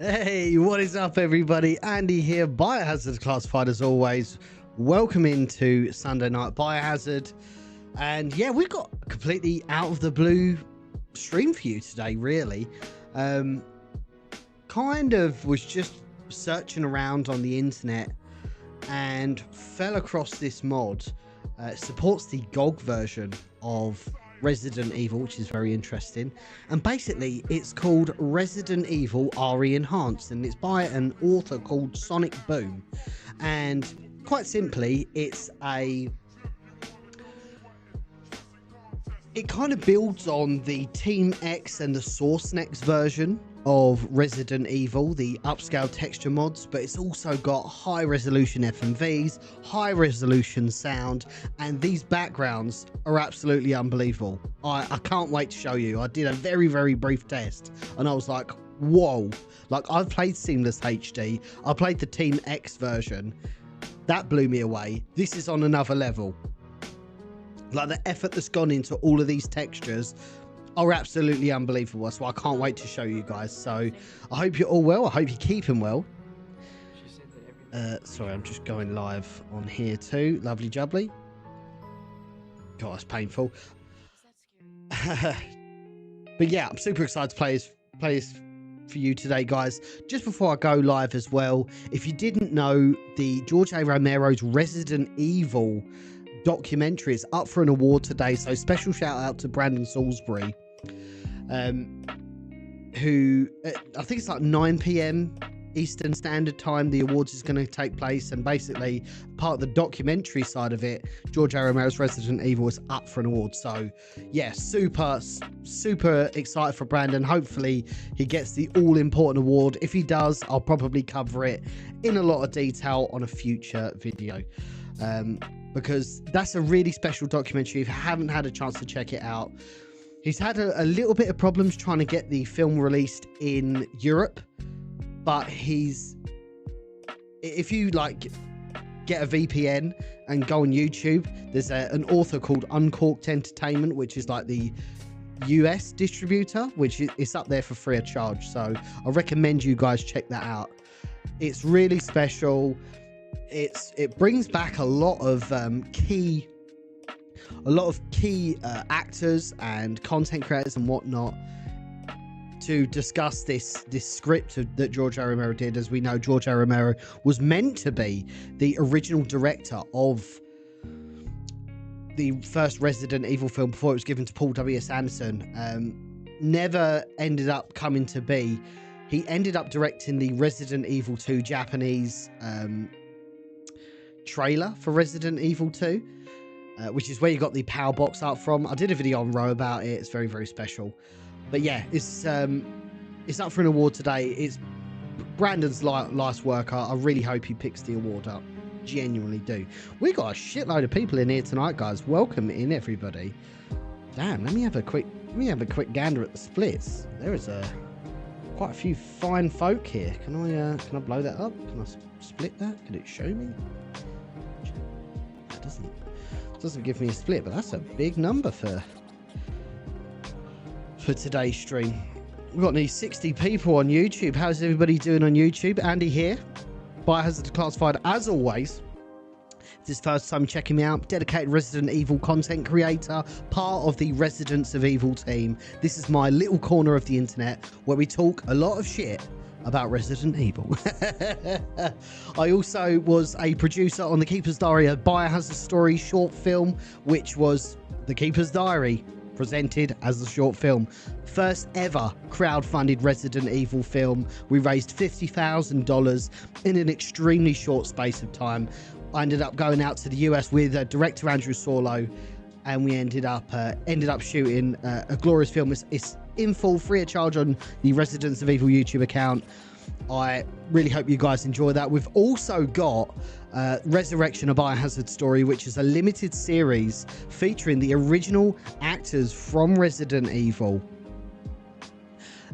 Hey, what is up, everybody? Andy here, Biohazard Classified as always. Welcome into Sunday Night Biohazard. And yeah, we've got a completely out of the blue stream for you today, really. Kind of was just searching around on the internet and fell across this mod. It supports the GOG version of Resident Evil, which is very interesting, and basically it's called Resident Evil RE Enhanced, and it's by an author called Sonic Boom. And quite simply, it kind of builds on the Team X and the Source Next version of Resident Evil, the upscale texture mods, but it's also got high resolution FMVs, high resolution sound, and these backgrounds are absolutely unbelievable. I can't wait to show you. I did a very brief test and I was like, whoa. Like, I've played Seamless HD, I played the Team X version, that blew me away. This is on another level. Like, the effort that's gone into all of these textures are absolutely unbelievable, so I can't wait to show you guys. So I hope you're all well. I hope you're keeping well. Sorry, I'm just going live on here too. Lovely jubbly. God, that's painful. But yeah, I'm super excited to play this for you today, guys. Just before I go live as well, if you didn't know, the George A. Romero's Resident Evil documentary is up for an award today, so special shout out to Brandon Salisbury, who I think it's like 9 p.m. Eastern Standard Time the awards is going to take place, and basically part of the documentary side of it, George A. Romero's Resident Evil, is up for an award. So yeah, super excited for Brandon. Hopefully he gets the all-important award. If he does, I'll probably cover it in a lot of detail on a future video, because that's a really special documentary. If you haven't had a chance to check it out, he's had a little bit of problems trying to get the film released in Europe, but if you like get a VPN and go on YouTube, there's an author called Uncorked Entertainment, which is like the US distributor, which is up there for free of charge. So I recommend you guys check that out. It's really special. It brings back a lot of key actors and content creators and whatnot to discuss this script that George A. Romero did. As we know, George A. Romero was meant to be the original director of the first Resident Evil film before it was given to Paul W.S. Anderson. Never ended up coming to be. He ended up directing the Resident Evil 2 Japanese trailer for Resident Evil 2, which is where you got the power box art from. I did a video on Row about it. It's very special. But yeah, it's up for an award today. It's Brandon's life's work. I really hope he picks the award up. Genuinely do. We got a shitload of people in here tonight, guys. Welcome in, everybody. Damn, let me have a quick gander at the splits. There is quite a few fine folk here. Can I blow that up? Can I split that? Can it show me? It doesn't give me a split, but that's a big number for today's stream. We've got nearly 60 people on YouTube. How's everybody doing on YouTube? Andy here, Biohazard Classified as always. If this is the first time checking me out, dedicated Resident Evil content creator, part of the Residents of Evil team. This is my little corner of the internet where we talk a lot of shit about Resident Evil. I also was a producer on The Keeper's Diary, a Biohazard story short film, which was The Keeper's Diary presented as a short film. First ever crowdfunded Resident Evil film. We raised $50,000 in an extremely short space of time. I ended up going out to the US with director Andrew Sorlow, and we ended up shooting a glorious film. It's in full, free of charge on the Residents of Evil YouTube account. I really hope you guys enjoy that. We've also got Resurrection, a Biohazard story, which is a limited series featuring the original actors from Resident Evil,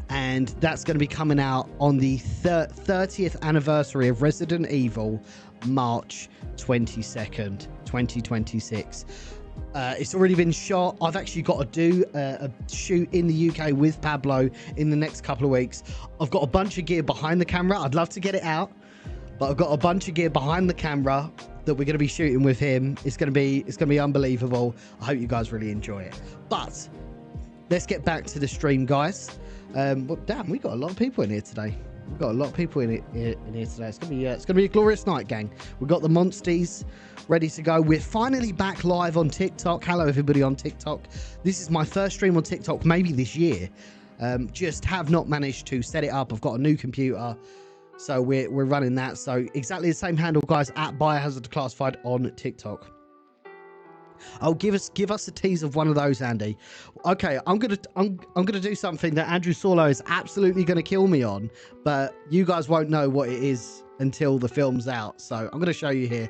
and that's going to be coming out on the 30th anniversary of Resident Evil, March 22nd, 2026. It's already been shot. I've actually got to do a shoot in the UK with Pablo in the next couple of weeks. I've got a bunch of gear behind the camera. I'd love to get it out, but I've got a bunch of gear behind the camera that we're going to be shooting with him. It's going to be unbelievable. I hope you guys really enjoy it. But let's get back to the stream, guys. Well, damn, we got a lot of people in here today. We've got a lot of people in here today. It's gonna be a glorious night, gang. We've got the Monsties ready to go. We're finally back live on TikTok. Hello, everybody on TikTok. This is my first stream on TikTok, maybe this year. Just have not managed to set it up. I've got a new computer, so we're running that. So exactly the same handle, guys, at Biohazard Declassified on TikTok. Oh, give us a tease of one of those, Andy. Okay, I'm gonna do something that Andrew Sorlo is absolutely gonna kill me on, but you guys won't know what it is until the film's out. So I'm gonna show you here.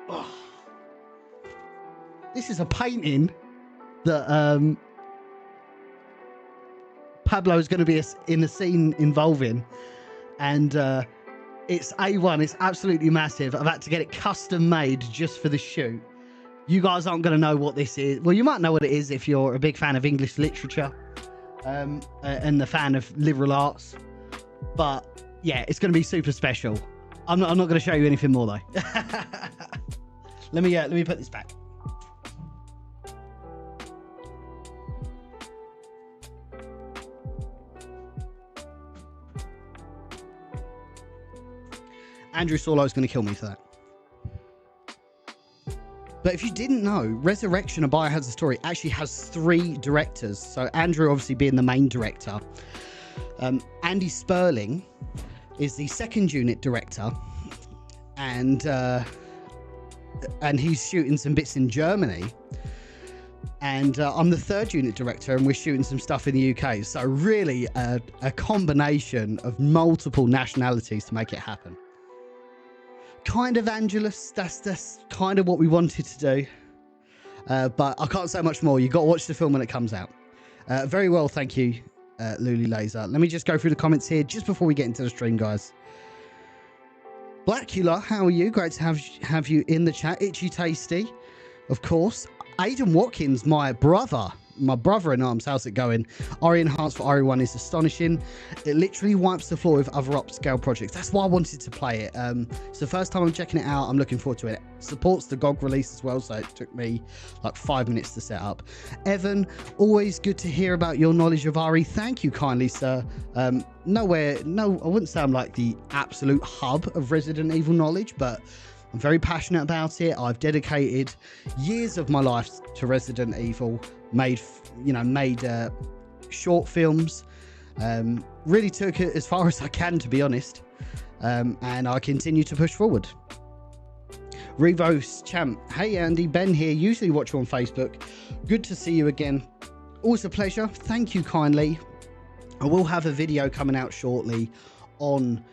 Oh. This is a painting that Pablo is going to be in a scene involving, and it's A1. It's absolutely massive. I've had to get it custom made just for the shoot. You guys aren't going to know what this is. Well, you might know what it is if you're a big fan of English literature and the fan of liberal arts. But yeah, it's going to be super special. I'm not going to show you anything more though. Let me put this back. Andrew Sorlo is going to kill me for that. But if you didn't know, Resurrection, a Biohazard story, actually has 3 directors. So Andrew obviously being the main director. Andy Sperling is the 2nd unit director. And he's shooting some bits in Germany. And I'm the 3rd unit director, and we're shooting some stuff in the UK. So really a combination of multiple nationalities to make it happen. Kind of Angelus, that's kind of what we wanted to do, but I can't say much more. You got to watch the film when it comes out. Very well, thank you, Luli Laser. Let me just go through the comments here just before we get into the stream, guys. Blackula, how are you? Great to have you in the chat. Itchy Tasty, of course. Aidan Watkins, my brother in arms, how's it going? RE Enhanced for RE1 is astonishing. It literally wipes the floor with other upscale projects. That's why I wanted to play it. It's the first time I'm checking it out. I'm looking forward to it. It supports the GOG release as well, so it took me like 5 minutes to set up. Evan, always good to hear about your knowledge of RE. Thank you kindly, sir. I wouldn't say I'm like the absolute hub of Resident Evil knowledge, but I'm very passionate about it. I've dedicated years of my life to Resident Evil, made short films, really took it as far as I can, to be honest, and I continue to push forward. Revos Champ, hey Andy, Ben here, usually watch you on Facebook. Good to see you again. Always a pleasure. Thank you kindly. I will have a video coming out shortly on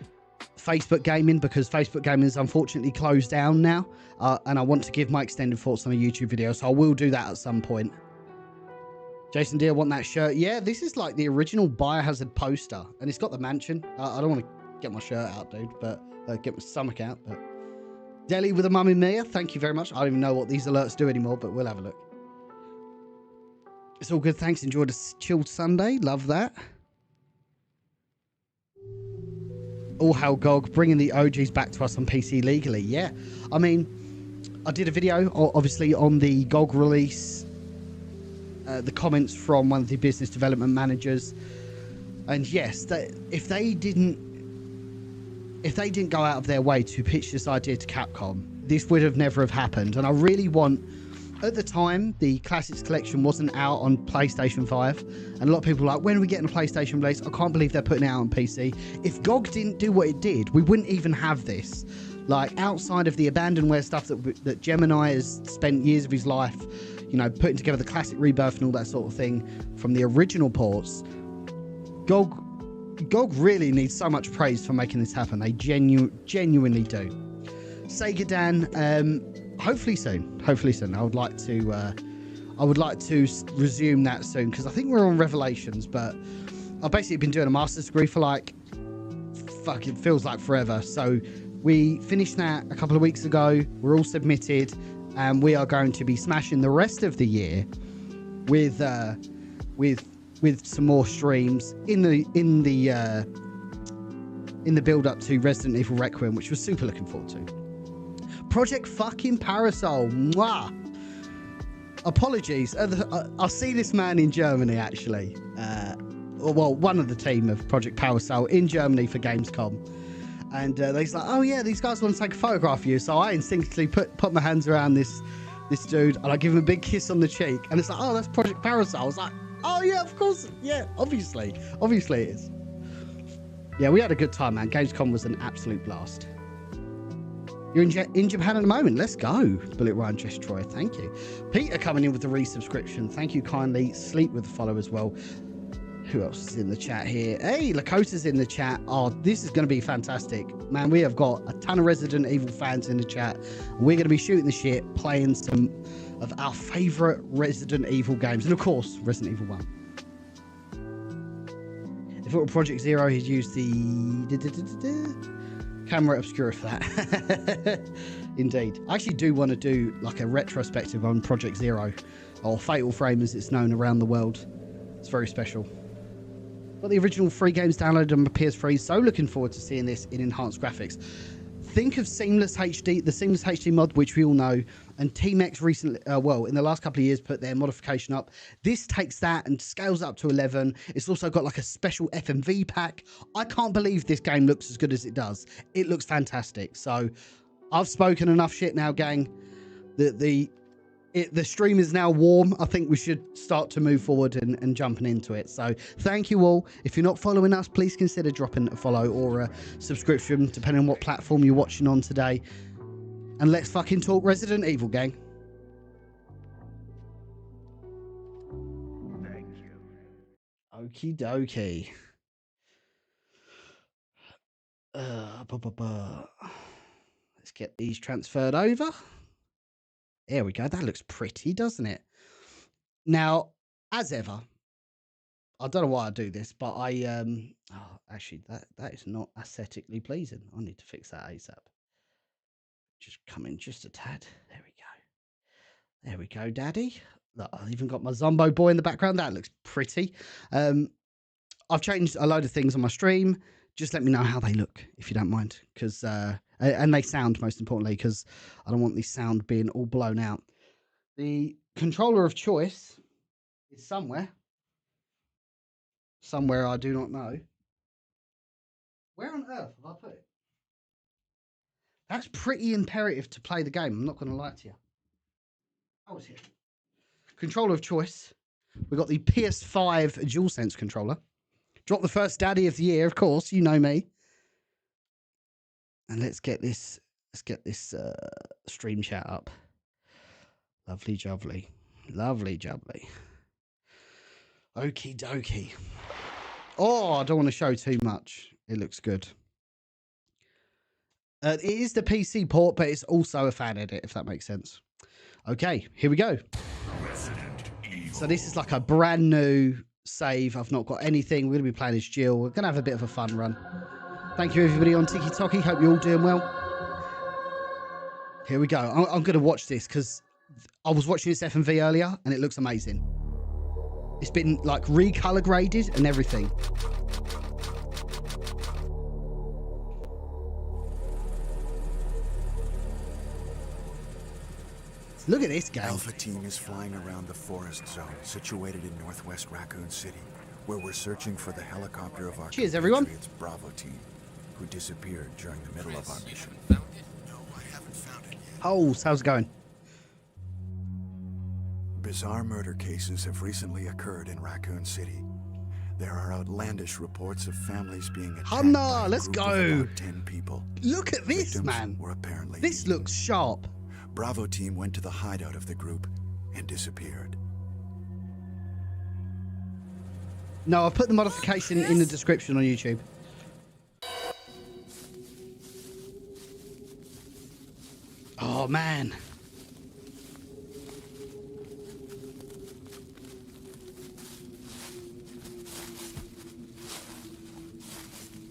Facebook gaming, because Facebook gaming is unfortunately closed down now, and I want to give my extended thoughts on a YouTube video, so I will do that at some point. Jason Deere, want that shirt? Yeah, this is like the original Biohazard poster, and it's got the mansion. I don't want to get my shirt out, dude, but get my stomach out. But Delhi with a mummy Mia, thank you very much. I don't even know what these alerts do anymore, but we'll have a look. It's all good, thanks. Enjoy the chilled Sunday, love that. All hail GOG, bringing the OGs back to us on PC legally. Yeah, I mean, I did a video, obviously, on the GOG release, the comments from one of the business development managers, and yes, if they didn't go out of their way to pitch this idea to Capcom, this would have never have happened. And I really want, at the time, the Classics Collection wasn't out on PlayStation 5, and a lot of people were like, when are we getting a PlayStation release? I can't believe they're putting it out on PC. If GOG didn't do what it did, we wouldn't even have this. Like, outside of the abandonware stuff that Gemini has spent years of his life, putting together the classic rebirth and all that sort of thing from the original ports, GOG really needs so much praise for making this happen. They genuinely do. Sega Dan, hopefully soon. I would like to resume that soon, because I think we're on Revelations, but I've basically been doing a master's degree for like, fuck, it feels like forever. So we finished that a couple of weeks ago. We're all submitted, and we are going to be smashing the rest of the year with some more streams in the build up to Resident Evil Requiem, which we're super looking forward to. Project fucking Parasol. Mwah! Apologies. I'll see this man in Germany, actually. Well, one of the team of Project Parasol in Germany for Gamescom. And he's like, oh yeah, these guys want to take a photograph of you. So I instinctively put my hands around this dude, and I give him a big kiss on the cheek. And it's like, oh, that's Project Parasol. I was like, oh yeah, of course. Yeah, obviously it is. Yeah, we had a good time, man. Gamescom was an absolute blast. You're in Japan at the moment. Let's go. Bullet Ryan Jess Troy, thank you. Peter coming in with the resubscription. Thank you kindly. Sleep with the follow as well. Who else is in the chat here? Hey, Lakota's in the chat. Oh, this is going to be fantastic. Man, we have got a ton of Resident Evil fans in the chat. We're going to be shooting the shit, playing some of our favourite Resident Evil games. And of course, Resident Evil 1. If it were Project Zero, he'd use the camera obscura for that. Indeed. I actually do want to do like a retrospective on Project Zero, or Fatal Frame as it's known around the world. It's very special. Got the original 3 games downloaded on my PS3, so looking forward to seeing this in enhanced graphics. Think of Seamless HD, the Seamless HD mod, which we all know, and Team X recently, in the last couple of years, put their modification up. This takes that and scales up to 11. It's also got like a special FMV pack. I can't believe this game looks as good as it does. It looks fantastic. So I've spoken enough shit now, gang. The stream is now warm. I think we should start to move forward and jumping into it. So thank you all. If you're not following us, please consider dropping a follow or a subscription, depending on what platform you're watching on today. And let's fucking talk Resident Evil, gang. Thank you. Okie dokie. Let's get these transferred over. There we go. That looks pretty, doesn't it? Now, as ever, I don't know why I do this, but actually, that is not aesthetically pleasing. I need to fix that ASAP. Just come in just a tad. There we go. There we go, Daddy. Look, I've even got my Zombo boy in the background. That looks pretty. I've changed a load of things on my stream. Just let me know how they look, if you don't mind, because and they sound, most importantly, because I don't want the sound being all blown out. The controller of choice is somewhere I do not know. Where on earth have I put it? That's pretty imperative to play the game. I'm not going to lie to you. I was here. Controller of choice. We've got the PS5 DualSense controller. Drop the first daddy of the year, of course. You know me. And let's get this stream chat up. Lovely jubbly. Lovely jubbly. Okie dokie. Oh, I don't want to show too much. It looks good. It is the PC port, but it's also a fan edit, if that makes sense. Okay, here we go. So this is like a brand new save. I've not got anything. We're going to be playing as Jill. We're going to have a bit of a fun run. Thank you, everybody on Tiki Toki. Hope you're all doing well. Here we go. I'm going to watch this because I was watching this FMV earlier and it looks amazing. It's been like recolor graded and everything. Look at this guy. Alpha team is flying around the forest zone situated in northwest Raccoon City, where we're searching for the helicopter of our Cheers, everyone. Bravo team, who disappeared during the middle of our mission. Found it? No, I haven't found it yet. Oh, how's it going? Bizarre murder cases have recently occurred in Raccoon City. There are outlandish reports of families being attacked by a let's group of go. about 10 people. Look at this, Victims man. were apparently This eaten. looks sharp. Bravo team went to the hideout of the group and disappeared. No, I've put the modification in the description on YouTube. Oh, man.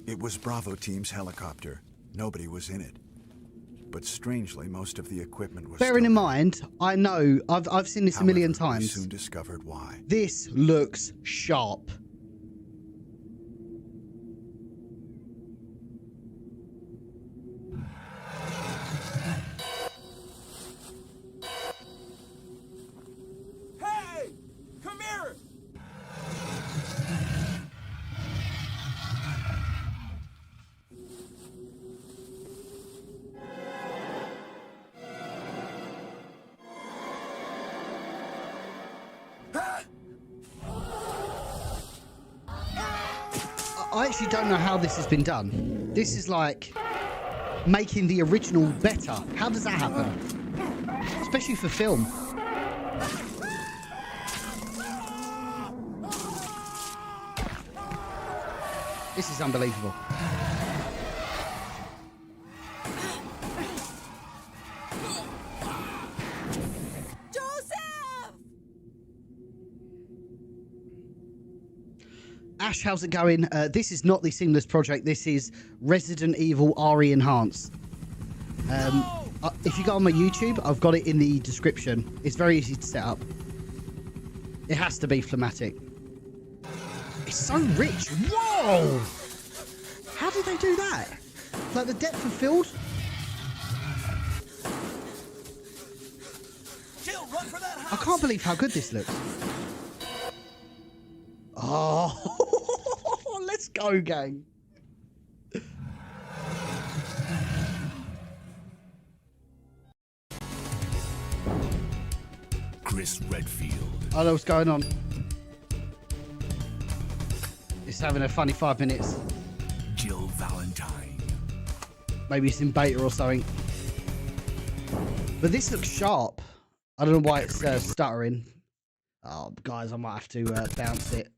It was Bravo Team's helicopter. Nobody was in it. But strangely, most of the equipment was Bearing in still mind, I know, I've seen this a million there. However, we times. soon discovered why. This looks sharp. Hey! Come here! I actually don't know how this has been done. This is like making the original better. How does that happen? Especially for film. This is unbelievable. Ash, how's it going? This is not the Seamless project. This is Resident Evil RE Enhanced. If you go on my YouTube, I've got it in the description. It's very easy to set up. It has to be phlegmatic. It's so rich. Whoa! How did they do that? Like the depth of field? Jill, run for that house. I can't believe how good this looks. Oh, let's go, gang. Chris Redfield. I know what's going on. It's having a funny 5 minutes. Jill Valentine. Maybe it's in beta or something. But this looks sharp. I don't know why it's stuttering. Oh, guys, I might have to bounce it.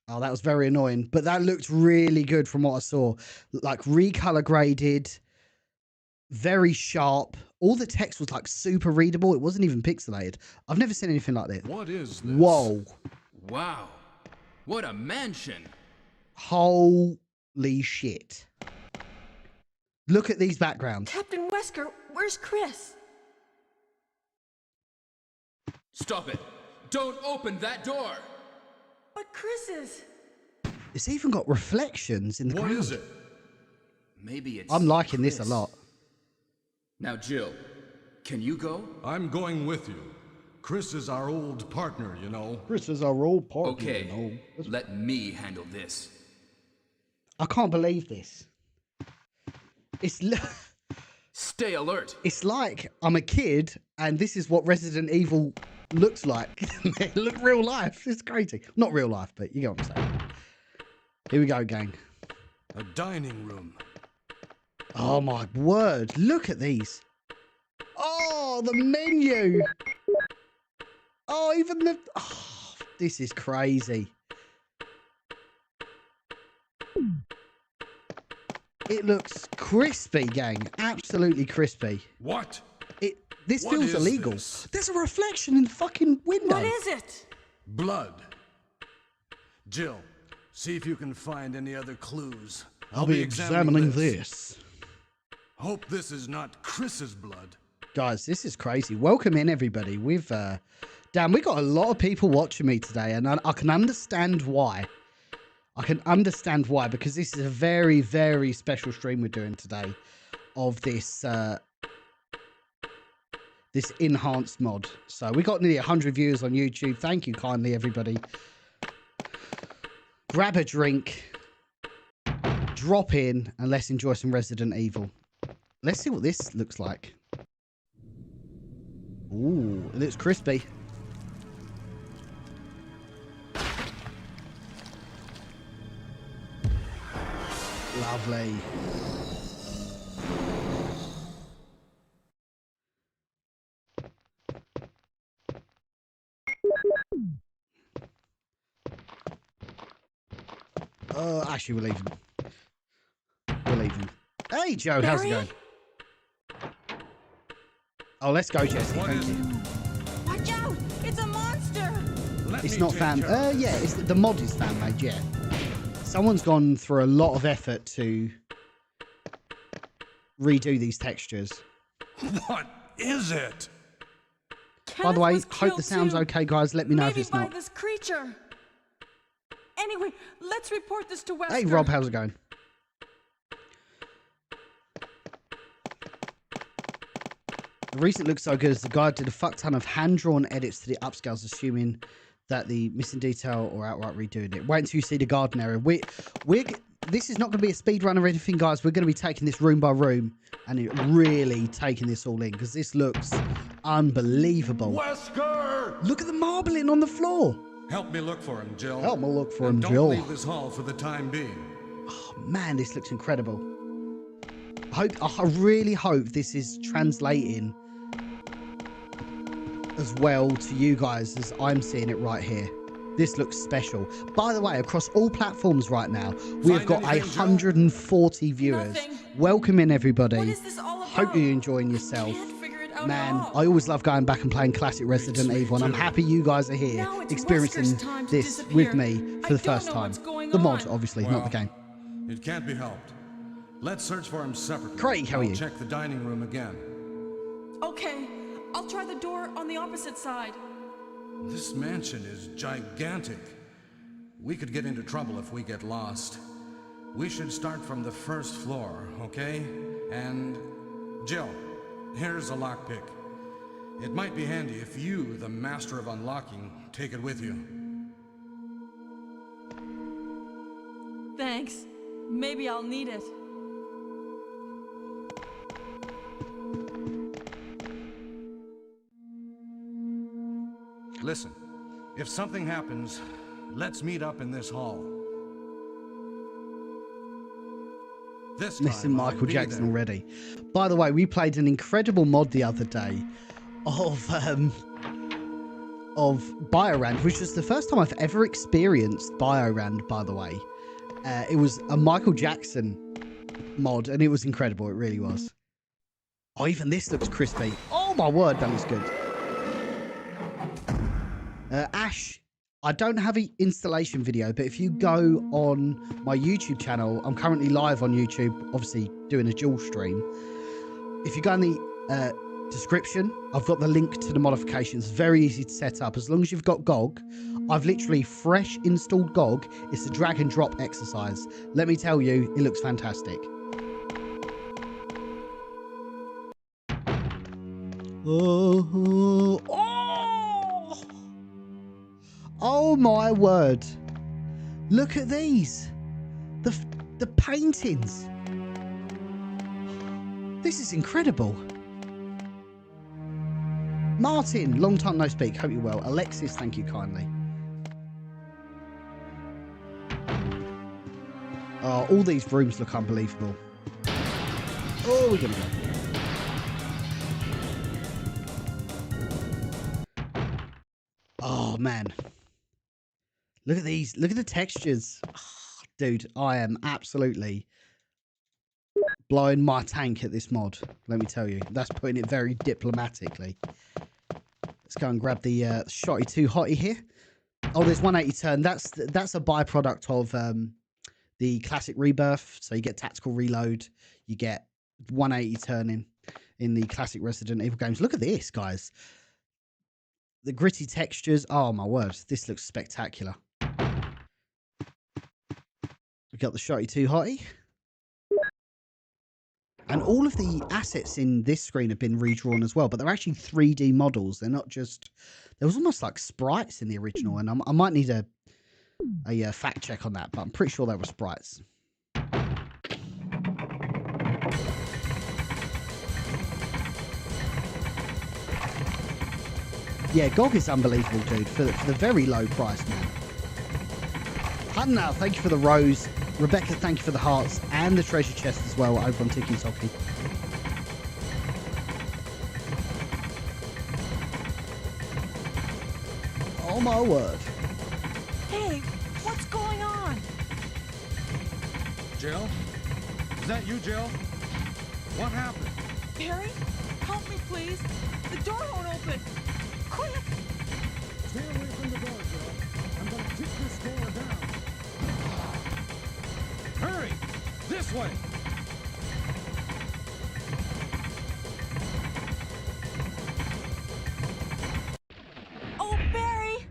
Oh, that was very annoying. But that looked really good from what I saw. Like recolor graded, very sharp. All the text was like super readable. It wasn't even pixelated. I've never seen anything like this. What is this? Whoa. Wow. What a mansion. Holy shit. Look at these backgrounds. Captain Wesker, where's Chris? Stop it. Don't open that door. But Chris is... It's even got reflections in the What ground. is it? Maybe it's I'm liking this a Chris. lot. Now, Jill, can you go? I'm going with you. Chris is our old partner, you know. Chris is our old partner. Okay, you know. let me handle this. I can't believe this. Stay alert. It's like I'm a kid and this is what Resident Evil looks like. Look, real life. It's crazy. Not real life, but you get what I'm saying. Here we go, gang. A dining room. Oh my word. Look at these. Oh, the menu. Oh, even the... Oh, this is crazy. It looks crispy, gang. Absolutely crispy. What? This What feels is illegal. this? There's a reflection in the fucking window. What is it? Blood. Jill, see if you can find any other clues. I'll be examining this. Hope this is not Chris's blood. Guys, this is crazy. Welcome in, everybody. We've, damn, we got a lot of people watching me today, and I can understand why. I can understand why, because this is a very, very special stream we're doing today of this, this enhanced mod. So we got nearly 100 viewers on YouTube. Thank you kindly, everybody. Grab a drink, drop in, and let's enjoy some Resident Evil. Let's see what this looks like. Ooh, it looks crispy. Lovely. Actually, we're leaving. We're leaving. Hey, Joe, how's it going? Oh, let's go, Jesse. Thank you. Watch out! It's a monster! It's not fan. Yeah, it's the mod is fan made. Yeah. Someone's gone through a lot of effort to redo these textures. What is it? By the Kenneth way, was hope the killed sound's too. okay, guys. Let me know if Maybe it's by not. this creature. Anyway, let's report this to Wesker. Hey, Rob, how's it going? The reason it looks so good is the guy did a fuck ton of hand-drawn edits to the upscales, assuming that the missing detail or outright redoing it. Wait until you see the garden area. This is not going to be a speed run or anything, guys. We're going to be taking this room by room and really taking this all in because this looks unbelievable. Wesker! Look at the marbling on the floor. Help me look for him, Jill. Help me look for And him, don't Jill. leave this hall for the time being. Oh, man, this looks incredible. I really hope this is translating as well to you guys as I'm seeing it right here. This looks special. By the way, across all platforms right now, we have got 140 viewers. Nothing. Welcome in, everybody. What is this all about? Hope you're enjoying yourself. Can't figure it out Man, at all. I always love going back and playing classic Resident Evil, and I'm happy you guys are here Now it's experiencing Wesker's time to this disappear. with me for I the don't first know time. what's going The mod, on. obviously, Well, not the game. It can't be helped. Let's search for him separately. Craig, how are I'll you? check the dining room again. Okay, I'll try the door on the opposite side. This mansion is gigantic. We could get into trouble if we get lost. We should start from the first floor, okay? And Jill, here's a lockpick. It might be handy if you, the master of unlocking, take it with you. Thanks. Maybe I'll need it. Listen, if something happens, let's meet up in this hall. This time, Missing I'll Michael be Jackson there. already. By the way, we played an incredible mod the other day of Biorand, which was the first time I've ever experienced Biorand, by the way. It was a Michael Jackson mod, and it was incredible. It really was. Oh, even this looks crispy. Oh, my word, that looks good. Ash, I don't have an installation video, but if you go on my YouTube channel, I'm currently live on YouTube, obviously doing a dual stream. If you go in the description, I've got the link to the modifications. Very easy to set up. As long as you've got GOG, I've literally fresh installed GOG. It's a drag and drop exercise. Let me tell you, it looks fantastic. Oh my word. Look at these. The paintings. This is incredible. Martin, long time no speak. Hope you're well. Alexis, thank you kindly. Oh, all these rooms look unbelievable. Oh, we're gonna go. Oh man. Look at these. Look at the textures. Oh, dude, I am absolutely blowing my tank at this mod. Let me tell you. That's putting it very diplomatically. Let's go and grab the Shotty 2 Hottie here. Oh, there's 180 turn. That's a byproduct of the classic rebirth. So you get tactical reload. You get 180 turning in the classic Resident Evil games. Look at this, guys. The gritty textures. Oh, my word. This looks spectacular. We've got the Shotty 2 Hottie. And all of the assets in this screen have been redrawn as well, but they're actually 3D models. They're not just... There was almost like sprites in the original, and I might need a fact check on that, but I'm pretty sure they were sprites. Yeah, GOG is unbelievable, dude, for the very low price, man. Hanna, thank you for the rose. Rebecca, thank you for the hearts and the treasure chest as well over on Tiki Toki. Oh my word. Hey, what's going on? Jill? Is that you, Jill? What happened? Barry, help me please. The door won't open. Quick! Stay away from the door, Jill. I'm gonna kick this door down. This way. Oh, Barry!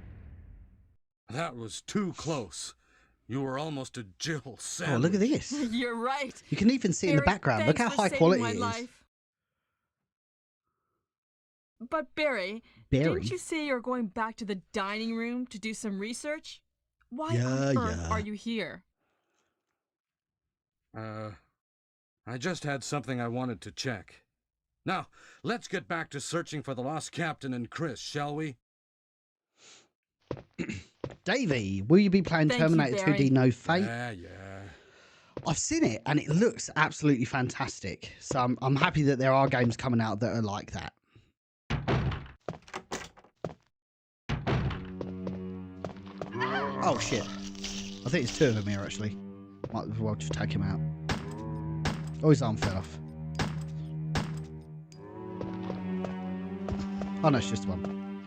That was too close. You were almost a Jill sandwich. Oh, look at this. You're right. You can even see in the Barry, background. Look thanks how for high saving quality my it is. life. But Barry, didn't you say you're going back to the dining room to do some research? Why on earth are you here? I just had something I wanted to check. Now, let's get back to searching for the lost captain and Chris, shall we? Davey, will you be playing Thank you, Terminator Barry. 2D No Fate? Yeah. I've seen it and it looks absolutely fantastic. So I'm happy that there are games coming out that are like that. Oh shit. I think it's two of them here actually. Might as well just take him out. Oh, his arm fell off. Oh no, it's just one.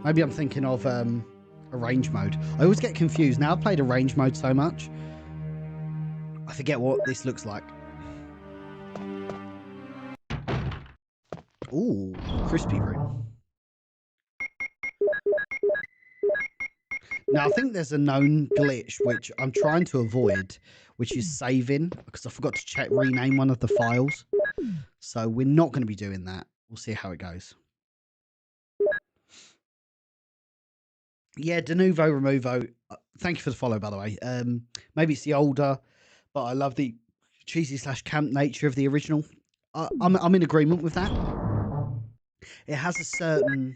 Maybe I'm thinking of arrange mode. I always get confused. Now I've played arrange mode so much, I forget what this looks like. Ooh, crispy room. Now I think there's a known glitch which I'm trying to avoid, which is saving, because I forgot to rename one of the files. So we're not going to be doing that. We'll see how it goes. Yeah, Denuvo Removo. Thank you for the follow, by the way. Maybe it's the older, but I love the cheesy / camp nature of the original. I'm in agreement with that. It has a certain,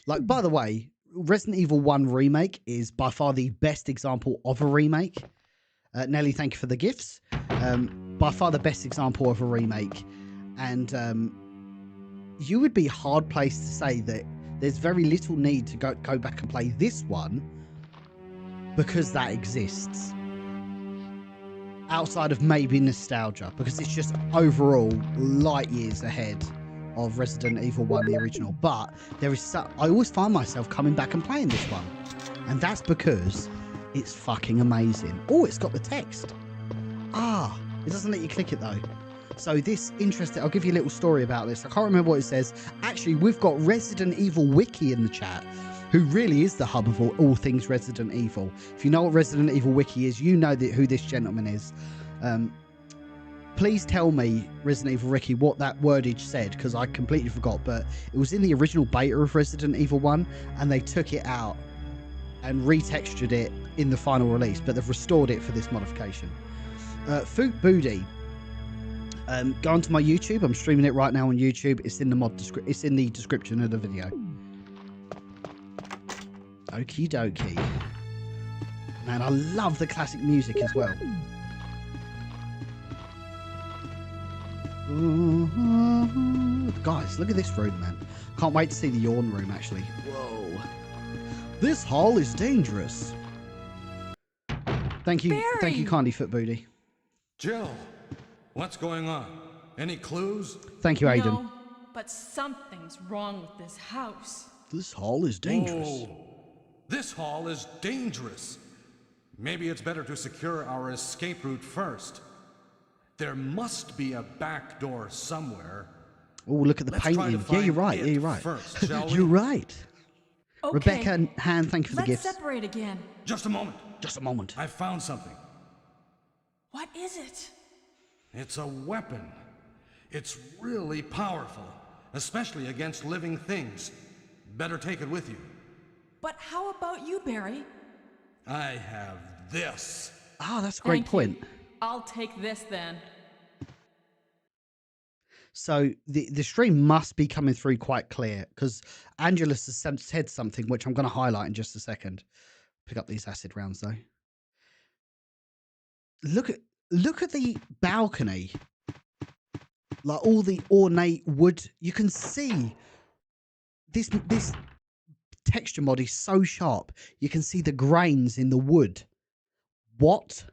like, by the way, Resident Evil 1 Remake is by far the best example of a remake. Nelly, thank you for the gifts. By far the best example of a remake. And you would be hard placed to say that there's very little need to go back and play this one because that exists. Outside of maybe nostalgia, because it's just overall light years ahead of Resident Evil 1, the original. But there is I always find myself coming back and playing this one. And that's because it's fucking amazing. Oh, it's got the text. Ah, it doesn't let you click it though. So this interesting, I'll give you a little story about this. I can't remember what it says. Actually, we've got Resident Evil Wiki in the chat, who really is the hub of all things Resident Evil. If you know what Resident Evil Wiki is, you know who this gentleman is. Please tell me, Resident Evil Wiki, what that wordage said, because I completely forgot. But it was in the original beta of Resident Evil 1, and they took it out and retextured it in the final release, but they've restored it for this modification. Food Booty. Go onto my YouTube. I'm streaming it right now on YouTube. It's in the it's in the description of the video. Okie dokie. Man, I love the classic music as well. Guys, look at this room, man. Can't wait to see the Yawn room, actually. Whoa. This hall is dangerous. Thank you. Barry! Thank you kindly, Foot Booty. Jill, what's going on? Any clues? Thank you, Aiden. No, but something's wrong with this house. This hall is dangerous. Whoa. This hall is dangerous. Maybe it's better to secure our escape route first. There must be a back door somewhere. Oh, look at the Let's try painting. to Yeah, you're find right. it Yeah, you're right. first, shall we? You're right. Okay, Rebecca and Han, thank you for the let's gifts. separate again. Just a moment. Just a moment. I found something. What is it? It's a weapon. It's really powerful, especially against living things. Better take it with you. But how about you, Barry? I have this. Ah, that's a great Thank point. you. I'll take this then. So the stream must be coming through quite clear, because Angelus has said something which I'm going to highlight in just a second. Pick up these acid rounds though. Look at the balcony. Like all the ornate wood. You can see this texture mod is so sharp. You can see the grains in the wood. What?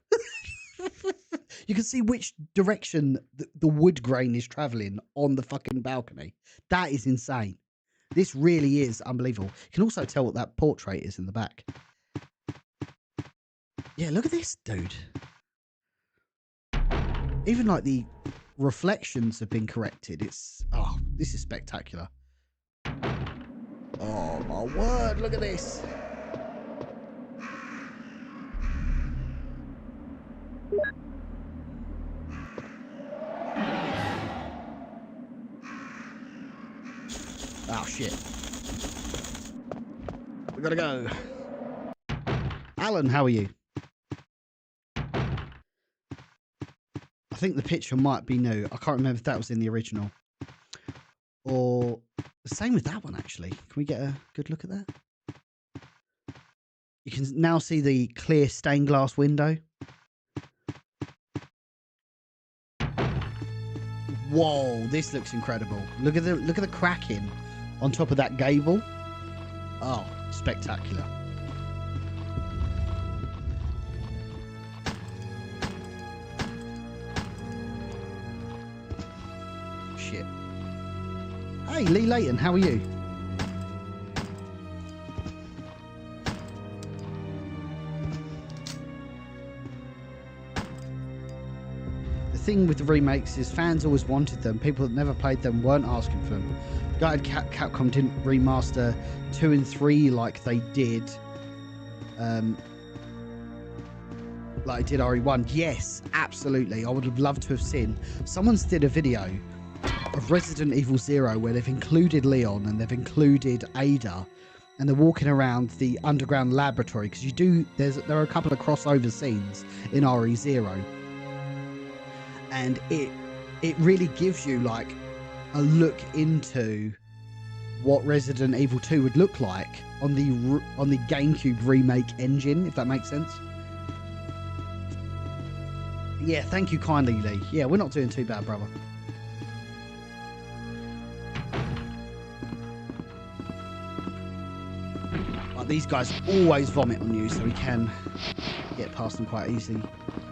You can see which direction the wood grain is traveling on the fucking balcony. That is insane. This really is unbelievable. You can also tell what that portrait is in the back. Yeah, look at this, dude. Even like the reflections have been corrected. It's, oh, this is spectacular. Oh my word, look at this. Oh shit. We gotta go. Alan, how are you? I think the picture might be new. I can't remember if that was in the original. Or the same with that one, actually. Can we get a good look at that? You can now see the clear stained glass window. Whoa, this looks incredible. Look at the cracking on top of that gable. Oh, spectacular. Shit. Hey, Lee Layton, how are you? The thing with the remakes is fans always wanted them. People that never played them weren't asking for them. Gutted Capcom didn't remaster 2 and 3 like they did. Like I did RE1. Yes, absolutely. I would have loved to have seen. Someone's did a video of Resident Evil 0 where they've included Leon and they've included Ada, and they're walking around the underground laboratory, because there are a couple of crossover scenes in RE0, and it really gives you like a look into what Resident Evil 2 would look like on the GameCube remake engine, if that makes sense. Yeah, thank you kindly, Lee. Yeah, we're not doing too bad, brother. Like, these guys always vomit on you, so we can get past them quite easily.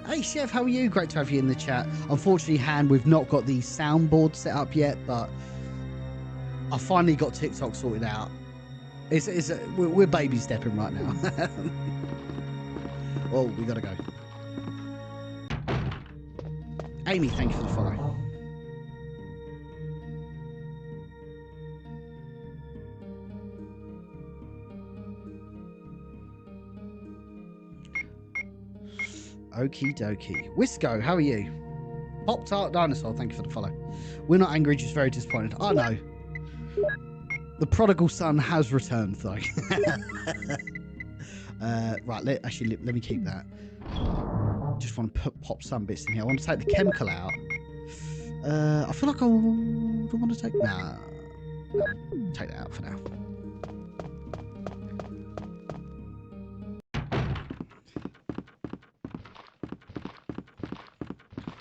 Hey, Chef, how are you? Great to have you in the chat. Unfortunately, Han, we've not got the soundboard set up yet, but I finally got TikTok sorted out. We're baby stepping right now. Oh, we gotta go. Amy, thank you for the follow. Okie dokie. Wisco, how are you? Pop Tart Dinosaur, thank you for the follow. We're not angry, just very disappointed. Oh no. The prodigal son has returned, though. Right, let me keep that. Just want to pop some bits in here. I want to take the chemical out. I feel like I don't want to take... Nah. No, take that out for now.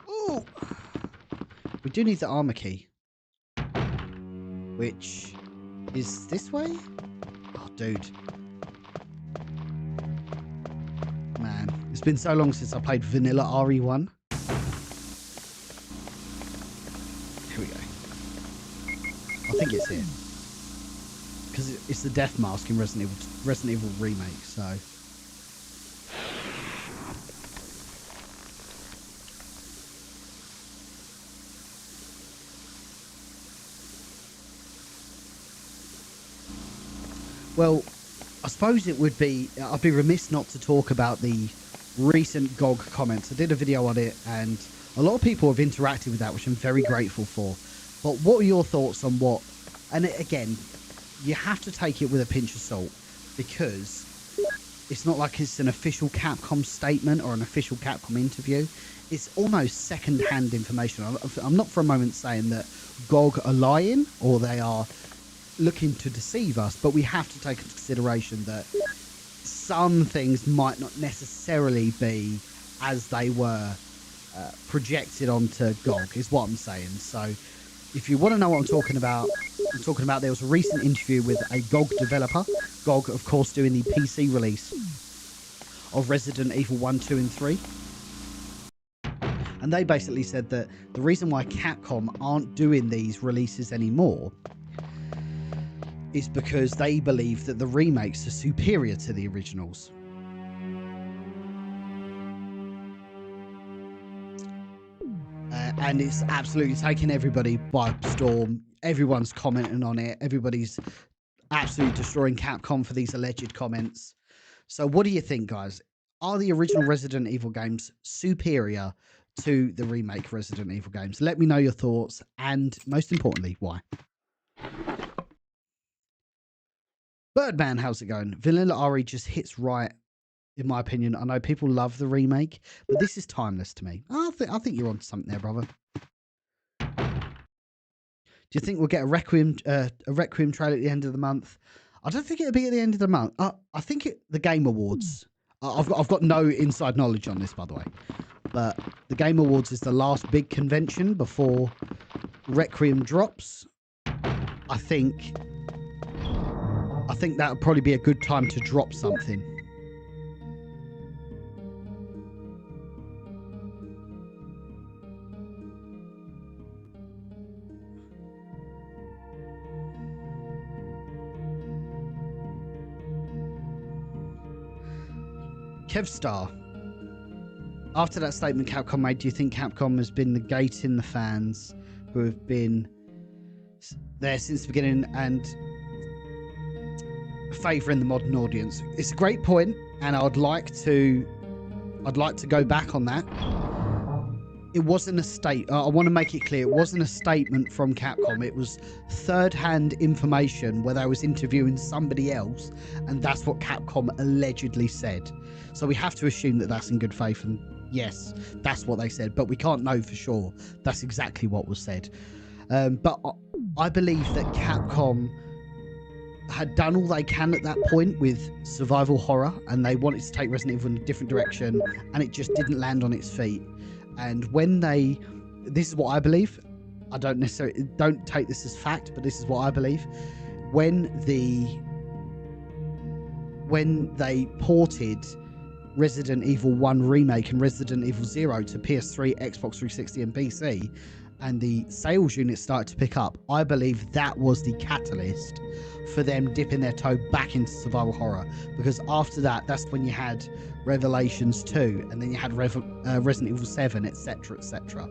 Ooh! We do need the armor key. Which is this way? Oh, dude. Man, it's been so long since I played vanilla RE1. Here we go. I think it's here. Because it's the death mask in Resident Evil Remake, so... Well, I suppose it would be... I'd be remiss not to talk about the recent GOG comments. I did a video on it, and a lot of people have interacted with that, which I'm very grateful for. But what are your thoughts on what... And again, you have to take it with a pinch of salt, because it's not like it's an official Capcom statement or an official Capcom interview. It's almost second-hand information. I'm not for a moment saying that GOG are lying or they are looking to deceive us, but we have to take into consideration that some things might not necessarily be as they were projected onto GOG, is what I'm saying. So if you want to know what I'm talking about there was a recent interview with a GOG developer, GOG of course doing the PC release of Resident Evil 1, 2 and 3. And they basically said that the reason why Capcom aren't doing these releases anymore is because they believe that the remakes are superior to the originals. and it's absolutely taken everybody by storm. Everyone's commenting on it. Everybody's absolutely destroying Capcom for these alleged comments. So what do you think, guys? Are the original Resident Evil games superior to the remake Resident Evil games? Let me know your thoughts, and most importantly, why. Birdman, how's it going? Vanilla RE just hits right, in my opinion. I know people love the remake, but this is timeless to me. I think you're on something there, brother. Do you think we'll get a Requiem trailer at the end of the month? I don't think it'll be at the end of the month. I think the Game Awards. I've got no inside knowledge on this, by the way, but the Game Awards is the last big convention before Requiem drops. I think that would probably be a good time to drop something. Kevstar, after that statement Capcom made, do you think Capcom has been negating the fans who have been there since the beginning and favouring the modern audience? It's a great point, and I'd like to go back on that. It wasn't a I want to make it clear, it wasn't a statement from Capcom. It was third-hand information where they was interviewing somebody else, and that's what Capcom allegedly said. So we have to assume that that's in good faith, and yes, that's what they said, but we can't know for sure that's exactly what was said. But I believe that Capcom had done all they can at that point with survival horror, and they wanted to take Resident Evil in a different direction, and it just didn't land on its feet. And when this is what I believe, I don't take this as fact, but this is what I believe. When they ported Resident Evil 1 Remake and Resident Evil 0 to PS3, Xbox 360 and PC, and the sales units started to pick up, I believe that was the catalyst for them dipping their toe back into survival horror. Because after that, that's when you had Revelations 2, and then you had Resident Evil 7, etc., etc.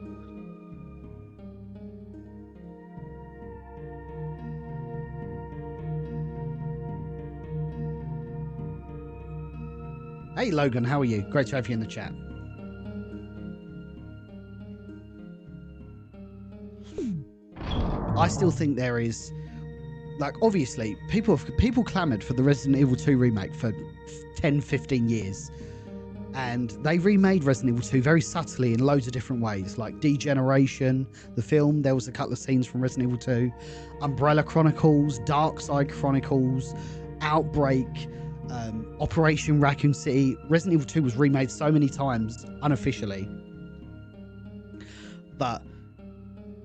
Hey Logan, how are you? Great to have you in the chat. I still think there is, like, obviously people clamored for the Resident Evil 2 remake for 10-15 years, and they remade Resident Evil 2 very subtly in loads of different ways, like Degeneration, the film. There was a couple of scenes from Resident Evil 2, Umbrella Chronicles, Dark Side Chronicles, Outbreak, Operation Raccoon City. Resident Evil 2 was remade so many times unofficially, but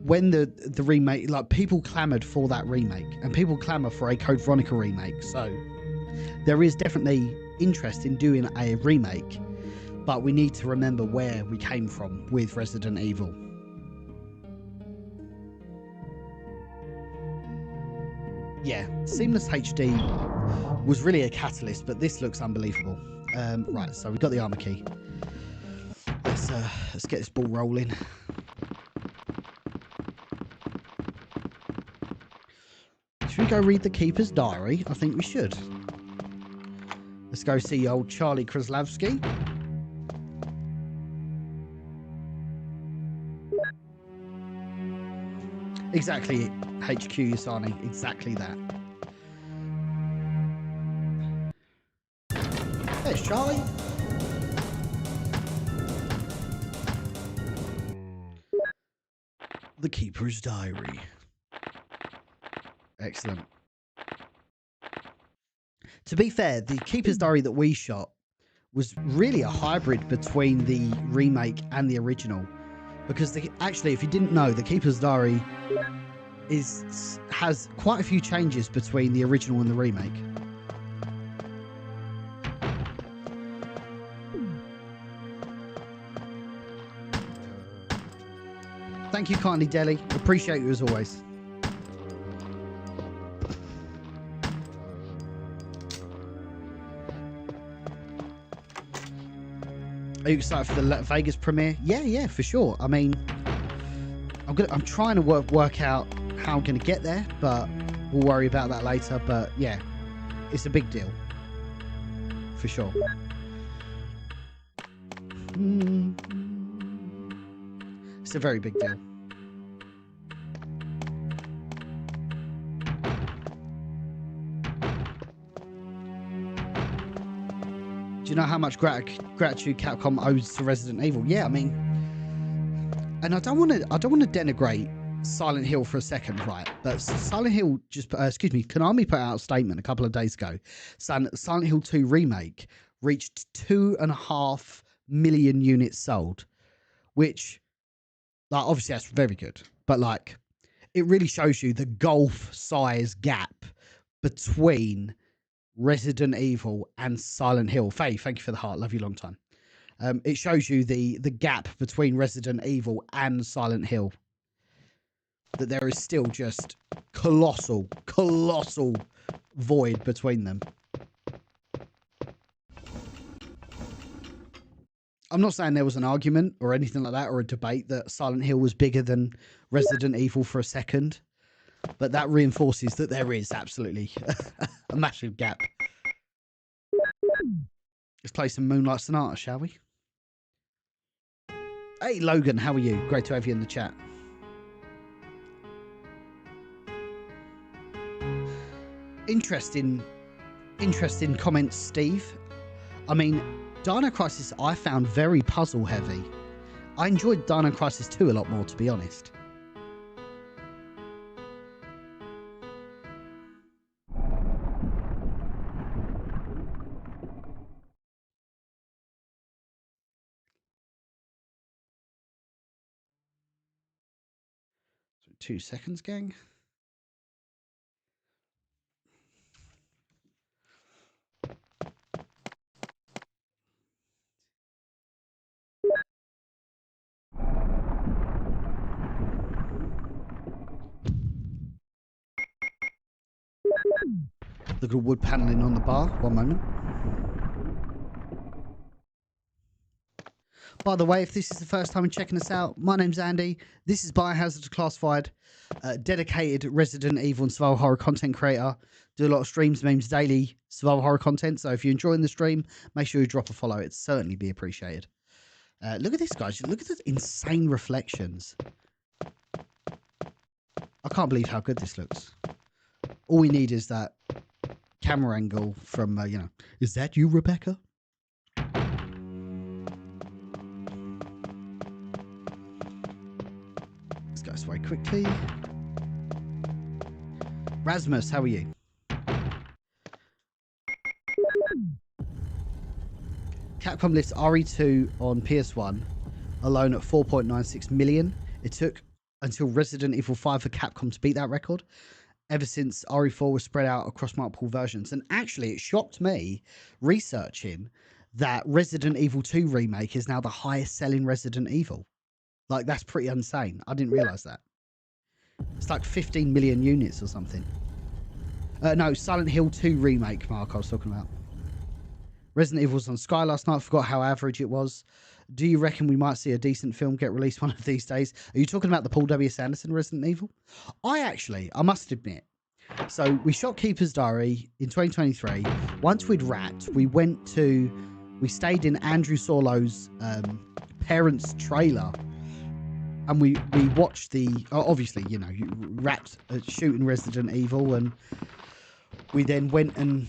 when the remake, like, people clamored for that remake, and people clamor for a Code Veronica remake, so there is definitely interest in doing a remake, but we need to remember where we came from with Resident Evil. Yeah, Seamless HD was really a catalyst, but this looks unbelievable. Right, so we've got the armor key. Let's get this ball rolling. Should we go read the Keeper's Diary? I think we should. Let's go see old Charlie Kraslavsky. Exactly, HQ Yasani. Exactly that. There's Charlie. The Keeper's Diary. Excellent. To be fair, the Keeper's Diary that we shot was really a hybrid between the remake and the original, because actually, if you didn't know, the Keeper's Diary has quite a few changes between the original and the remake. Thank you kindly, Deli. Appreciate you as always. Are you excited for the Vegas premiere? Yeah, for sure. I mean, I'm trying to work out how I'm gonna get there, but we'll worry about that later. But yeah, it's a big deal for sure. It's a very big deal. Do you know how much gratitude Capcom owes to Resident Evil? Yeah, I mean, and I don't want to denigrate Silent Hill for a second, right? But Silent Hill Konami put out a statement a couple of days ago saying that Silent Hill 2 remake reached 2.5 million units sold, which, like, obviously that's very good, but like, it really shows you the gulf size gap between Resident Evil and Silent Hill. Faye, thank you for the heart. Love you long time. It shows you the gap between Resident Evil and Silent Hill. That there is still just colossal void between them. I'm not saying there was an argument or anything like that, or a debate that Silent Hill was bigger than Resident Evil for a second. But that reinforces that there is absolutely a massive gap. Let's play some Moonlight Sonata, shall we? Hey, Logan, how are you? Great to have you in the chat. Interesting comments, Steve. I mean, Dino Crisis I found very puzzle heavy. I enjoyed Dino Crisis 2 a lot more, to be honest. So 2 seconds, gang. Look at the wood paneling on the bar. One moment. By the way, if this is the first time you're checking us out, my name's Andy. This is Biohazard Declassified, dedicated Resident Evil and survival horror content creator. Do a lot of streams, memes, daily survival horror content. So if you're enjoying the stream, make sure you drop a follow. It'd certainly be appreciated. Look at this, guys. Look at the insane reflections. I can't believe how good this looks. All we need is that camera angle from, is that you, Rebecca? Let's go this way quickly. Rasmus, how are you? Capcom lists RE2 on PS1 alone at 4.96 million. It took until Resident Evil 5 for Capcom to beat that record. Ever since RE4 was spread out across multiple versions. And actually, it shocked me researching that Resident Evil 2 Remake is now the highest selling Resident Evil. Like, that's pretty insane. I didn't realise that. It's like 15 million units or something. No, Silent Hill 2 Remake, Mark, I was talking about. Resident Evil was on Sky last night. I forgot how average it was. Do you reckon we might see a decent film get released one of these days? Are you talking about the Paul W. Sanderson Resident Evil? I must admit. So we shot Keeper's Diary in 2023. Once we'd wrapped, we stayed in Andrew Sorlow's parents' trailer. And we watched obviously, you wrapped shooting Resident Evil. And we then went and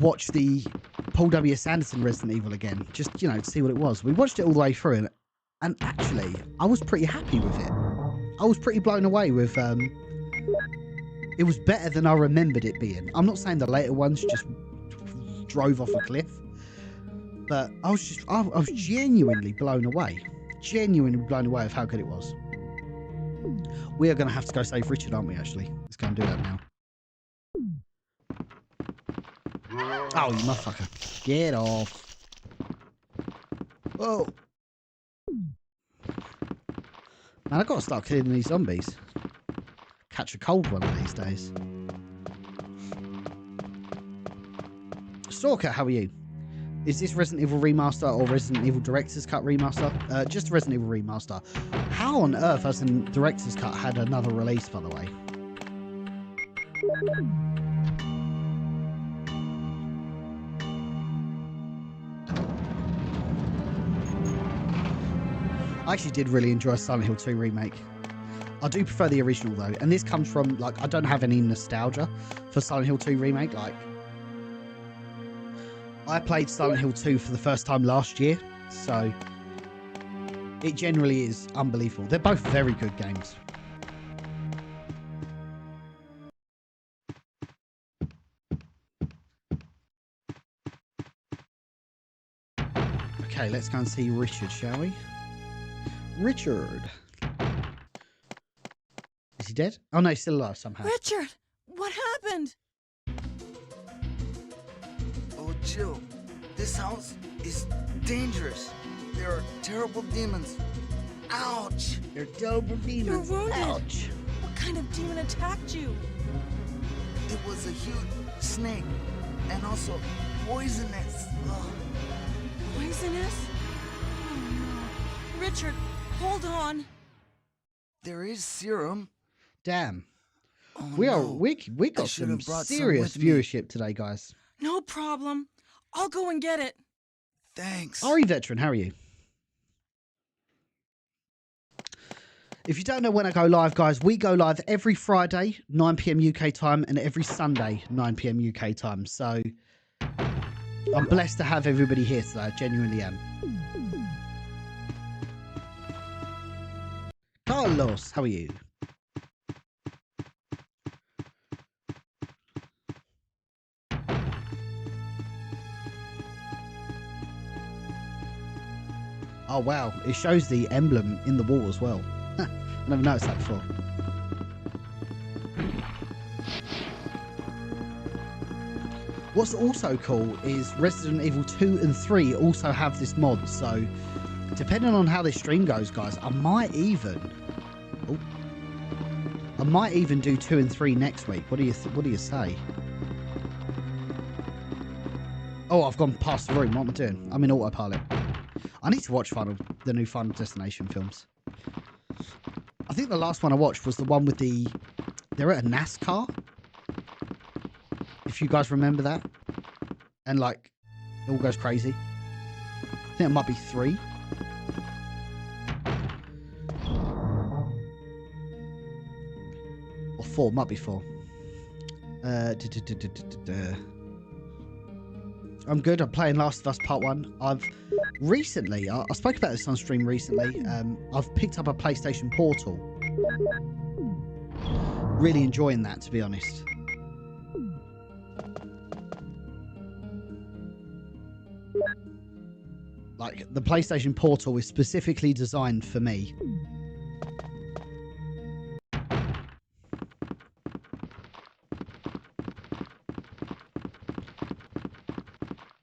watched the Paul W. Sanderson Resident Evil again, just, to see what it was. We watched it all the way through, and actually, I was pretty happy with it. I was pretty blown away with, it was better than I remembered it being. I'm not saying the later ones just drove off a cliff, but I was genuinely blown away. Genuinely blown away with how good it was. We are going to have to go save Richard, aren't we, actually? Let's go and do that now. Oh, you motherfucker. Get off. Oh. Man, I've got to start killing these zombies. Catch a cold one of these days. Stalker, how are you? Is this Resident Evil Remaster or Resident Evil Director's Cut Remaster? Just Resident Evil Remaster. How on earth hasn't Director's Cut had another release, by the way? I actually did really enjoy Silent Hill 2 Remake. I do prefer the original though, and this comes from, like, I don't have any nostalgia for Silent Hill 2 Remake. Like, I played Silent Hill 2 for the first time last year, so it generally is unbelievable. They're both very good games. Okay, let's go and see Richard, shall we? Richard. Is he dead? Oh no, he's still alive somehow. Richard, what happened? Oh, Jill, this house is dangerous. There are terrible demons. Ouch! They're terrible demons. You're wounded. Ouch. What kind of demon attacked you? It was a huge snake and also poisonous. Ugh. Poisonous? Oh no. Richard, hold on. There is serum. Damn. Oh, We no. got should some have brought some serious with me. viewership today, guys. No problem. I'll go and get it. Thanks. RE Veteran, how are you? If you don't know when I go live, guys, we go live every Friday, 9 PM UK time, and every Sunday, 9 PM UK time. So I'm blessed to have everybody here today. I genuinely am. Carlos, how are you? Oh wow, it shows the emblem in the wall as well. I never noticed that before. What's also cool is Resident Evil 2 and 3 also have this mod, so depending on how this stream goes, guys, I might even do 2 and 3 next week. What do you say? Oh, I've gone past the room. What am I doing? I'm in autopilot. I need to watch the new Final Destination films. I think the last one I watched was the one with they're at a NASCAR. If you guys remember that. And like, it all goes crazy. I think it might be 3. Or 4, might be 4. I'm good. I'm playing Last of Us Part 1. I've recently, I spoke about this on stream recently. I've picked up a PlayStation Portal. Really enjoying that, to be honest. Like, the PlayStation Portal is specifically designed for me.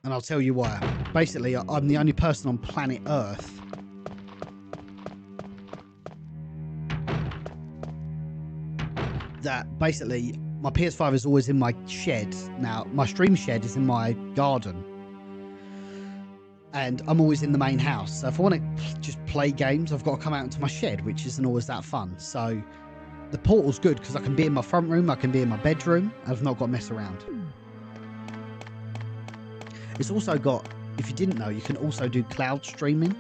And I'll tell you why. Basically, I'm the only person on planet Earth that basically, my PS5 is always in my shed. Now, my stream shed is in my garden. And I'm always in the main house. So if I want to just play games, I've got to come out into my shed, which isn't always that fun. So the Portal's good because I can be in my front room, I can be in my bedroom, and I've not got to mess around. It's also got, if you didn't know, you can also do cloud streaming,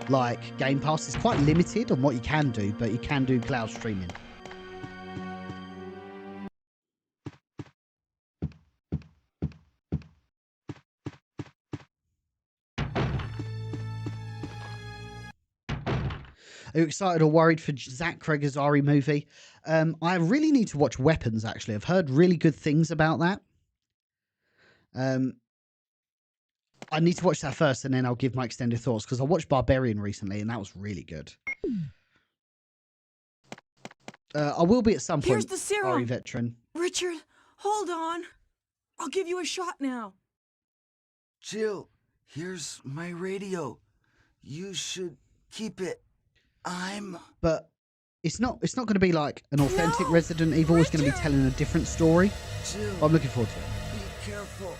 like Game Pass. It's quite limited on what you can do, but you can do cloud streaming. Are you excited or worried for Zach Cregger's RE movie? I really need to watch Weapons, actually. I've heard really good things about that. I need to watch that first, and then I'll give my extended thoughts, because I watched Barbarian recently, and that was really good. I will be at some point. Here's the serum. RE Veteran. Richard, hold on. I'll give you a shot now. Jill, here's my radio. You should keep it. But it's not going to be like an authentic Resident Evil. It's going to be telling a different story. Jill, I'm looking forward to it. be careful.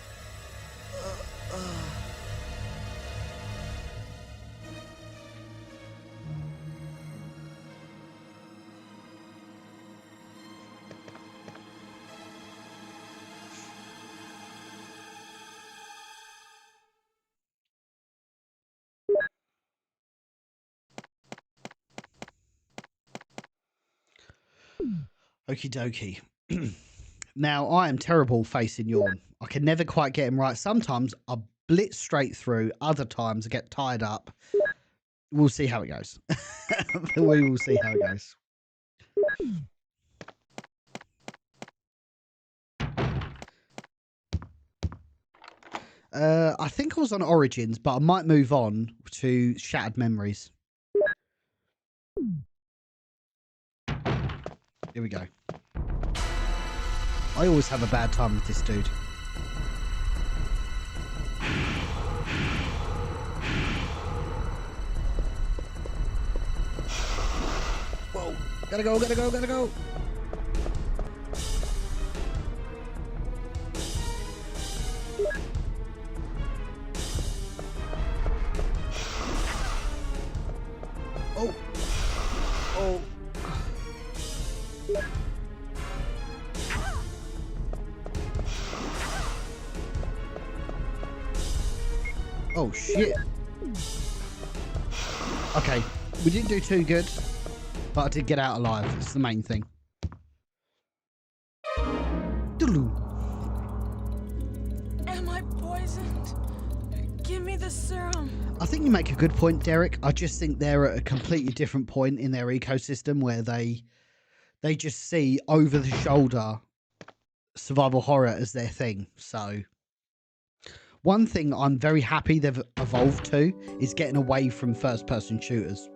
Okie dokie. Now, I am terrible facing Yawn. I can never quite get him right. Sometimes I blitz straight through. Other times I get tied up. We'll see how it goes. We will see how it goes. I think I was on Origins, but I might move on to Shattered Memories. Here we go. I always have a bad time with this dude. Whoa. Gotta go, gotta go, gotta go. Oh. Oh. Oh shit. Okay, we didn't do too good, but I did get out alive. It's the main thing. Am I poisoned? Give me the serum. I think you make a good point, Derek. I just think they're at a completely different point in their ecosystem where they just see over the shoulder survival horror as their thing. So one thing I'm very happy they've evolved to is getting away from first-person shooters.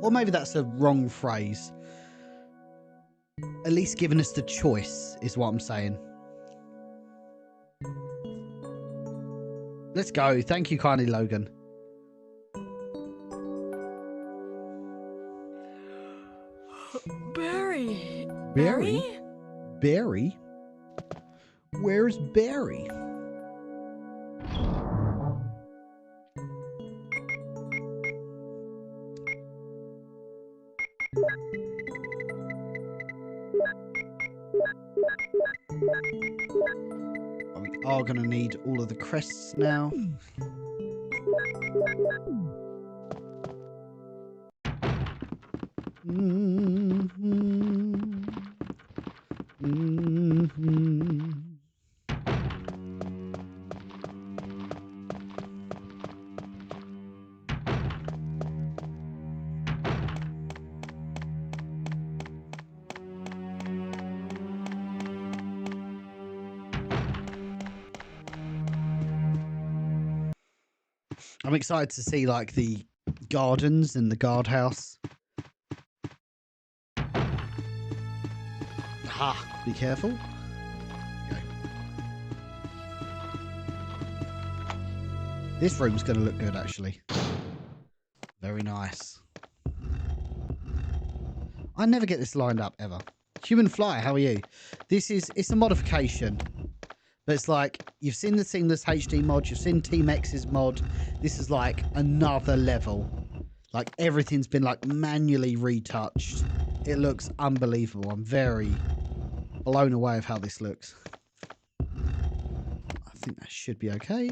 Or maybe that's a wrong phrase. At least giving us the choice is what I'm saying. Let's go. Thank you kindly, Logan. Barry. Barry? Barry? Where's Barry? We are going to need all of the crests now. I'm excited to see like the gardens and the guardhouse. Ha! Be careful. Okay. This room's going to look good, actually. Very nice. I never get this lined up ever. Human Fly, how are you? It's a modification. But it's like, you've seen the Seamless HD mod, you've seen Team X's mod. This is like another level. Like everything's been like manually retouched. It looks unbelievable. I'm very blown away of how this looks. I think that should be okay.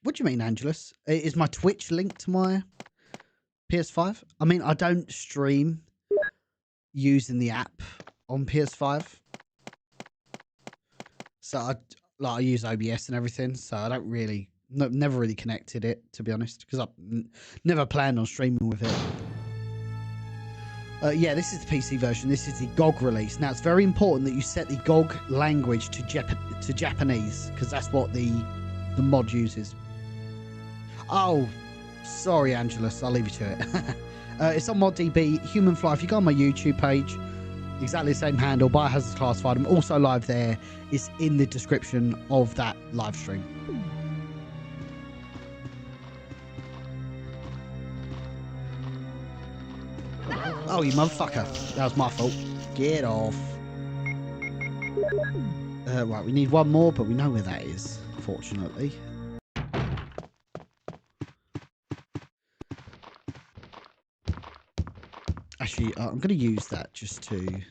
What do you mean, Angelus? Is my Twitch linked to my PS5? I mean, I don't stream using the app on PS5. So I use OBS and everything, so I don't really, never really connected it, to be honest, because I never planned on streaming with it. Yeah, this is the PC version. This is the GOG release. Now, it's very important that you set the GOG language to Japanese, because that's what the mod uses. Oh, sorry, Angelus. I'll leave you to it. It's on ModDB, Human Fly. If you go on my YouTube page, exactly the same handle, Biohazard Classified. I'm also live there. It's in the description of that live stream. Oh, you motherfucker. That was my fault. Get off. Right, we need one more, but we know where that is, fortunately. Actually, I'm going to use that just to...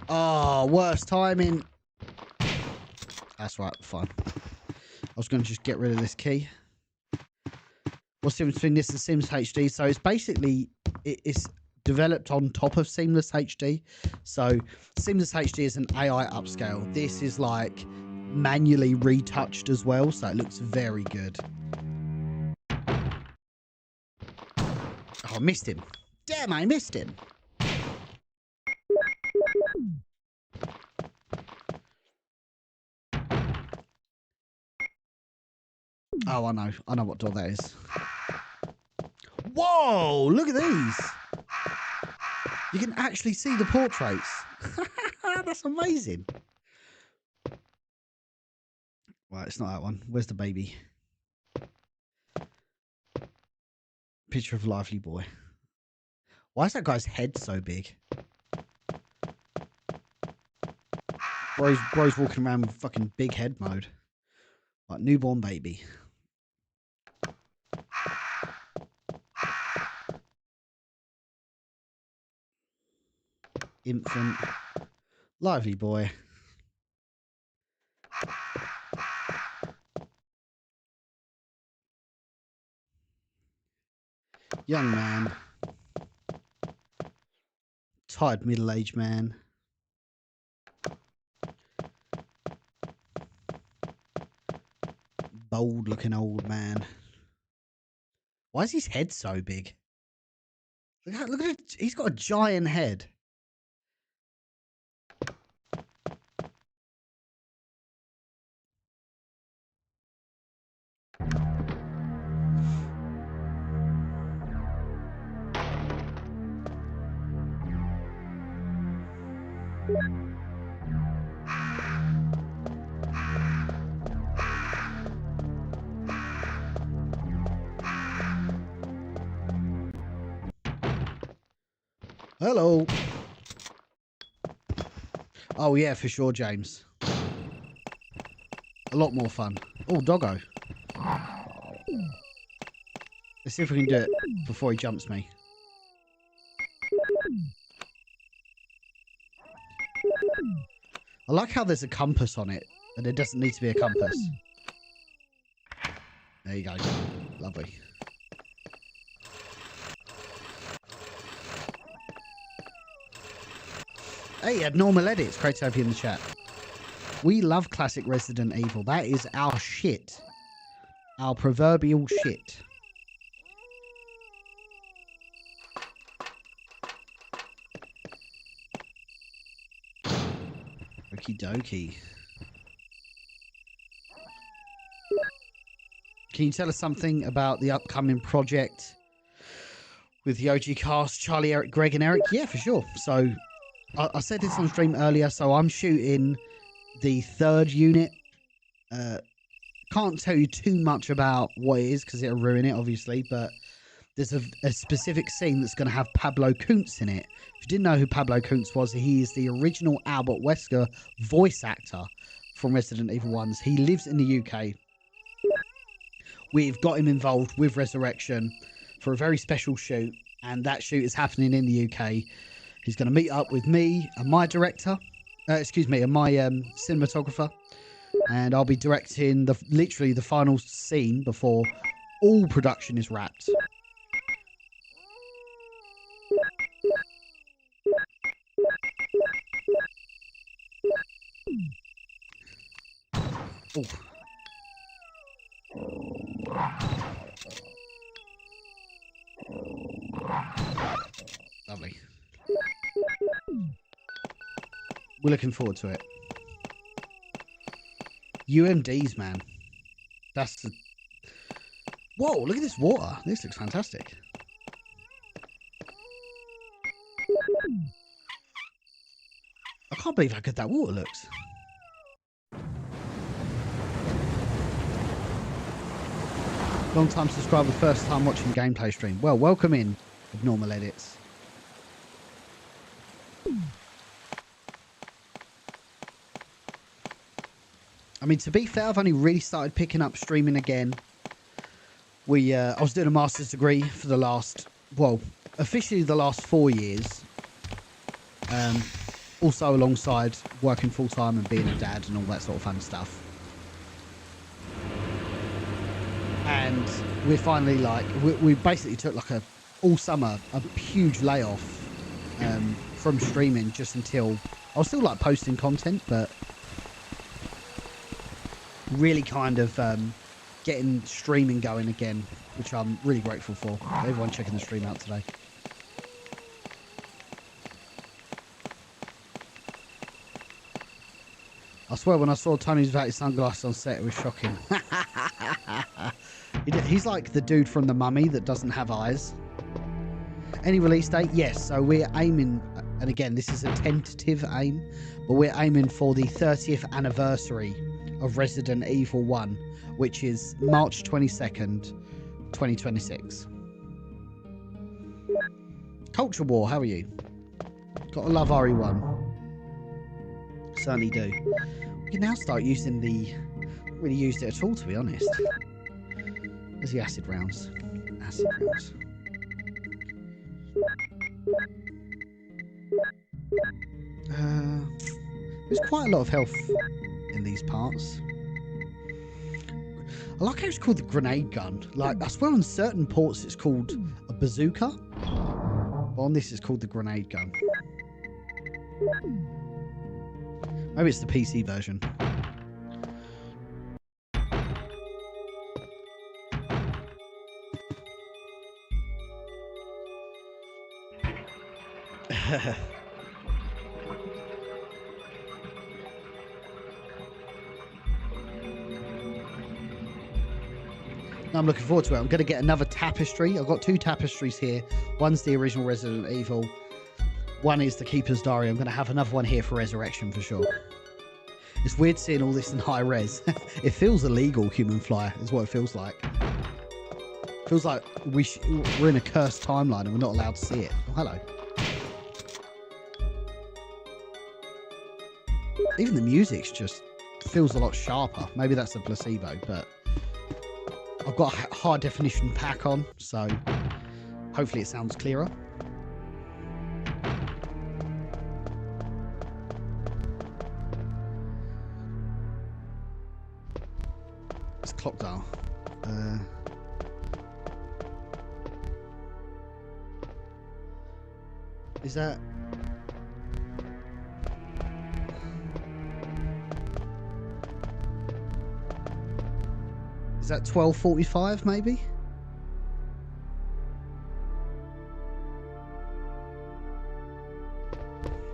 Oh, worst timing. That's right, fine. I was going to just get rid of this key. What's the difference between this and Sims HD? So it's basically, it's developed on top of Seamless HD. So Seamless HD is an AI upscale. This is like manually retouched as well, so it looks very good. Oh, I missed him. Damn, I missed him. Oh, I know what door that is. Whoa, look at these. You can actually see the portraits. That's amazing. Right, it's not that one. Where's the baby? Picture of lively boy. Why is that guy's head so big? Bro's walking around with fucking big head mode. Like newborn baby. Infant. Lively boy. Young man. Tired middle-aged man. Bold-looking old man. Why is his head so big? Look at it. He's got a giant head. Hello. Oh, yeah, for sure, James. A lot more fun. Oh, doggo. Let's see if we can do it before he jumps me. I like how there's a compass on it, and there doesn't need to be a compass. There you go. Lovely. Hey, Abnormal Edits, great to have you in the chat. We love classic Resident Evil. That is our shit. Our proverbial shit. Okie dokie. Can you tell us something about the upcoming project with the OG cast, Charlie, Eric, Greg and Eric? Yeah, for sure. So I said this on stream earlier, so I'm shooting the third unit. Can't tell you too much about what it is because it'll ruin it, obviously, but there's a specific scene that's going to have Pablo Kuntz in it. If you didn't know who Pablo Kuntz was, he is the original Albert Wesker voice actor from Resident Evil 1. He lives in the UK. We've got him involved with Resurrection for a very special shoot, and that shoot is happening in the UK. He's going to meet up with me and my director, and my cinematographer, and I'll be directing literally the final scene before all production is wrapped. Oh. Lovely. We're looking forward to it. UMDs, man. That's the... Whoa, look at this water. This looks fantastic. I can't believe how good that water looks. Long time subscriber, first time watching gameplay stream. Well, welcome in, Abnormal Edits. I mean, to be fair, I've only really started picking up streaming again. I was doing a master's degree for the last, well, officially the last 4 years. Also alongside working full time and being a dad and all that sort of fun stuff. and we're finally like we basically took like all summer a huge layoff from streaming just until I was still like posting content, but really kind of getting streaming going again, which I'm really grateful for. Everyone checking the stream out today. I swear when I saw Tony's without his sunglasses on set, it was shocking. He's like the dude from The Mummy that doesn't have eyes. Any release date? Yes. So we're aiming, and again, this is a tentative aim, but we're aiming for the 30th anniversary of Resident Evil 1, which is March 22nd, 2026. Culture War, how are you? Gotta love RE1. Certainly do. We can now start using not really used it at all, to be honest. There's the acid rounds. Acid rounds. There's quite a lot of health in these parts. I like how it's called the grenade gun. Like, I swear on certain ports it's called a bazooka. But on this it's called the grenade gun. Maybe it's the PC version. I'm looking forward to it. I'm going to get another tapestry. I've got 2 tapestries here. One's the original Resident Evil. One is the Keeper's Diary. I'm going to have another one here for Resurrection for sure. It's weird seeing all this in high res. It feels illegal, Human Fly, is what it feels like. It feels like we're in a cursed timeline and we're not allowed to see it. Oh, hello. Even the music's just feels a lot sharper. Maybe that's a placebo, but I've got a high definition pack on, so hopefully it sounds clearer. It's clock dial. Is that... Is that 12:45 maybe?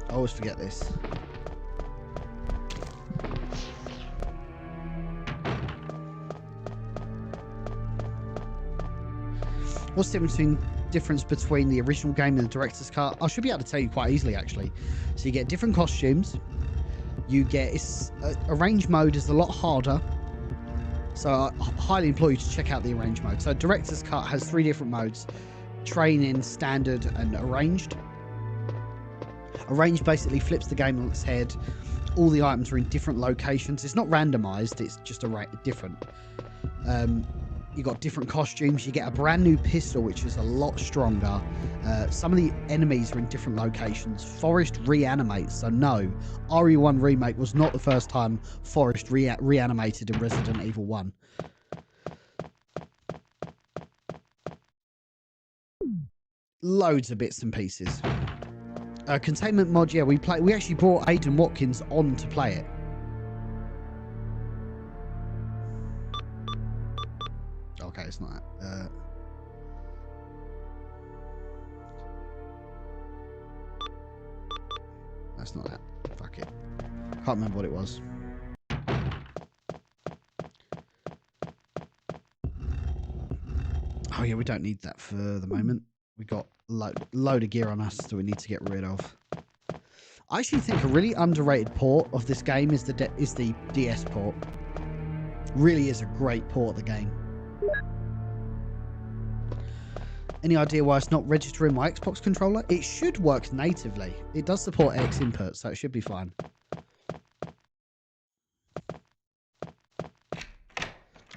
I always forget this. What's the difference between the original game and the director's cut? I should be able to tell you quite easily actually. So you get different costumes. You get arrange mode is a lot harder. So I highly implore you to check out the arranged mode. So director's cut has 3 different modes: training, standard, and arranged. Arranged basically flips the game on its head. All the items are in different locations. It's not randomized, it's just different. You got different costumes. You get a brand new pistol, which is a lot stronger. Some of the enemies are in different locations. Forest reanimates. So no, RE1 Remake was not the first time Forest reanimated in Resident Evil 1. Loads of bits and pieces. Containment mod, yeah, we actually brought Aidan Watkins on to play it. Okay, it's not that. That's not that. Fuck it. Can't remember what it was. Oh yeah, we don't need that for the moment. We got load of gear on us that we need to get rid of. I actually think a really underrated port of this game is the DS port. Really is a great port of the game. Any idea why it's not registering my Xbox controller? It should work natively. It does support X input, so it should be fine.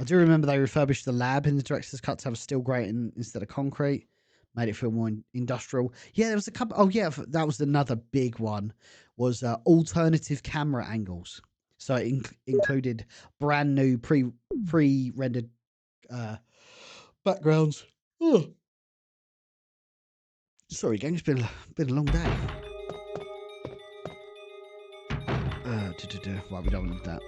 I do remember they refurbished the lab in the director's cut to have a steel grating instead of concrete. Made it feel more industrial. Yeah, there was a couple... Oh, yeah, that was another big one. Was alternative camera angles. So it included brand new pre-rendered backgrounds. Oh. Sorry, gang. It's been a long day. Right, we don't want that.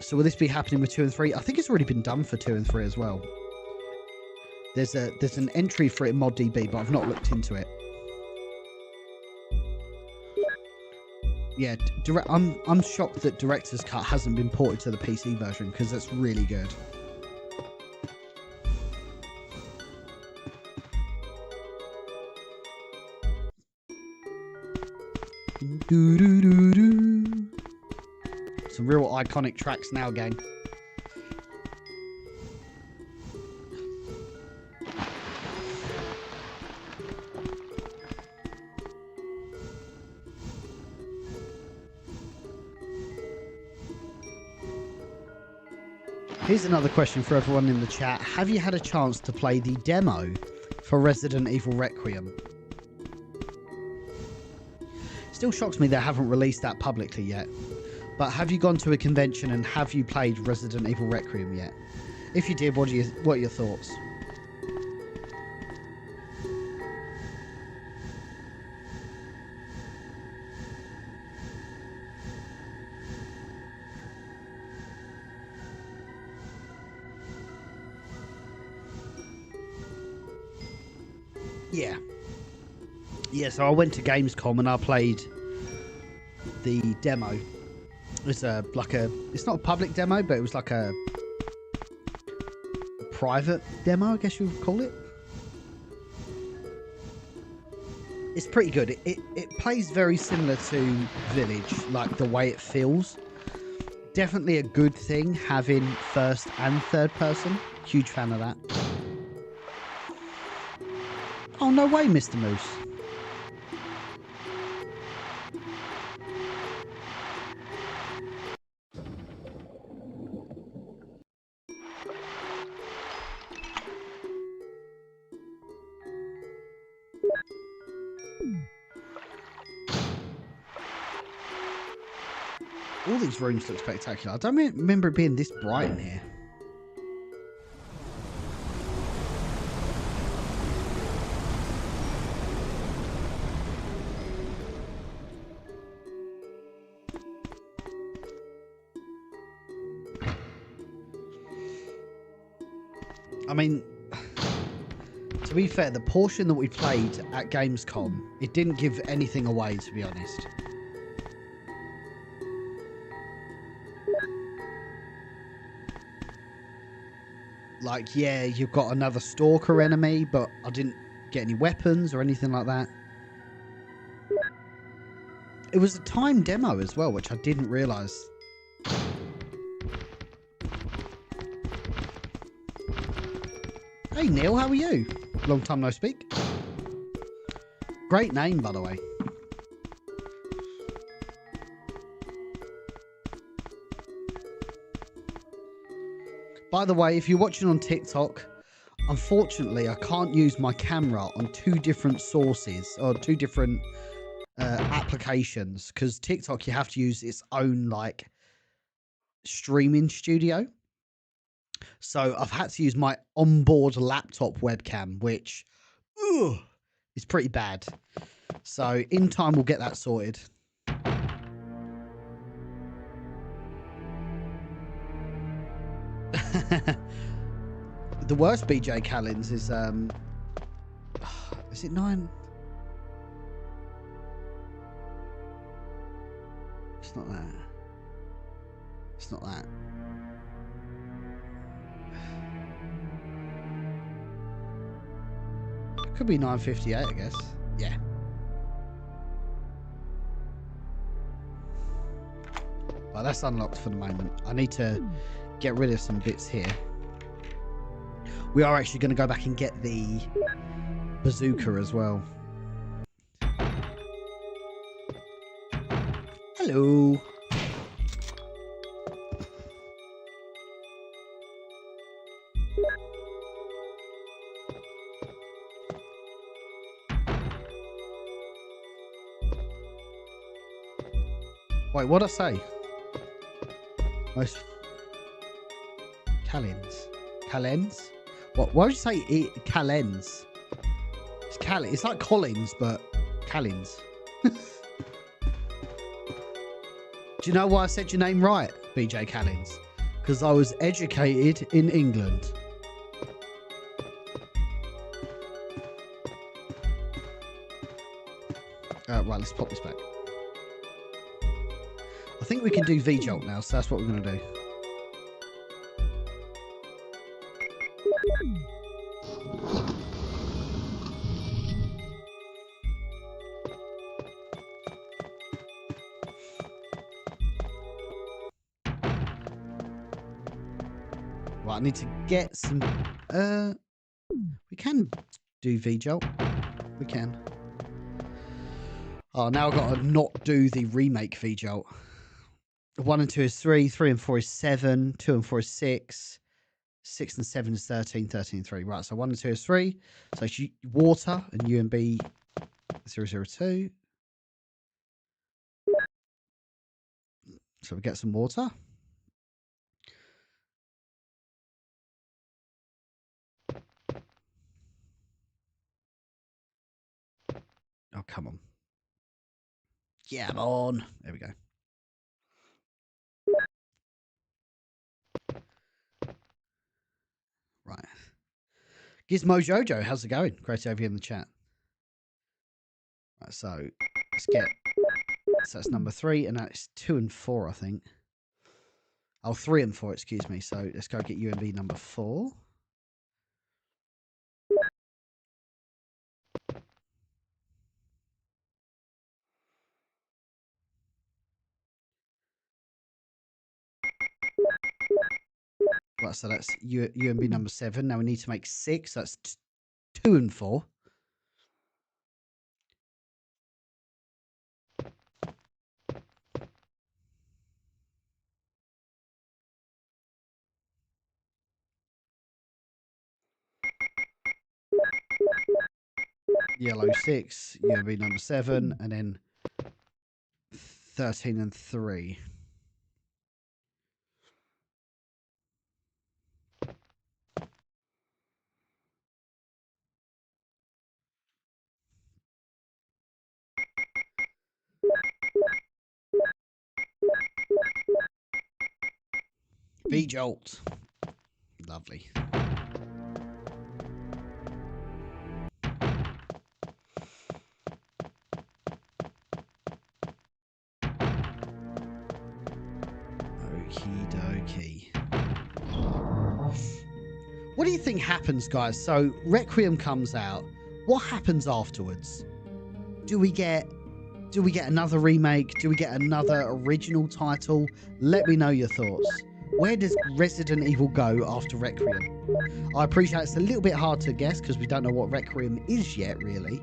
So will this be happening with 2 and 3? I think it's already been done for 2 and 3 as well. There's an entry for it in ModDB, but I've not looked into it. Yeah, I'm shocked that Director's Cut hasn't been ported to the PC version, because that's really good. Some real iconic tracks now, gang. Here's another question for everyone in the chat. Have you had a chance to play the demo for Resident Evil Requiem? Still shocks me they haven't released that publicly yet. But have you gone to a convention and have you played Resident Evil Requiem yet? If you did, what are your thoughts? Yeah, so I went to Gamescom and I played the demo. It's it's not a public demo, but it was like a private demo, I guess you would call it. It's pretty good. It plays very similar to Village, like the way it feels. Definitely a good thing having first and third person. Huge fan of that. Oh, no way, Mr. Moose. All these rooms look spectacular. I don't remember it being this bright in here. I mean, to be fair, the portion that we played at Gamescom, it didn't give anything away, to be honest. Like, yeah, you've got another stalker enemy, but I didn't get any weapons or anything like that. It was a timed demo as well, which I didn't realise. Hey Neil, how are you? Long time no speak. Great name, by the way. By the way, if you're watching on TikTok, unfortunately I can't use my camera on 2 different sources or 2 different applications, because TikTok, you have to use its own like streaming studio. So I've had to use my onboard laptop webcam, which is pretty bad. So in time we'll get that sorted. The worst BJ Callens is it 9? It's not that. It's not that. It could be 958, I guess. Yeah. Well, that's unlocked for the moment. I need to get rid of some bits here. We are actually going to go back and get the bazooka as well. Hello. Wait, what'd I say? Most Callens. Calens? What? Why would you say it? Calens? It's It's like Collins, but Calens. Do you know why I said your name right, BJ Calens? Because I was educated in England. Right, let's pop this back. I think we can do V-Jolt now, so that's what we're going to do. Right, I need to get some... we can do V-Jolt. We can. Oh, now I've got to not do the remake V-Jolt. 1 and 2 is 3, 3 and 4 is 7, 2 and 4 is 6, 6 and 7 is 13, 13 and 3. Right, so 1 and 2 is 3. So it's water and UMB 002. So we get some water. Oh, come on. Yeah, I'm on. There we go. Right. Gizmo Jojo, how's it going? Great to have you in the chat. Right, so let's get... So that's number 3, and that's 2 and 4, I think. Oh, 3 and 4, excuse me. So let's go get UMB number 4. Right, so that's UMB number 7. Now we need to make 6. That's 2 and 4. Yellow 6, UMB number 7, and then 13 and 3. V-Jolt. Lovely. Okie dokie. What do you think happens, guys? So Requiem comes out. What happens afterwards? Do we get another remake? Do we get another original title? Let me know your thoughts. Where does Resident Evil go after Requiem? I appreciate it's a little bit hard to guess because we don't know what Requiem is yet, really.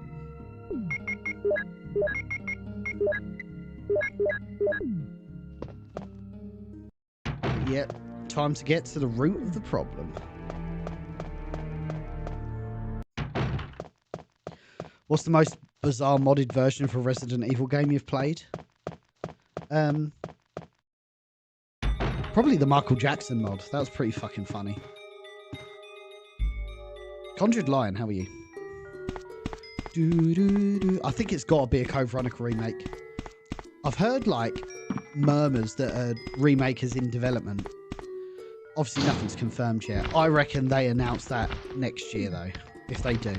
But yeah, time to get to the root of the problem. What's the most bizarre modded version of a Resident Evil game you've played? Probably the Michael Jackson mod. That was pretty fucking funny. Conjured Lion, how are you? I think it's got to be a Code Veronica remake. I've heard, like, murmurs that a remake is in development. Obviously, nothing's confirmed yet. I reckon they announce that next year, though, if they do.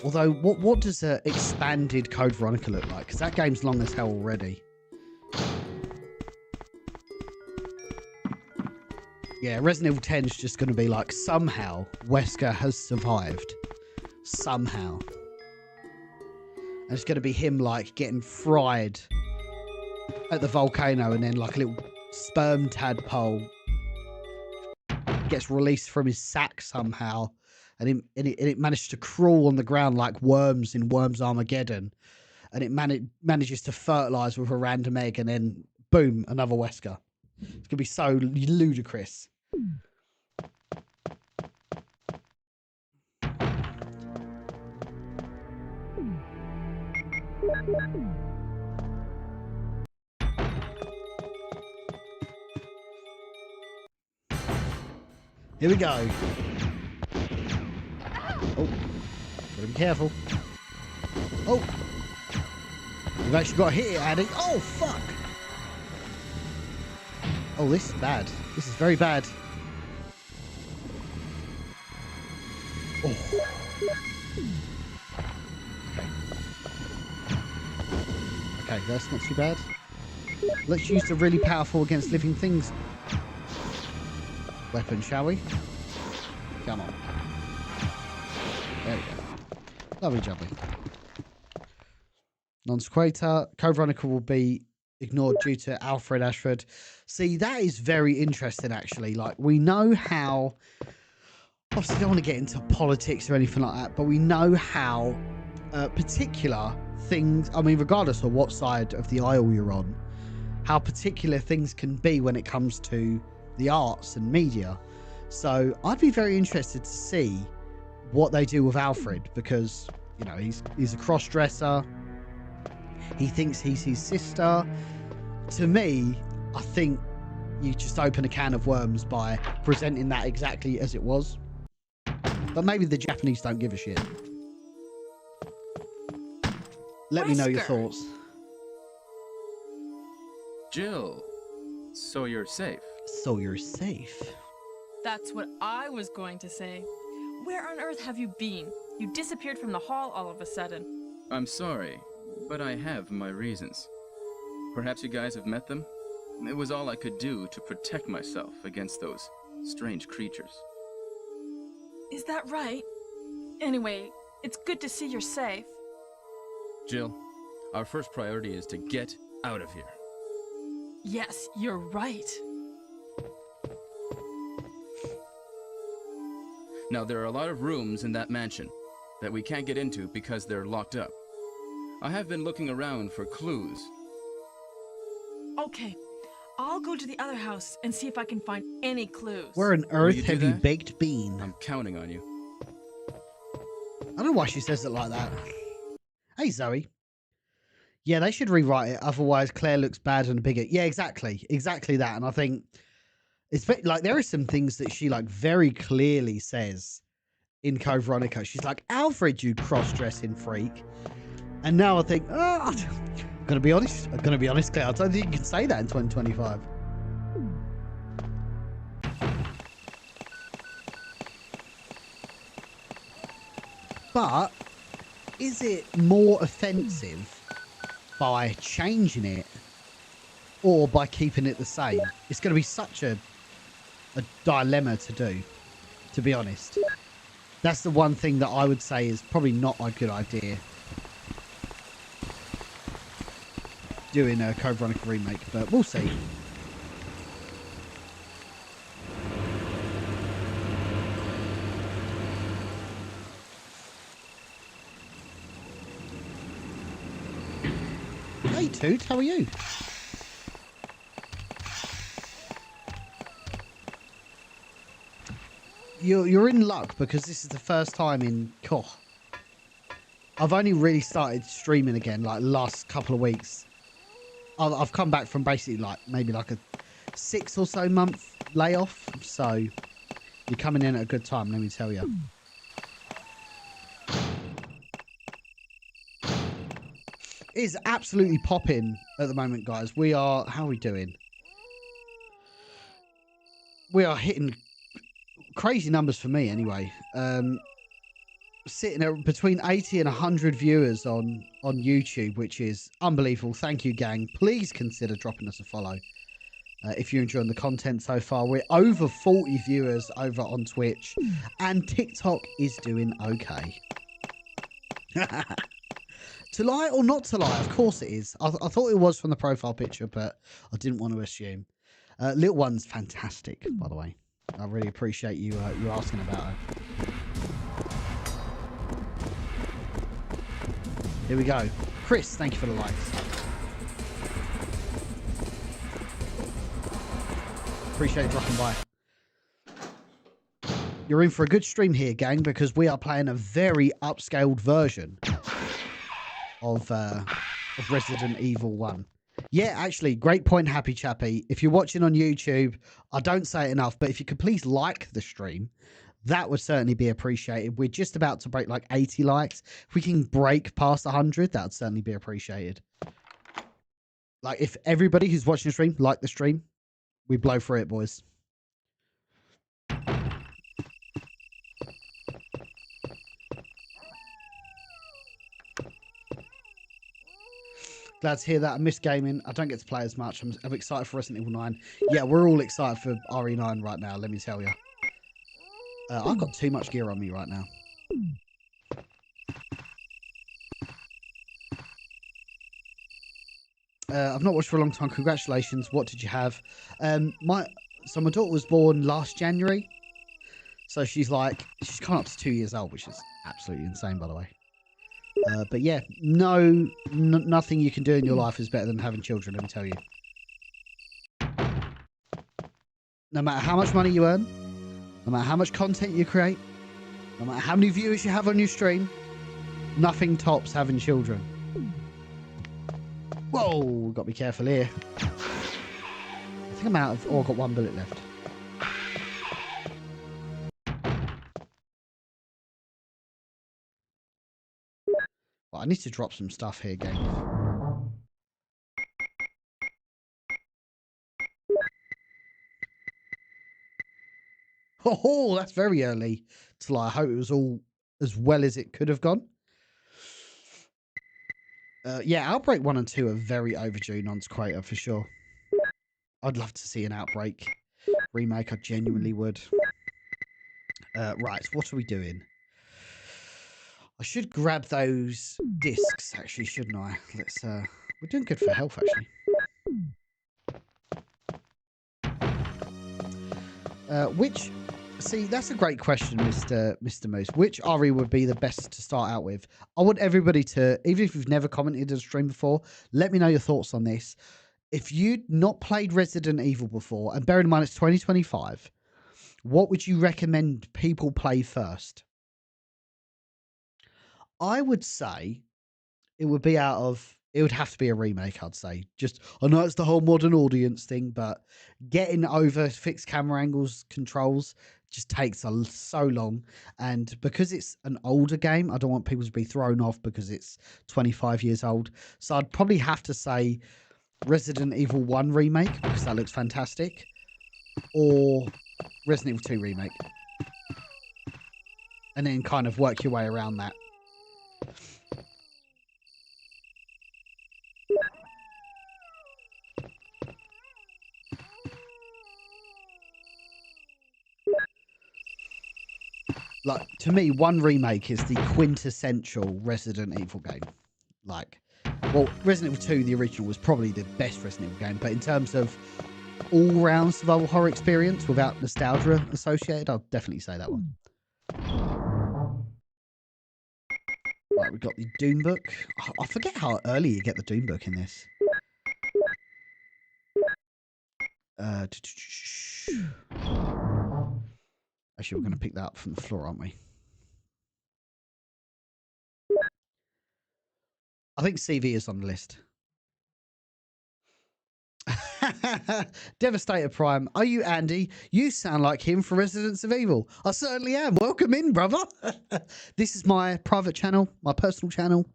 Although, what does an expanded Code Veronica look like? Because that game's long as hell already. Yeah, Resident Evil 10 is just going to be like, somehow Wesker has survived. Somehow. And it's going to be him, like, getting fried at the volcano, and then, like, a little sperm tadpole gets released from his sack somehow. And it managed to crawl on the ground like worms in Worms Armageddon. And it manages to fertilise with a random egg, and then, boom, another Wesker. It's going to be so ludicrous. Here we go. Oh, gotta be careful. Oh, we've actually got hit, Andy. Oh, fuck. Oh, this is bad. This is very bad. Oh. Okay, that's not too bad. Let's use the really powerful against living things weapon, shall we? Come on. There we go. Lovely jubbly. Non-sequitur. Code Veronica will be ignored due to Alfred Ashford. See, that is very interesting, actually. Like, we know how... Obviously, I don't want to get into politics or anything like that, but we know how particular things... I mean, regardless of what side of the aisle you're on, how particular things can be when it comes to the arts and media. So I'd be very interested to see what they do with Alfred, because, you know, he's a cross-dresser. He thinks he's his sister. To me, I think you just open a can of worms by presenting that exactly as it was. But maybe the Japanese don't give a shit. Let me know your thoughts. Jill, so you're safe. So you're safe. That's what I was going to say. Where on earth have you been? You disappeared from the hall all of a sudden. I'm sorry, but I have my reasons. Perhaps you guys have met them? It was all I could do to protect myself against those strange creatures. Is that right? Anyway, it's good to see you're safe. Jill, our first priority is to get out of here. Yes, you're right. Now, there are a lot of rooms in that mansion that we can't get into because they're locked up. I have been looking around for clues. Okay, I'll go to the other house and see if I can find any clues. Where on earth have you baked bean? I'm counting on you. I don't know why she says it like that. Hey, Zoe. Yeah, they should rewrite it. Otherwise, Claire looks bad and a bigot. Yeah, exactly. Exactly that. And I think it's like there are some things that she like very clearly says in Code Veronica. She's like, Alfred, you cross-dressing freak. And now I think, oh, I'm going to be honest. I'm going to be honest, Claire. I don't think you can say that in 2025. But is it more offensive by changing it or by keeping it the same? It's going to be such a dilemma to do, to be honest. That's the one thing that I would say is probably not a good idea, doing a Code Veronica remake, but we'll see. Hey Toot, how are you? You're in luck because this is the first time in I've only really started streaming again like last couple of weeks. I've come back from basically like maybe like a 6 or so month layoff, so you're coming in at a good time, let me tell you. It is absolutely popping at the moment, guys. We are, how are we doing? We are hitting crazy numbers for me anyway. Sitting at between 80 and 100 viewers on YouTube, which is unbelievable. Thank you, gang. Please consider dropping us a follow if you're enjoying the content so far. We're over 40 viewers over on Twitch, and TikTok is doing okay. To lie or not to lie, of course it is. I thought it was from the profile picture, but I didn't want to assume. Little One's fantastic, by the way. I really appreciate you asking about her. Here we go. Chris, thank you for the likes. Appreciate dropping by. You're in for a good stream here, gang, because we are playing a very upscaled version of Resident Evil 1. Yeah, actually, great point, Happy Chappy. If you're watching on YouTube, I don't say it enough, but if you could please like the stream, that would certainly be appreciated. We're just about to break like 80 likes. If we can break past 100, that would certainly be appreciated. Like, if everybody who's watching the stream like the stream, we blow through it, boys. Glad to hear that. I miss gaming. I don't get to play as much. I'm excited for Resident Evil 9. Yeah, we're all excited for RE9 right now, let me tell you. I've got too much gear on me right now. I've not watched for a long time. Congratulations. What did you have? My daughter was born last January. So she's coming up to 2 years old, which is absolutely insane, by the way. But yeah, nothing you can do in your life is better than having children, let me tell you. No matter how much money you earn, no matter how much content you create, no matter how many viewers you have on your stream, nothing tops having children. Whoa, got to be careful here. I think I'm out of... Oh, I've got one bullet left. Well, I need to drop some stuff here, gang. Oh, that's very early to lie. I hope it was all as well as it could have gone. Yeah, Outbreak 1 and 2 are very overdue, Nonce Crater, for sure. I'd love to see an Outbreak remake. I genuinely would. Right, what are we doing? I should grab those discs, actually, shouldn't I? Let's. We're doing good for health, actually. See, that's a great question, Mr. Moose. Which RE would be the best to start out with? I want everybody to, even if you've never commented on a stream before, let me know your thoughts on this. If you'd not played Resident Evil before, and bear in mind it's 2025, what would you recommend people play first? I would say it would have to be a remake, I'd say. Just, I know it's the whole modern audience thing, but getting over fixed camera angles, controls, just takes so long. And because it's an older game, I don't want people to be thrown off because it's 25 years old. So I'd probably have to say Resident Evil 1 remake, because that looks fantastic, or Resident Evil 2 remake. And then kind of work your way around that. Like, to me, 1 remake is the quintessential Resident Evil game. Like, well, Resident Evil 2, the original, was probably the best Resident Evil game, but in terms of all-round survival horror experience without nostalgia associated, I'll definitely say that one. Right, we've got the Doom book. I forget how early you get the Doom book in this. Actually, we're going to pick that up from the floor, aren't we? I think CV is on the list. Devastator Prime. Are you Andy? You sound like him for Residents of Evil. I certainly am. Welcome in, brother. This is my private channel, my personal channel.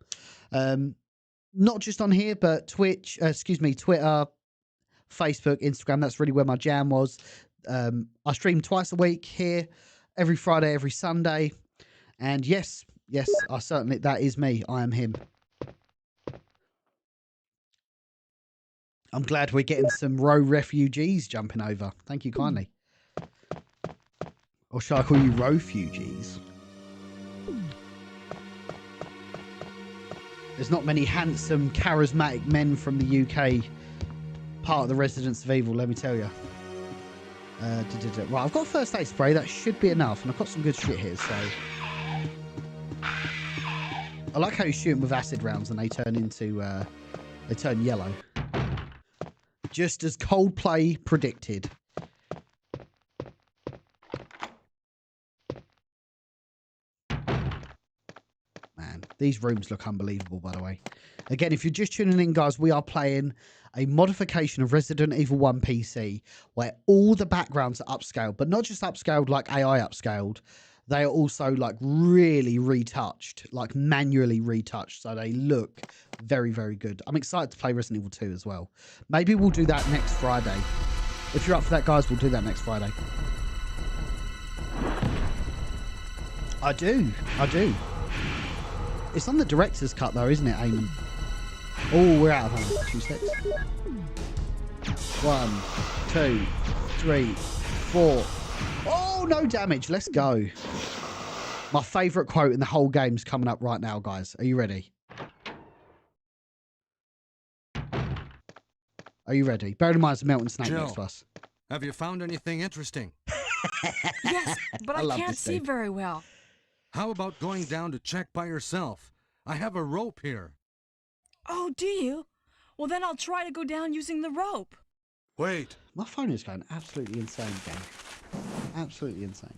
Not just on here, but Twitch, Twitter, Facebook, Instagram. That's really where my jam was. I stream twice a week here, every Friday, every Sunday. And yes, that is me. I am him. I'm glad we're getting some row refugees jumping over. Thank you kindly. Or shall I call you row-fugees? There's not many handsome, charismatic men from the UK part of the Residents of Evil, let me tell you. Right, I've got a first aid spray. That should be enough. And I've got some good shit here, so... I like how you shoot them with acid rounds and they turn into... they turn yellow. Just as Coldplay predicted. These rooms look unbelievable, by the way. Again, if you're just tuning in, guys, we are playing a modification of Resident Evil 1 PC where all the backgrounds are upscaled, but not just upscaled like AI upscaled. They are also like really retouched, like manually retouched. So they look very, very good. I'm excited to play Resident Evil 2 as well. Maybe we'll do that next Friday. If you're up for that, guys, we'll do that next Friday. I do. It's on the director's cut, though, isn't it, Eamon? Oh, we're out of time. 2 seconds. 1, 2, 3, 4. Oh, no damage. Let's go. My favourite quote in the whole game's coming up right now, guys. Are you ready? Are you ready? Bear in mind, it's a melting snake next to us. Have you found anything interesting? Yes, but I can't see dude. very well. How about going down to check by yourself? I have a rope here. Oh, do you? Well, then I'll try to go down using the rope. Wait. My phone is going absolutely insane, gang. Absolutely insane.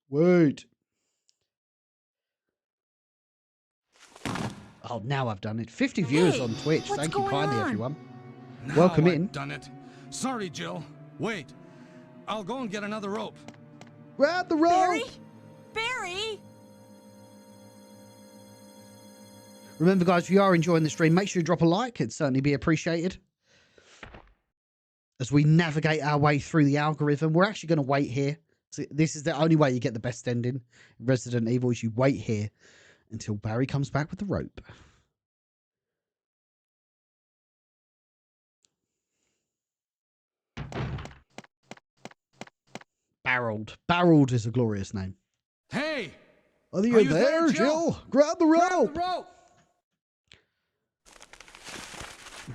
Wait. Oh, now I've done it. 50 viewers on Twitch. Thank you kindly, everyone. Now Welcome I've in. Done it. Sorry, Jill. Wait. I'll go and get another rope. Grab the rope. Barry? Barry? Remember, guys, if you are enjoying the stream, make sure you drop a like. It'd certainly be appreciated. As we navigate our way through the algorithm, we're actually going to wait here. So this is the only way you get the best ending in Resident Evil is you wait here until Barry comes back with the rope. Barreled. Barreled is a glorious name. Hey! Are you there, Jill? Grab the rope! Grab the rope!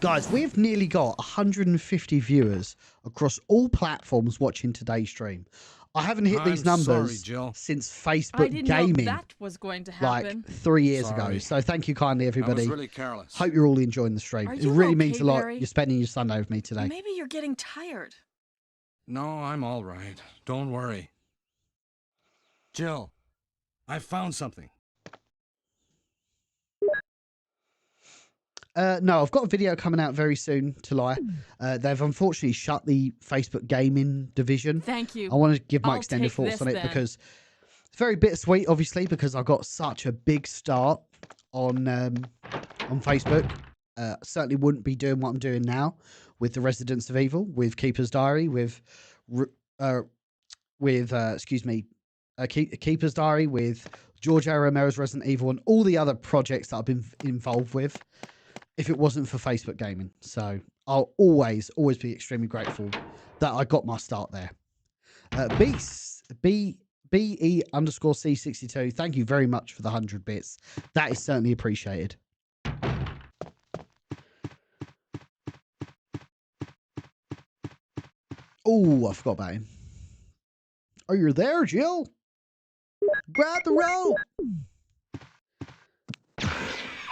Guys, we've nearly got 150 viewers across all platforms watching today's stream. I haven't hit these numbers since Facebook I didn't Gaming, know that was going to happen. like 3 years ago. So thank you kindly, everybody. I was really careless. Hope you're all enjoying the stream. Are It you really okay, means a lot. Barry? You're spending your Sunday with me today. Maybe you're getting tired. No, I'm all right. Don't worry. Jill, I found something. No, I've got a video coming out very soon to lie. They've unfortunately shut the Facebook gaming division. Thank you. I want to give my I'll extended take thoughts this on it then. because it's very bittersweet, obviously, because I got such a big start on Facebook. Certainly wouldn't be doing what I'm doing now with the Residents of Evil, with Keeper's Diary, with Keeper's Diary, with George A. Romero's Resident Evil, and all the other projects that I've been involved with, if it wasn't for Facebook gaming. So I'll always be extremely grateful that I got my start there. BE_C62, thank you very much for the 100 bits. That is certainly appreciated. Oh, I forgot about him. Are you there, Jill? Grab the rope!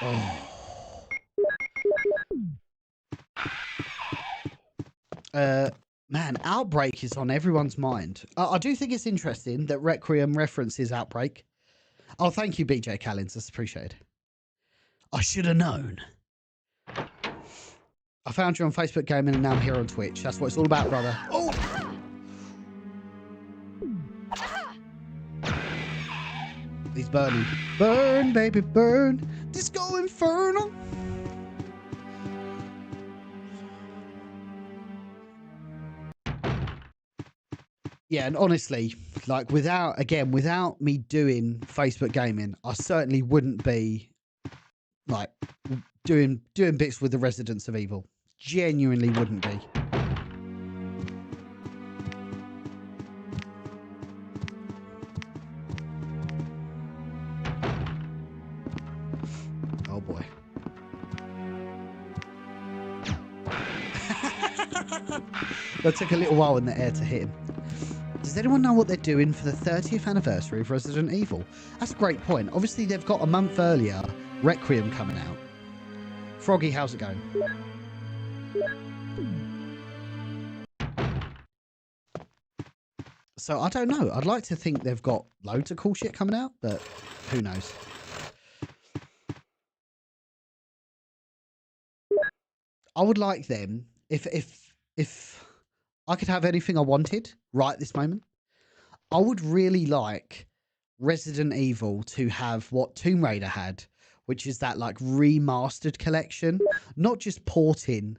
Oh. Man, Outbreak is on everyone's mind. I do think it's interesting that Requiem references Outbreak. Oh, thank you, BJ Callins. That's appreciated. I should have known. I found you on Facebook Gaming and now I'm here on Twitch. That's what it's all about, brother. Oh! He's burning. Burn, baby, burn. Disco Inferno. Yeah, and honestly, like without me doing Facebook Gaming, I certainly wouldn't be like doing bits with the Residents of Evil. Genuinely wouldn't be. Oh boy. That took a little while in the air to hit him. Does anyone know what they're doing for the 30th anniversary of Resident Evil? That's a great point. Obviously, they've got a month earlier Requiem coming out. Froggy, how's it going? So I don't know. I'd like to think they've got loads of cool shit coming out, but who knows? I would like them if I could have anything I wanted right this moment. I would really like Resident Evil to have what Tomb Raider had, which is that like remastered collection, not just porting.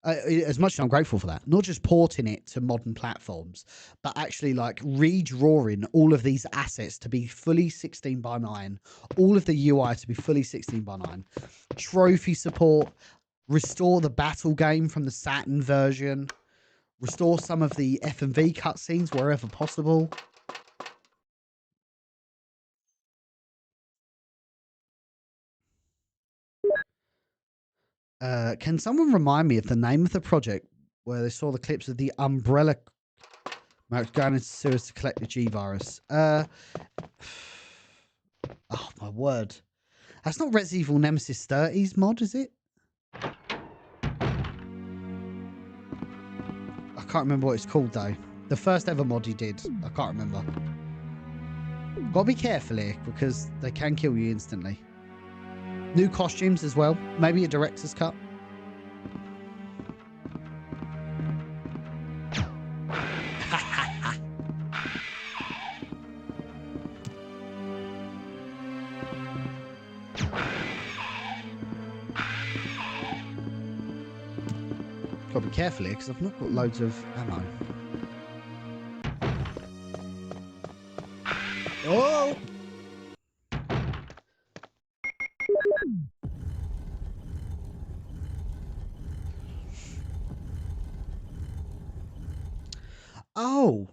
As much as I'm grateful for that, not just porting it to modern platforms, but actually like redrawing all of these assets to be fully 16:9, all of the UI to be fully 16:9, trophy support, restore the battle game from the Saturn version, restore some of the F&V cutscenes wherever possible. Can someone remind me of the name of the project where they saw the clips of the Umbrella going into sewers to collect the G virus? Oh my word. That's not Resident Evil Nemesis 30's mod, is it? I can't remember what it's called though. The first ever mod he did. I can't remember. Gotta be careful here because they can kill you instantly. New costumes as well. Maybe a director's cut. Gotta be careful here because I've not got loads of ammo. Oh! Oh,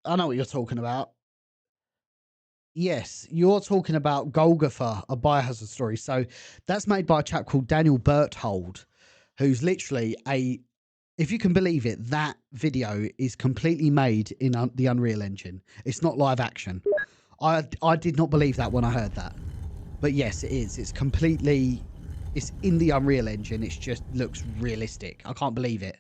I know what you're talking about. Yes, you're talking about Golgotha, a Biohazard story. So that's made by a chap called Daniel Berthold, who's literally if you can believe it, that video is completely made in the Unreal Engine. It's not live action. I did not believe that when I heard that. But yes, it is. It's in the Unreal Engine. It just looks realistic. I can't believe it.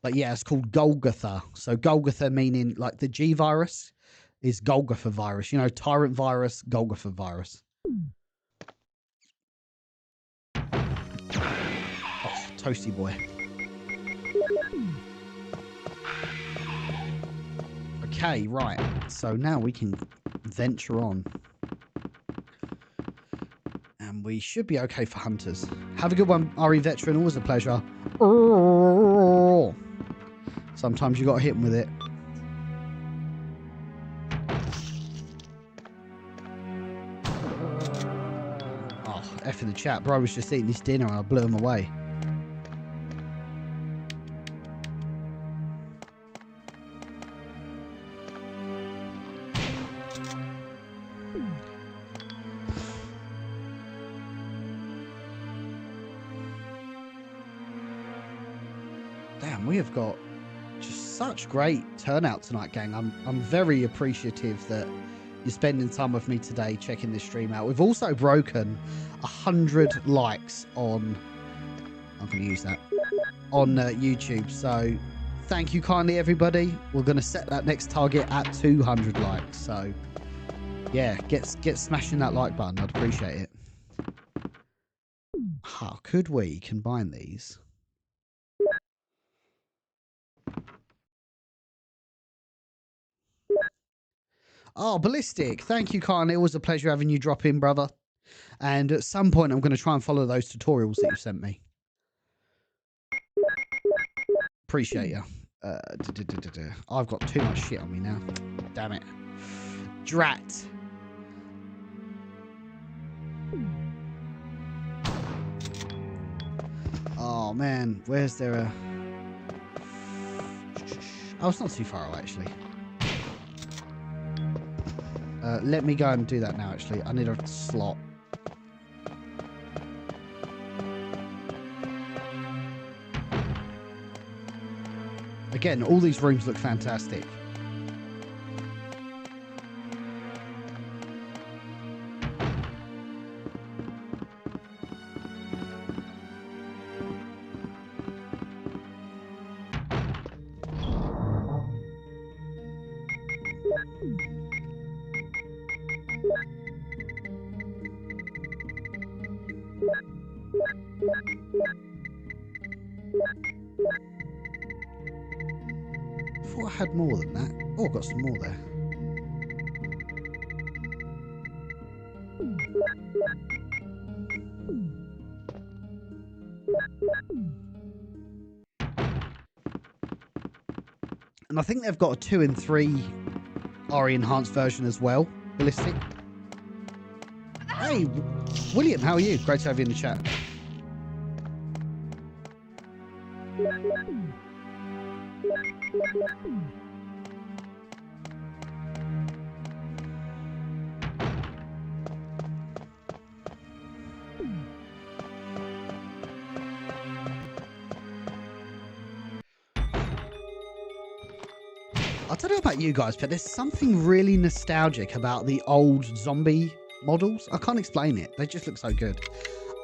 But yeah, it's called Golgotha. So Golgotha meaning like the G virus is Golgotha virus. You know, Tyrant virus, Golgotha virus. Oh, toasty boy. Okay, right. So now we can venture on. And we should be okay for hunters. Have a good one, RE Veteran. Always a pleasure. Sometimes you got to hit them with it. Oh, F in the chat. Bro was just eating his dinner and I blew him away. Damn, we have got just such great turnout tonight, gang. I'm very appreciative that you're spending time with me today, checking this stream out. We've also broken 100 likes on, I'm going to use that, on YouTube. So thank you kindly, everybody. We're going to set that next target at 200 likes. So yeah, get smashing that like button. I'd appreciate it. How could we combine these? Oh, Ballistic, thank you kindly. Always a pleasure having you drop in, brother. And at some point, I'm going to try and follow those tutorials that you sent me. Appreciate you. I've got too much shit on me now. Damn it. Drat. Oh, man. Where's there a... Oh, it's not too far away, actually. Let me go and do that now, actually. I need a slot. Again, all these rooms look fantastic. I thought I had more than that. Oh, I've got some more there. And I think they've got a 2 and 3 RE enhanced version as well. Ballistic. Hey, William, how are you? Great to have you in the chat. I don't know about you guys, but there's something really nostalgic about the old zombie models. I can't explain it. They just look so good.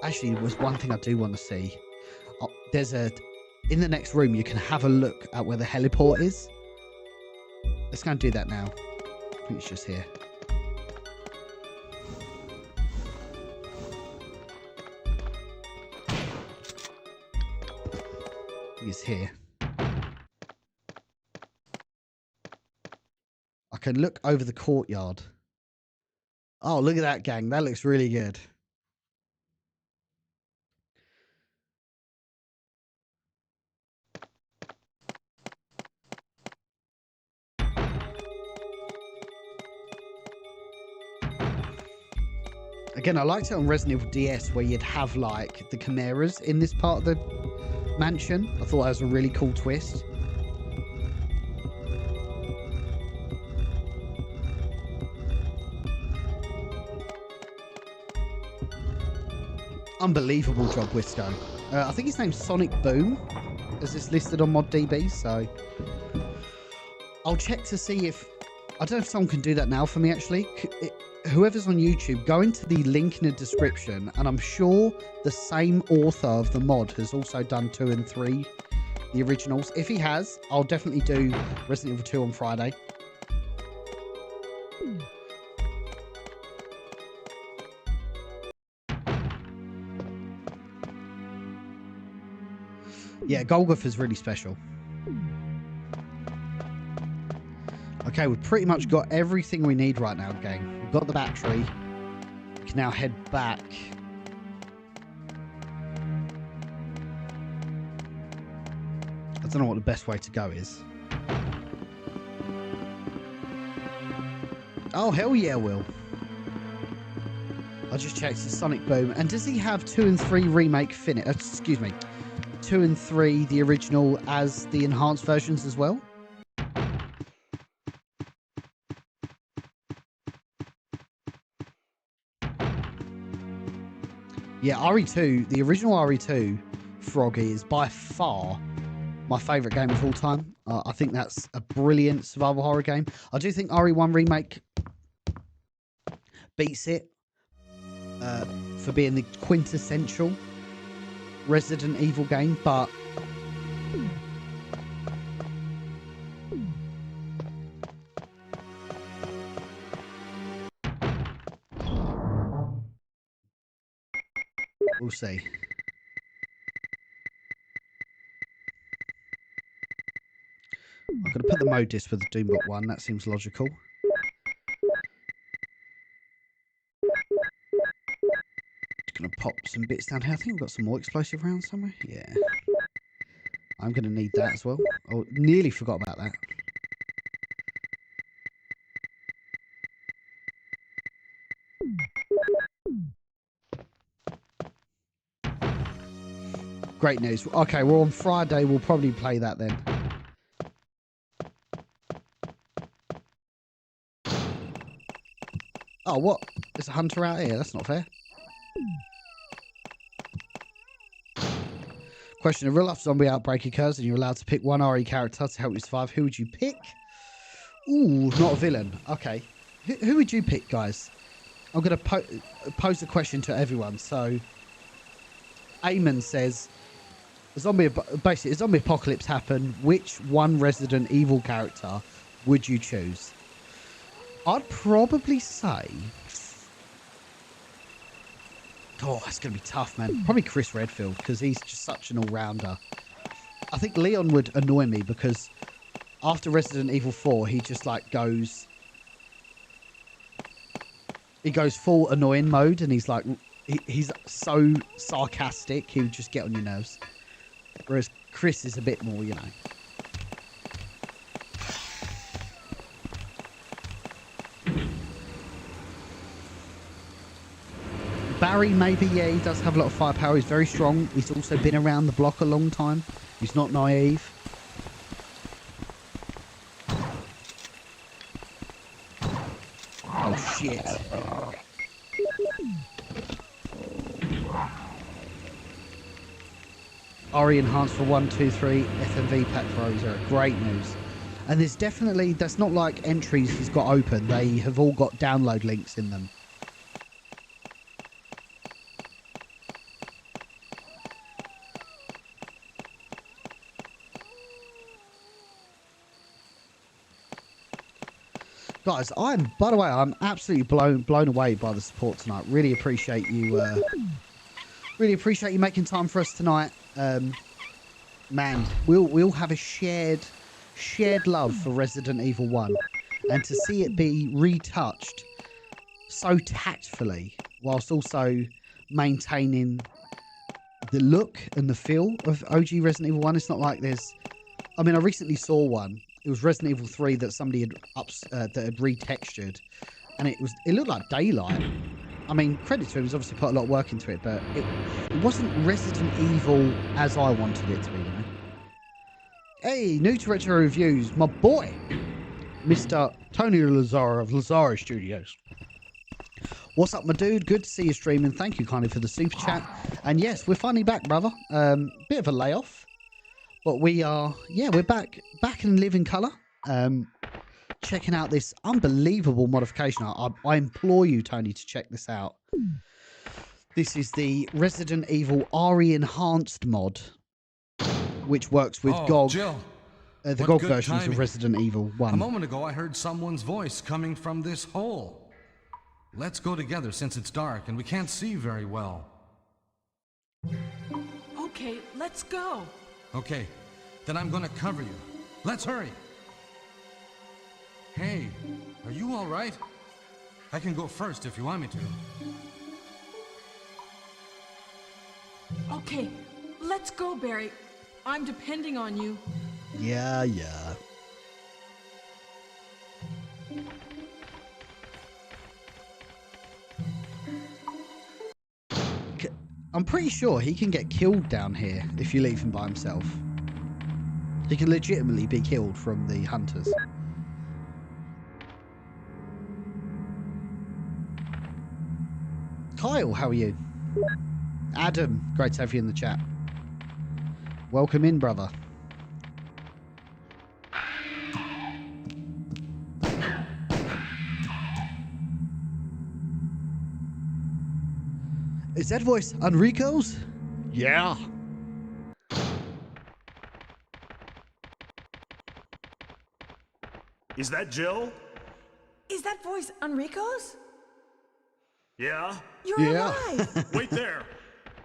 Actually, there's one thing I do want to see. There's in the next room, you can have a look at where the heliport is. Let's go and do that now. I think it's just here. I think it's here. I can look over the courtyard. Oh, look at that, gang. That looks really good. Again, I liked it on Resident Evil DS where you'd have like the chimeras in this part of the mansion. I thought that was a really cool twist. Unbelievable job, Wisco. I think his name's Sonic Boom, as it's listed on ModDB, so I'll check to see if... I don't know if someone can do that now for me, actually. Whoever's on YouTube, go into the link in the description, and I'm sure the same author of the mod has also done 2 and 3, the originals. If he has, I'll definitely do Resident Evil 2 on Friday. Yeah, Golgotha's really special. Okay, we've pretty much got everything we need right now, gang. We've got the battery. We can now head back. I don't know what the best way to go is. Oh, hell yeah, Will. I just checked the Sonic Boom. And does he have 2 and 3 remake finish? Excuse me. 2 and 3, the original, as the enhanced versions as well? Yeah, RE2, the original RE2, Froggy, is by far my favourite game of all time. I think that's a brilliant survival horror game. I do think RE1 Remake beats it for being the quintessential Resident Evil game, but we'll see. I'm going to put the mode disc for the Doombot one. That seems logical. Just going to pop some bits down here. I think we've got some more explosive rounds somewhere. Yeah. I'm going to need that as well. Oh, nearly forgot about that. Great news. Okay, well, on Friday, we'll probably play that then. Oh, what? There's a hunter out here. That's not fair. Question. A real-life zombie outbreak occurs and you're allowed to pick one RE character to help you survive. Who would you pick? Ooh, not a villain. Okay. Who would you pick, guys? I'm going to pose a question to everyone. So, Eamon says... basically, a zombie apocalypse happened. Which one Resident Evil character would you choose? I'd probably say Oh, that's going to be tough, man. Probably Chris Redfield, because he's just such an all-rounder. I think Leon would annoy me because after Resident Evil 4, he just like goes... He goes full annoying mode, and he's like... He's so sarcastic, he would just get on your nerves. Whereas Chris is a bit more, you know... Barry, maybe, yeah, he does have a lot of firepower. He's very strong. He's also been around the block a long time. He's not naive. Oh, shit. RE enhanced for 1, 2, 3. FMV pack for 0. Great news. And there's definitely... That's not like entries he's got open. They have all got download links in them. Guys, by the way, I'm absolutely blown away by the support tonight. Really appreciate you making time for us tonight. Man, we'll have a shared love for Resident Evil 1, and to see it be retouched so tactfully whilst also maintaining the look and the feel of OG Resident Evil 1. It's not like there's... I mean, I recently saw one. It was Resident Evil 3 that somebody had that had retextured, and it looked like daylight. I mean, credit to him, he's obviously put a lot of work into it, but it wasn't Resident Evil as I wanted it to be, you know. Hey, new to Retro Reviews, my boy, Mr. Tony Lazar of Lazaro Studios. What's up, my dude? Good to see you streaming. Thank you kindly for the super chat. And yes, we're finally back, brother. Bit of a layoff. But we are, yeah, we're back in living colour. Checking out this unbelievable modification. I implore you, Tony, to check this out. This is the Resident Evil RE Enhanced mod, which works with GOG. Jill, the GOG versions of Resident Evil 1. A moment ago, I heard someone's voice coming from this hole. Let's go together since it's dark and we can't see very well. Okay, let's go. Okay, then I'm gonna cover you. Let's hurry. Hey, are you all right? I can go first if you want me to. Okay, let's go, Barry. I'm depending on you. Yeah. I'm pretty sure he can get killed down here if you leave him by himself. He can legitimately be killed from the hunters. Kyle, how are you? Adam, great to have you in the chat. Welcome in, brother. Is that voice Enrico's? Yeah. Is that Jill? Is that voice Enrico's? Yeah? You're alive! Wait there!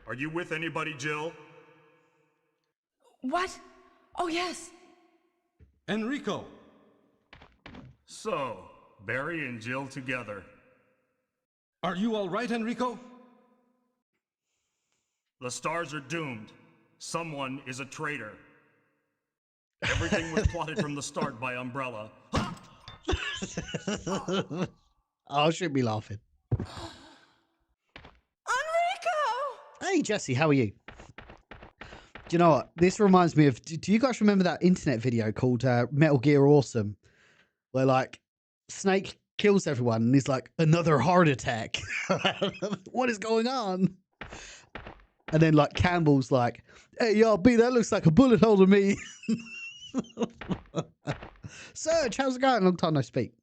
Are you with anybody, Jill? What? Oh, yes. Enrico! So, Barry and Jill together. Are you all right, Enrico? The stars are doomed. Someone is a traitor. Everything was plotted from the start by Umbrella. I should be laughing. Enrico! Hey, Jesse, how are you? Do you know what? This reminds me of... Do you guys remember that internet video called Metal Gear Awesome? Where, like, Snake kills everyone and he's like, another heart attack. What is going on? And then, like, Campbell's like, hey, y'all, B, that looks like a bullet hole to me. Serge, how's it going? Long time no speak.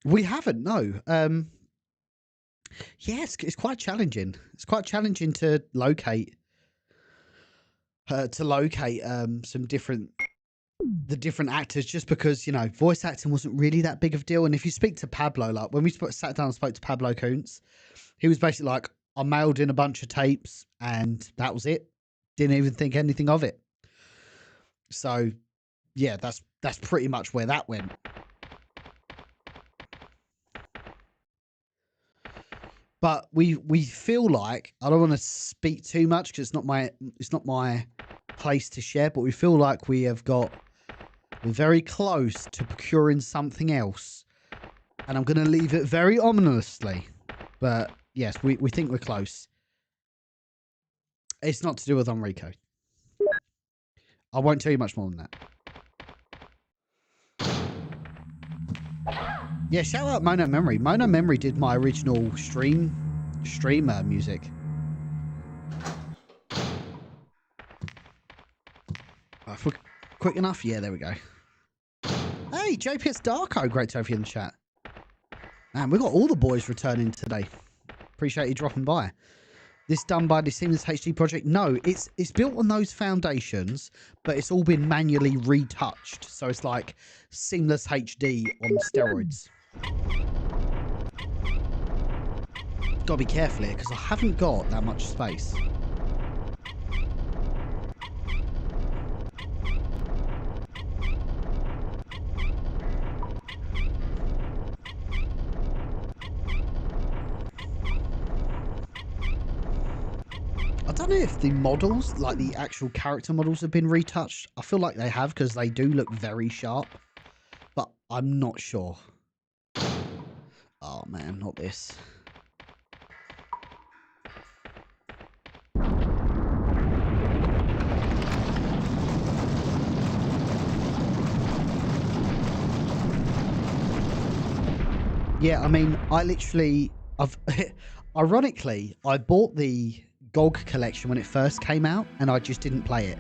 We haven't, no. Yes, it's quite challenging. It's quite challenging to locate some different the different actors, just because, you know, voice acting wasn't really that big of a deal. And if you speak to Pablo, like when we sat down and spoke to Pablo Kuntz, he was basically like, I mailed in a bunch of tapes and that was it. Didn't even think anything of it. So yeah, that's pretty much where that went. But we feel like, I don't want to speak too much because it's not my place to share, but we feel like we're very close to procuring something else. And I'm going to leave it very ominously. But yes, we think we're close. It's not to do with Enrico. I won't tell you much more than that. Yeah, shout out Mono Memory. Mono Memory did my original streamer music. If we're quick enough, yeah, there we go. Hey, JPS Darko, great to have you in the chat. Man, we got all the boys returning today. Appreciate you dropping by. This done by the Seamless HD project? No, it's built on those foundations, but it's all been manually retouched. So it's like Seamless HD on steroids. Gotta be careful here because I haven't got that much space. I don't know if the models, like the actual character models, have been retouched. I feel like they have because they do look very sharp, but I'm not sure. Oh man, not this. Yeah, I mean, ironically, I bought the GOG collection when it first came out and I just didn't play it.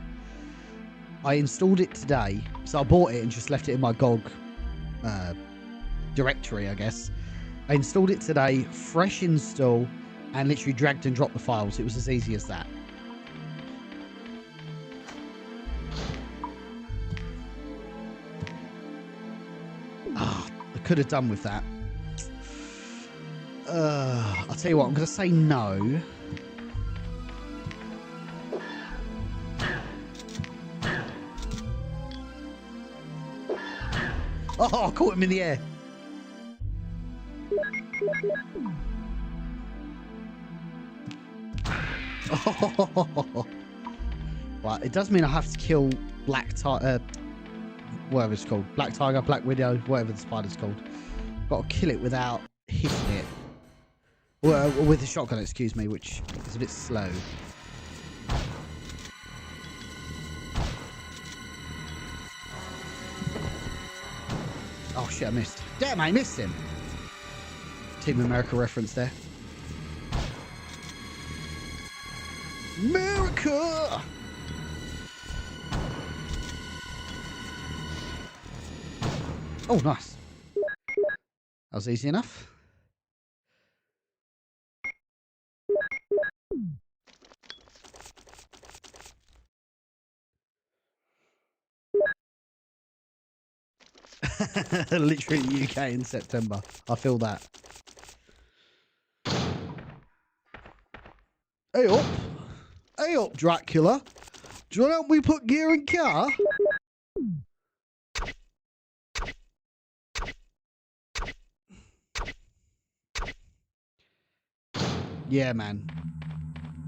I installed it today, so I bought it and just left it in my GOG directory, I guess. I installed it today, fresh install, and literally dragged and dropped the files. It was as easy as that. Ah, I could have done with that. I'll tell you what, I'm going to say no. Oh, I caught him in the air. Oh. Right, it does mean I have to kill Black Tiger, whatever it's called. Black Tiger, Black Widow, whatever the spider's called. Got to kill it without hitting it. Well, with a shotgun, excuse me, which is a bit slow. Oh shit, I missed. Damn, I missed him. Team America reference there. America! Oh, nice. That was easy enough. Literally the UK in September. I feel that. Hey up. Hey up, Dracula. Do you want to help me put gear in car? Yeah, man.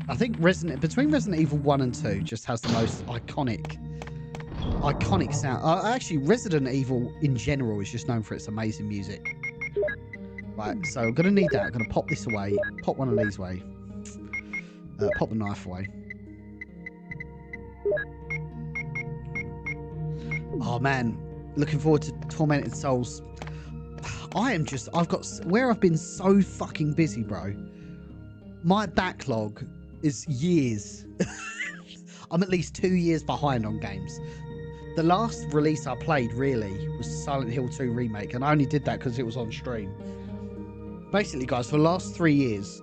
I think between Resident Evil 1 and 2 just has the most iconic sound. Actually, Resident Evil in general is just known for its amazing music. Right, so I'm going to need that. I'm going to pop this away. Pop one of these away. Pop the knife away. Oh, man. Looking forward to Tormented Souls. Where I've been so fucking busy, bro. My backlog is years. I'm at least 2 years behind on games. The last release I played, really, was Silent Hill 2 Remake, and I only did that because it was on stream. Basically, guys, for the last 3 years,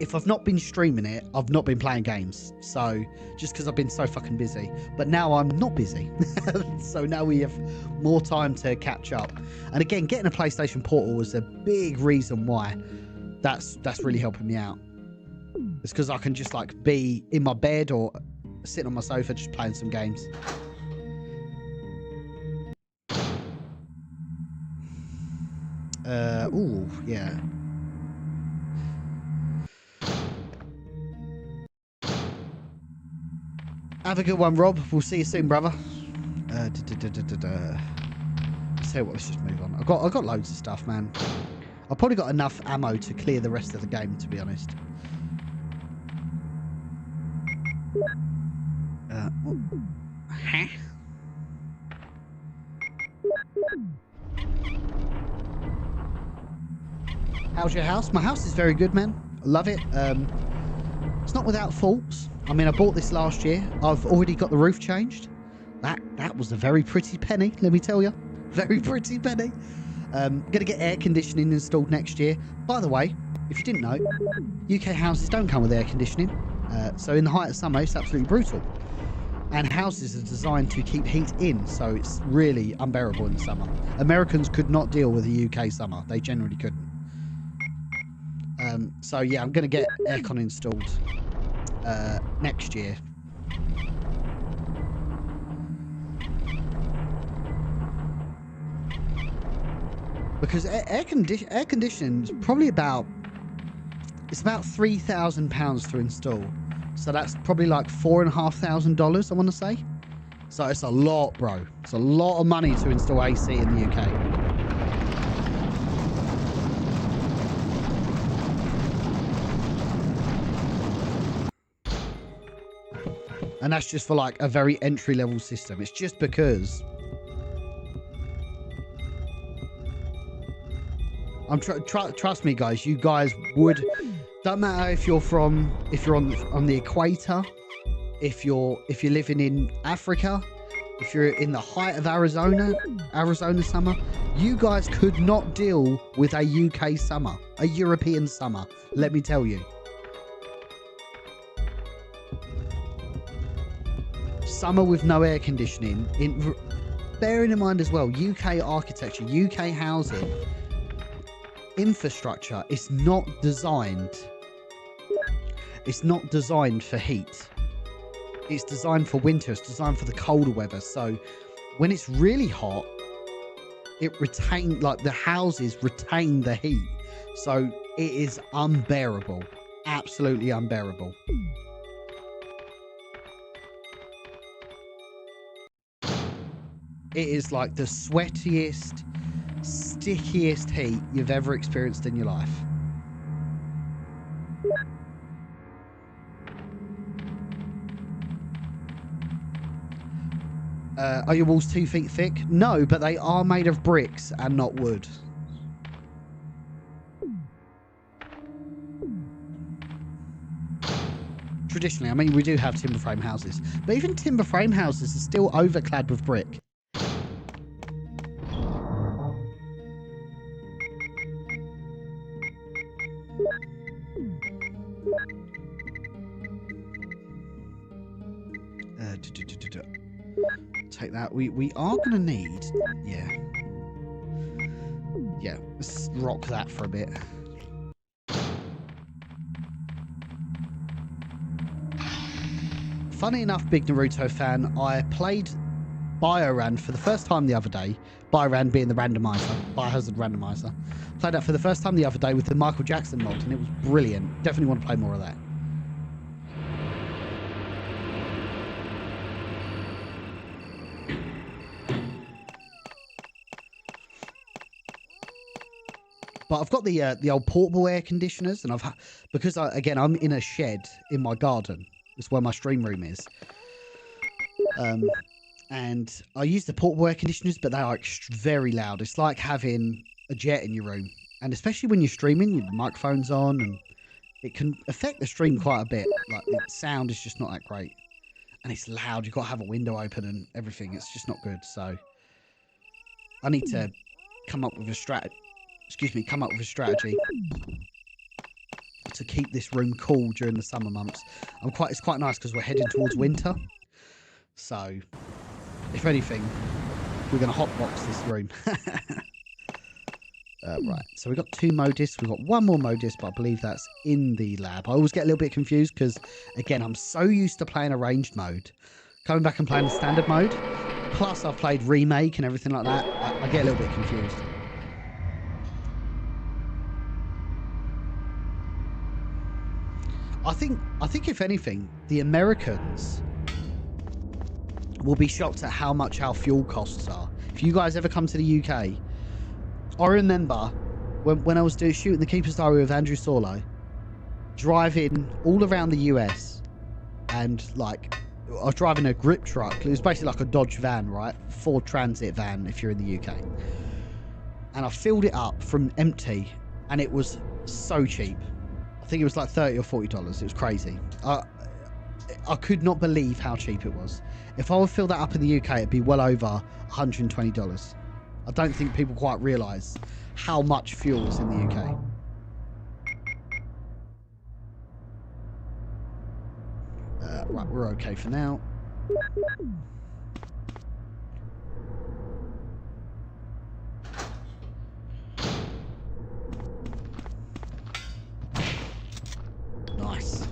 if I've not been streaming it, I've not been playing games. So just because I've been so fucking busy. But now I'm not busy. So now we have more time to catch up. And again, getting a PlayStation Portal was a big reason why. That's really helping me out. It's because I can just like be in my bed or sitting on my sofa just playing some games. Ooh, yeah. Have a good one, Rob. We'll see you soon, brother. Let's see what. Let's just move on. I got loads of stuff, man. I've probably got enough ammo to clear the rest of the game, to be honest. Huh? How's your house? My house is very good, man. I love it. It's not without faults. I mean, I bought this last year. I've already got the roof changed. That was a very pretty penny, let me tell you. Very pretty penny. Gonna get air conditioning installed next year. By the way, if you didn't know, UK houses don't come with air conditioning. So in the height of summer, it's absolutely brutal. And houses are designed to keep heat in, so it's really unbearable in the summer. Americans could not deal with the UK summer. They generally couldn't. So yeah, I'm going to get aircon installed next year. Because air conditioning is probably about £3,000 to install. So that's probably like $4,500, I want to say. So it's a lot, bro. It's a lot of money to install AC in the UK. And that's just for like a very entry-level system. It's just because trust me, guys. You guys would. Don't matter if you're on the equator, if you're living in Africa, if you're in the height of Arizona summer, you guys could not deal with a UK summer, a European summer. Let me tell you. Summer with no air conditioning. Bearing in mind as well, UK architecture, UK housing, infrastructure is not designed. It's not designed for heat. It's designed for winter. It's designed for the colder weather. So when it's really hot, the houses retain the heat. So it is unbearable. Absolutely unbearable. It is like the sweatiest, stickiest heat you've ever experienced in your life. Are your walls 2 feet thick? No, but they are made of bricks and not wood. Traditionally, I mean, we do have timber frame houses, but even timber frame houses are still overclad with brick. Take that. We are going to need... Yeah, let's rock that for a bit. Funny enough, big Naruto fan, I played Biohazard for the first time the other day. Biohazard being the randomizer, Biohazard randomizer. Played that for the first time the other day with the Michael Jackson mod, and it was brilliant. Definitely want to play more of that. But I've got the old portable air conditioners, and because I'm in a shed in my garden. It's where my stream room is. And I use the portable air conditioners, but they are very loud. It's like having a jet in your room, and especially when you're streaming, your microphone's on, and it can affect the stream quite a bit. Like the sound is just not that great, and it's loud. You've got to have a window open and everything. It's just not good. So I need to come up with a strategy. to keep this room cool during the summer months. It's quite nice because we're heading towards winter. So, if anything, we're going to hotbox this room. Right, so we've got 2 modis. We've got 1 more modis, but I believe that's in the lab. I always get a little bit confused because, again, I'm so used to playing arranged mode. Coming back and playing the standard mode, plus I've played remake and everything like that, I get a little bit confused. I think if anything, the Americans will be shocked at how much our fuel costs are. If you guys ever come to the UK, I remember when I was shooting the Keeper's Diary with Andrew Sorlo, driving all around the US, and like I was driving a grip truck. It was basically like a Dodge van, right? Ford Transit van if you're in the UK. And I filled it up from empty, and it was so cheap. I think it was like $30 or $40. It was crazy. I could not believe how cheap it was. If I would fill that up in the UK, it'd be well over $120. I don't think people quite realise how much fuel is in the UK. Right, we're okay for now. Nice.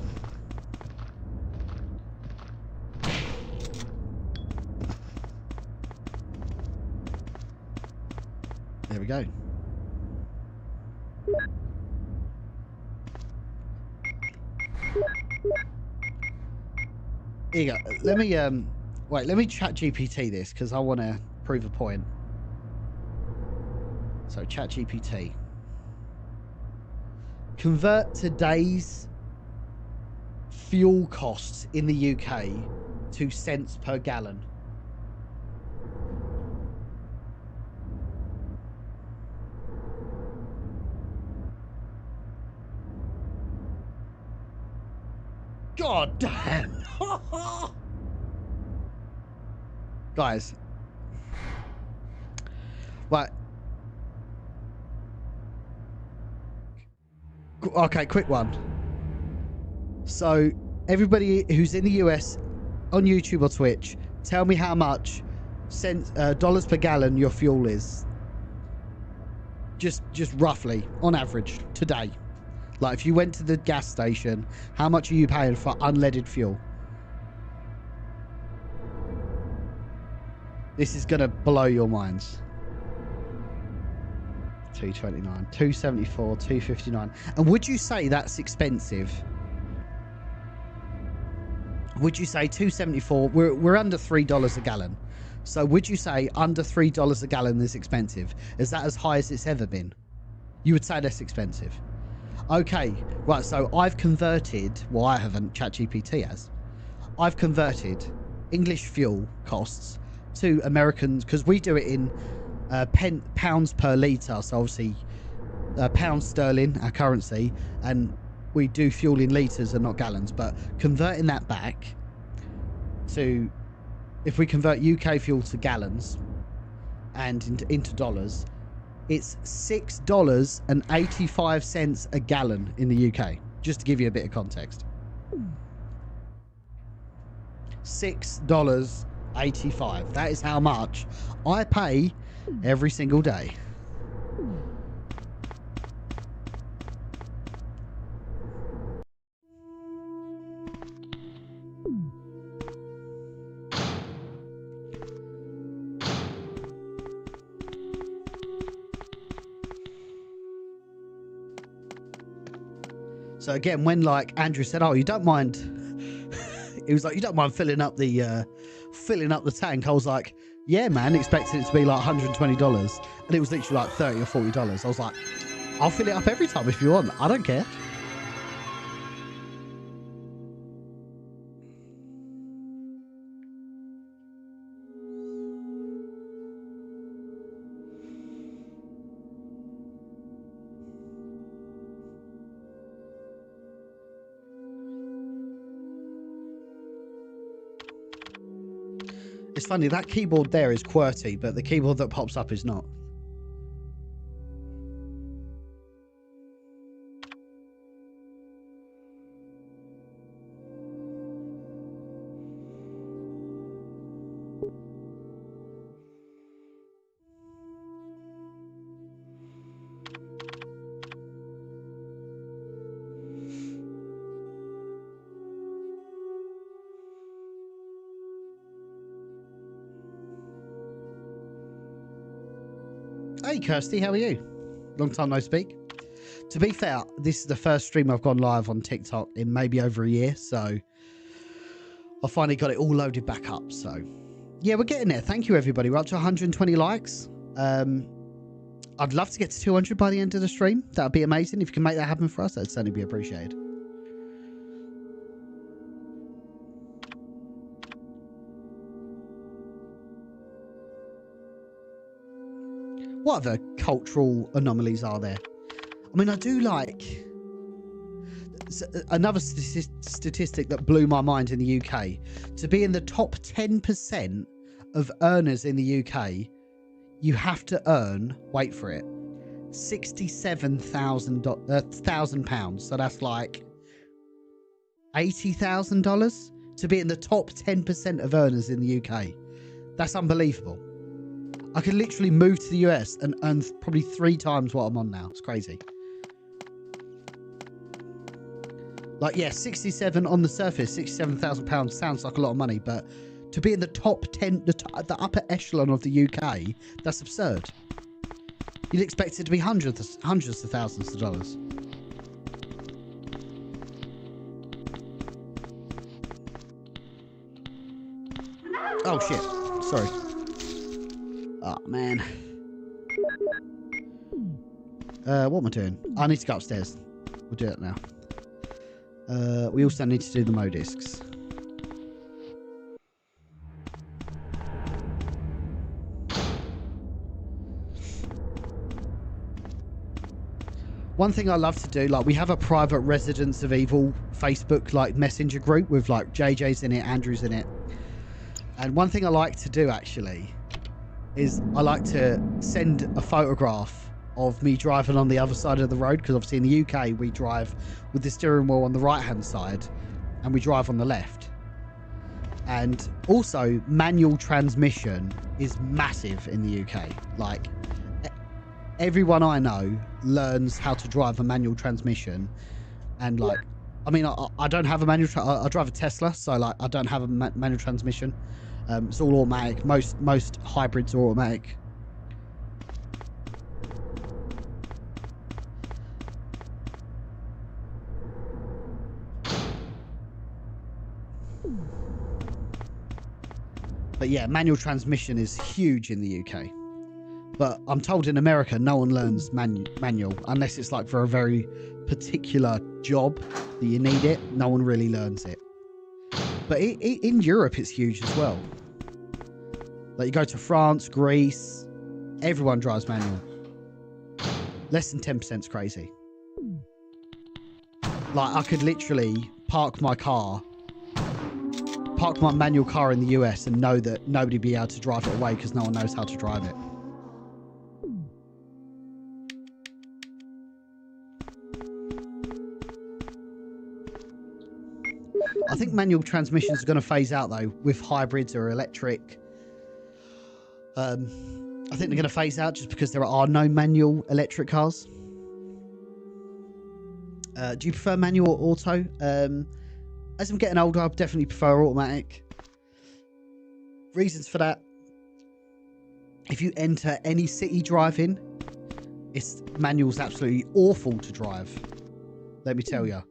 There we go. Here you go. Let me wait, let me chat GPT this because I want to prove a point. So chat GPT. Convert today's fuel costs in the UK to cents per gallon. God damn. Guys. Right. Okay, quick one. So, everybody who's in the US on YouTube or Twitch, tell me how much dollars per gallon your fuel is. Just roughly, on average, today. Like, if you went to the gas station, how much are you paying for unleaded fuel? This is going to blow your minds. 229, 274, 259. And would you say that's expensive? Would you say 274? We're under $3 a gallon. So would you say under $3 a gallon is expensive? Is that as high as it's ever been? You would say that's expensive. Okay, right, so I've converted, well, I haven't, ChatGPT has. I've converted English fuel costs to Americans, because we do it in pounds per litre, so obviously pounds sterling, our currency, and we do fuel in litres and not gallons, but converting that back to, if we convert UK fuel to gallons and into dollars, it's $6.85 a gallon in the UK, just to give you a bit of context. $6.85. That is how much I pay every single day. So again, when like Andrew said, "Oh, you don't mind," he was like, "You don't mind filling up the tank?" I was like, "Yeah, man," expecting it to be like $120, and it was literally like $30 or $40. I was like, "I'll fill it up every time if you want. I don't care." It's funny, that keyboard there is QWERTY, but the keyboard that pops up is not. Hey, Kirsty, how are you? Long time no speak. To be fair, this is the first stream I've gone live on TikTok in maybe over a year, so I finally got it all loaded back up. So, yeah, we're getting there. Thank you, everybody. We're up to 120 likes. I'd love to get to 200 by the end of the stream. That would be amazing. If you can make that happen for us, that'd certainly be appreciated. What other cultural anomalies are there? I mean, I do like... Another statistic that blew my mind in the UK. To be in the top 10% of earners in the UK, you have to earn, wait for it, £67,000. So that's like $80,000 to be in the top 10% of earners in the UK. That's unbelievable. I could literally move to the US and earn probably 3 times what I'm on now. It's crazy. Like, yeah, 67 on the surface, £67,000 sounds like a lot of money, but to be in the top 10, the upper echelon of the UK, that's absurd. You'd expect it to be hundreds of thousands of dollars. Oh, shit. Sorry. Oh, man. What am I doing? I need to go upstairs. We'll do that now. We also need to do the modiscs. One thing I love to do, like, we have a private Residents of Evil Facebook, like, messenger group with, like, JJ's in it, Andrew's in it. And one thing I like to do, actually, is I like to send a photograph of me driving on the other side of the road, because obviously in the UK we drive with the steering wheel on the right hand side and we drive on the left. And also manual transmission is massive in the UK. Like, everyone I know learns how to drive a manual transmission, and like, I mean, I don't have a manual I drive a Tesla, so like I don't have a manual transmission. It's all automatic. Most hybrids are automatic. But yeah, manual transmission is huge in the UK. But I'm told in America, no one learns manual unless it's like for a very particular job that you need it. No one really learns it. But in Europe, it's huge as well. Like, you go to France, Greece, everyone drives manual. Less than 10% is crazy. Like, I could literally park my manual car in the US and know that nobody would be able to drive it away because no one knows how to drive it. I think manual transmissions are going to phase out though with hybrids or electric. I think they're going to phase out just because there are no manual electric cars. Do you prefer manual or auto? As I'm getting older, I definitely prefer automatic. Reasons for that: if you enter any city driving, manual's absolutely awful to drive. Let me tell you.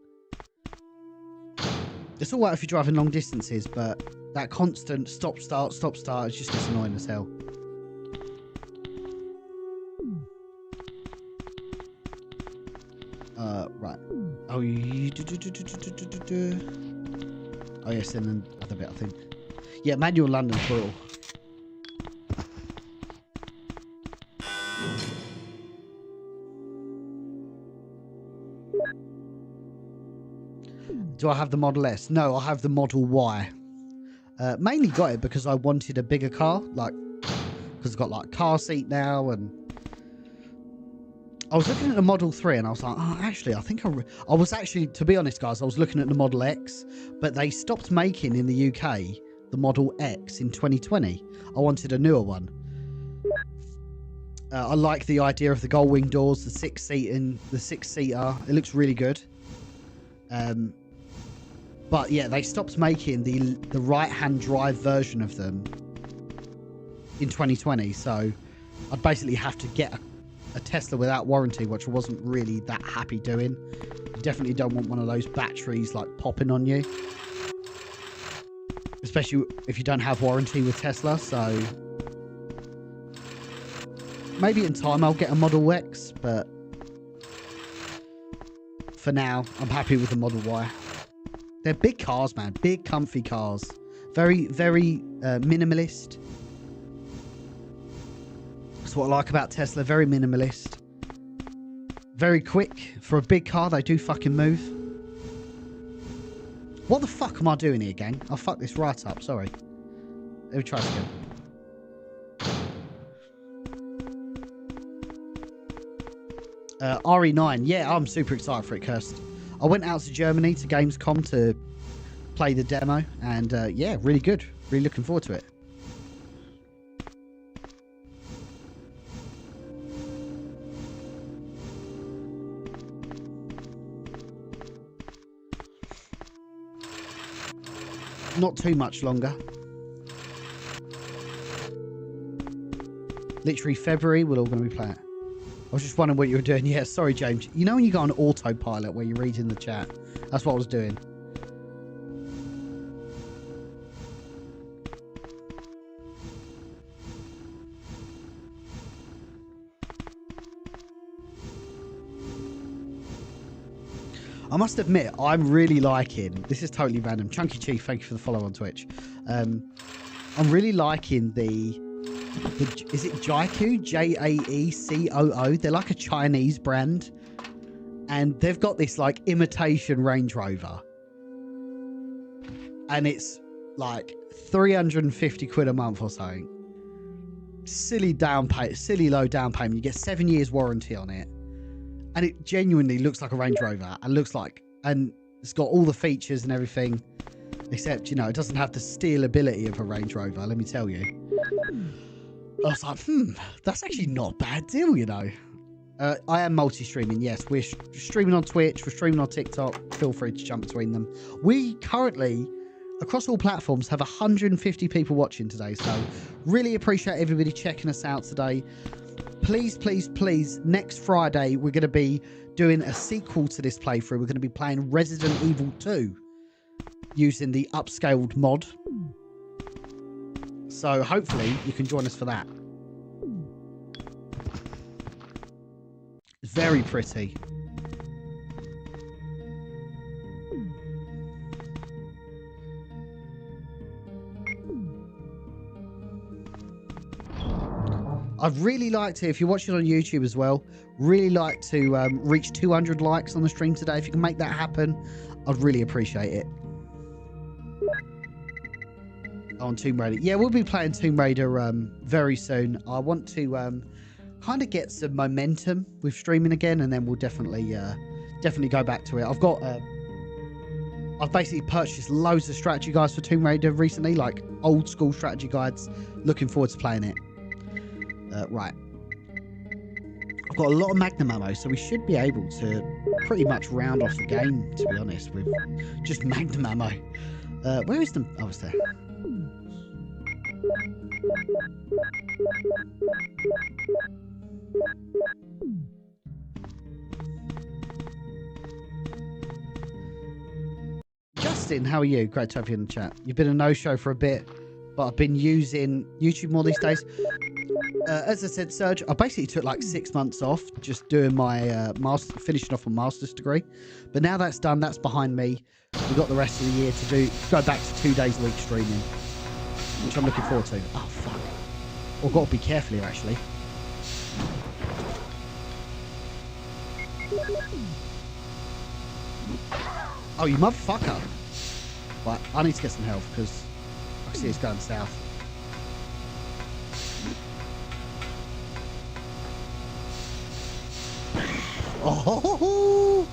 It's all right if you're driving long distances, but that constant stop-start is just as annoying as hell. Right. Oh, oh yes, and then other bit, I think. Yeah, manual London's brutal. Do I have the Model S? No, I have the Model Y. Mainly got it because I wanted a bigger car, like, because it's got like car seat now, and I was looking at the Model 3 and I was like, oh, actually, I think I was actually, to be honest, guys, I was looking at the Model X, but they stopped making in the UK the Model X in 2020. I wanted a newer one. I like the idea of the gull wing doors, the six-seater. It looks really good. But yeah, they stopped making the right-hand drive version of them in 2020. So I'd basically have to get a Tesla without warranty, which I wasn't really that happy doing. You definitely don't want one of those batteries like popping on you, especially if you don't have warranty with Tesla. So maybe in time I'll get a Model X, but for now I'm happy with the Model Y. They're big cars, man. Big, comfy cars. Very, very minimalist. That's what I like about Tesla. Very minimalist. Very quick. For a big car, they do fucking move. What the fuck am I doing here, gang? I fucked this right up. Sorry. Let me try this again. RE9. Yeah, I'm super excited for it, Kirst. I went out to Germany to Gamescom to play the demo, and yeah, really good. Really looking forward to it. Not too much longer. Literally February, we're all going to be playing it. I was just wondering what you were doing. Yeah, sorry, James. You know when you go on autopilot where you're reading the chat? That's what I was doing. I must admit, I'm really liking... This is totally random. Chunky Chief, thank you for the follow on Twitch. I'm really liking the is it Jaecoo? Jaecoo? They're like a Chinese brand. And they've got this like imitation Range Rover. And it's like 350 quid a month or something. Silly low down payment. You get 7 years warranty on it. And it genuinely looks like a Range Rover. And it's got all the features and everything. Except, you know, it doesn't have the stealability of a Range Rover, let me tell you. I was like, that's actually not a bad deal, you know. I am multi-streaming, yes. We're streaming on Twitch, we're streaming on TikTok. Feel free to jump between them. We currently, across all platforms, have 150 people watching today. So really appreciate everybody checking us out today. Please, please, please, next Friday, we're going to be doing a sequel to this playthrough. We're going to be playing Resident Evil 2 using the upscaled mod. So hopefully you can join us for that. It's very pretty. I'd really like to, if you're watching on YouTube as well, really like to reach 200 likes on the stream today. If you can make that happen, I'd really appreciate it. On Tomb Raider. Yeah, we'll be playing Tomb Raider very soon. I want to kind of get some momentum with streaming again, and then we'll definitely go back to it. I've basically purchased loads of strategy guides for Tomb Raider recently, like old school strategy guides. Looking forward to playing it. Right. I've got a lot of Magnum ammo, so we should be able to pretty much round off the game, to be honest, with just Magnum ammo. Where is the... Oh, it's there. Justin, how are you? Great to have you in the chat. You've been a no-show for a bit, but I've been using YouTube more these days. As I said, Serge, I basically took like 6 months off just doing my finishing off a master's degree. But now that's done, that's behind me. We've got the rest of the year to go back to 2 days a week streaming, which I'm looking forward to. Oh, fuck. I've got to be careful here, actually. Oh, you motherfucker. Right, I need to get some health because I can see it's going south. Oh!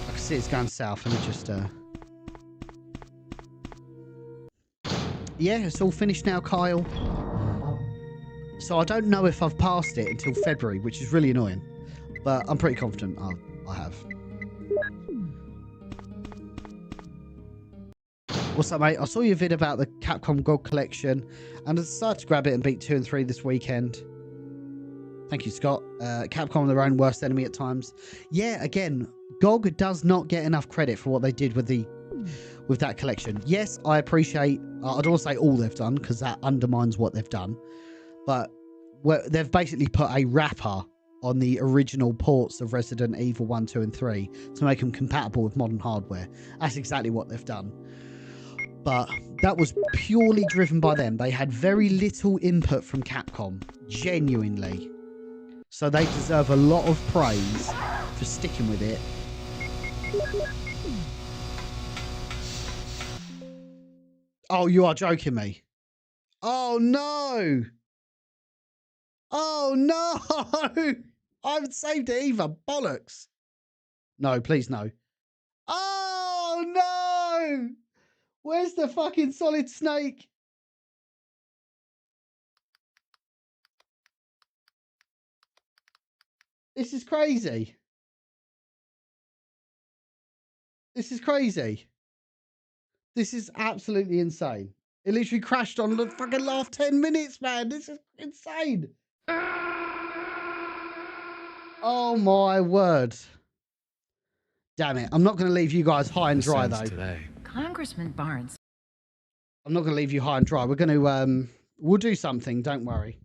I can see it's going south. Let me just yeah, it's all finished now, Kyle. So I don't know if I've passed it until February, which is really annoying. But I'm pretty confident I have. What's up, mate? I saw your vid about the Capcom GOG collection and I decided to grab it and beat 2 and 3 this weekend. Thank you, Scott. Capcom are their own worst enemy at times. Yeah, again, GOG does not get enough credit for what they did with that collection. Yes, I appreciate... I don't want to say all they've done because that undermines what they've done. But they've basically put a wrapper on the original ports of Resident Evil 1, 2 and 3 to make them compatible with modern hardware. That's exactly what they've done. But that was purely driven by them. They had very little input from Capcom, genuinely. So they deserve a lot of praise for sticking with it. Oh, you are joking me. Oh, no. Oh, no. I haven't saved it either. Bollocks. No, please, no. Oh, no. Where's the fucking Solid Snake? This is crazy. This is crazy. This is absolutely insane. It literally crashed on the fucking last 10 minutes, man. This is insane. Oh, my word. Damn it. I'm not going to leave you guys high and dry, though. Today. Congressman Barnes. I'm not going to leave you high and dry. We're going to, we'll do something. Don't worry.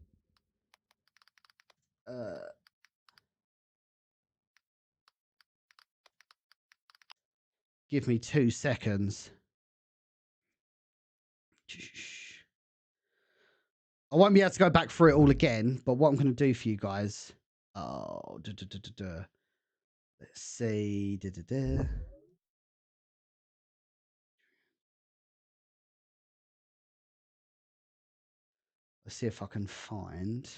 Give me 2 seconds. I won't be able to go back through it all again, but what I'm going to do for you guys... Oh, let's see. Let's see if I can find...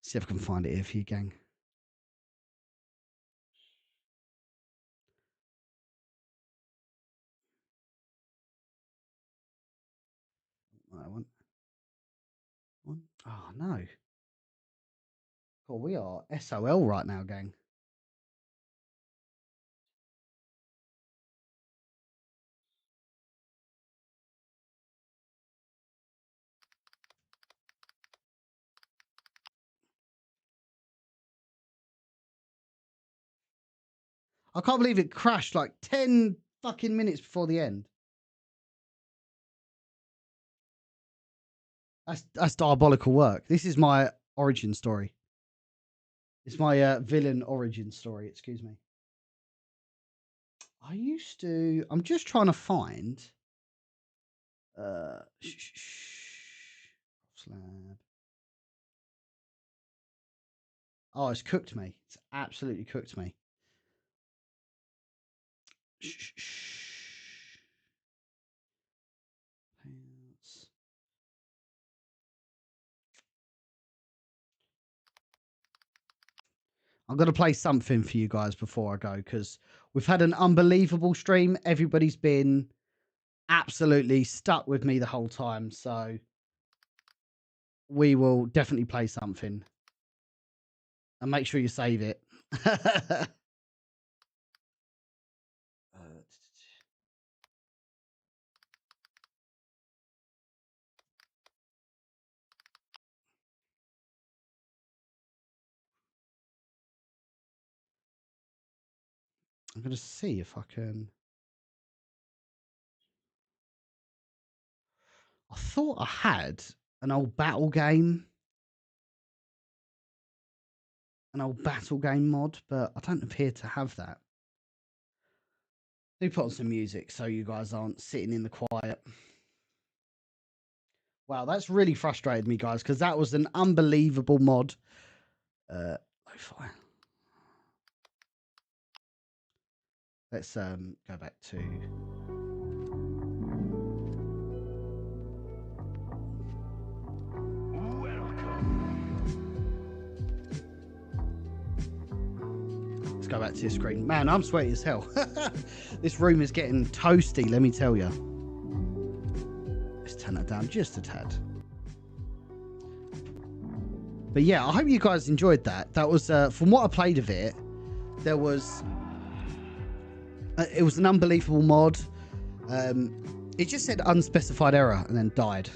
See if I can find it here for you, gang. One. Oh, no. Oh, we are SOL right now, gang. I can't believe it crashed like 10 fucking minutes before the end. That's diabolical work. This is my origin story. It's my villain origin story, excuse me. I'm just trying to find... Slab. Oh, it's cooked me. It's absolutely cooked me. I'm going to play something for you guys before I go because we've had an unbelievable stream. Everybody's been absolutely stuck with me the whole time. So we will definitely play something. And make sure you save it. I'm going to see if I can... I thought I had an old battle game. An old battle game mod, but I don't appear to have that. Let me put on some music so you guys aren't sitting in the quiet. Wow, that's really frustrated me, guys, because that was an unbelievable mod. Lo-fi. Let's go back to... Let's go back to your screen. Man, I'm sweaty as hell. This room is getting toasty, let me tell you. Let's turn that down just a tad. But yeah, I hope you guys enjoyed that. That was, from what I played of it, there was... it was an unbelievable mod. It just said unspecified error and then died.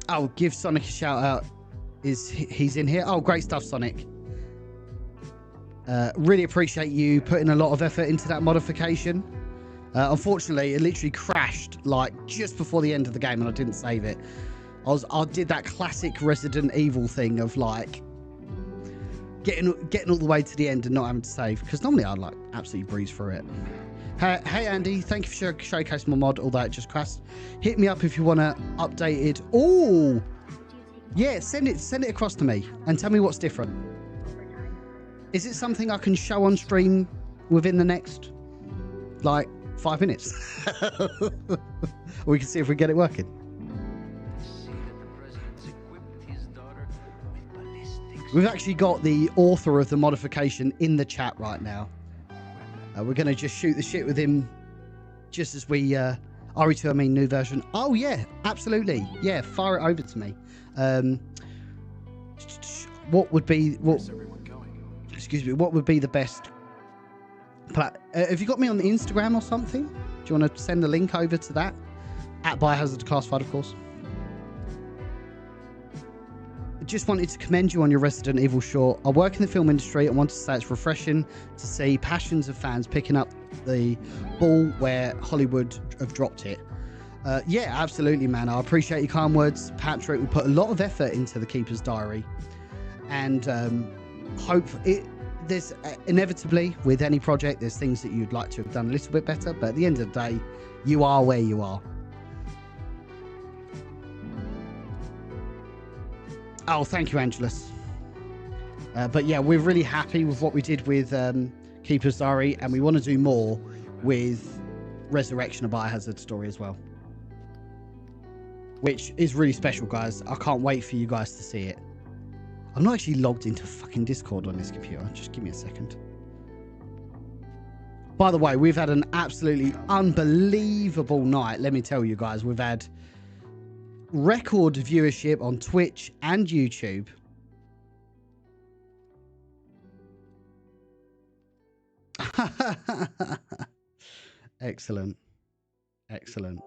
Oh, give Sonic a shout out. He's in here? Oh, great stuff, Sonic. Really appreciate you putting a lot of effort into that modification. Unfortunately, it literally crashed like just before the end of the game and I didn't save it. I did that classic Resident Evil thing of like getting all the way to the end and not having to save, because normally I'd like absolutely breeze through it. Hey Andy, thank you for showcasing my mod, although it just crashed. Hit me up if you want to update it. Oh, yeah, send it across to me and tell me what's different. Is it something I can show on stream within the next like 5 minutes? We can see if we get it working. We've actually got the author of the modification in the chat right now. We're going to just shoot the shit with him just as we... RE2, I mean new version. Oh, yeah, absolutely. Yeah, fire it over to me. What would be... Excuse me, what would be the best... have you got me on the Instagram or something? Do you want to send the link over to that? At Biohazard Declassified, of course. Just wanted to commend you on your Resident Evil short. I work in the film industry and want to say it's refreshing to see passions of fans picking up the ball where Hollywood have dropped it. Yeah, absolutely, man. I appreciate your kind words, Patrick. We put a lot of effort into the Keeper's Diary, and hope it. There's inevitably with any project, there's things that you'd like to have done a little bit better, but at the end of the day, you are where you are. Oh, thank you, Angelus. But yeah, we're really happy with what we did with Keeper's Diary, and we want to do more with Resurrection of Biohazard Story as well, which is really special, guys. I can't wait for you guys to see it. I'm not actually logged into fucking Discord on this computer. Just give me a second. By the way, we've had an absolutely unbelievable night. Let me tell you guys, we've had record viewership on Twitch and YouTube. Excellent. Excellent.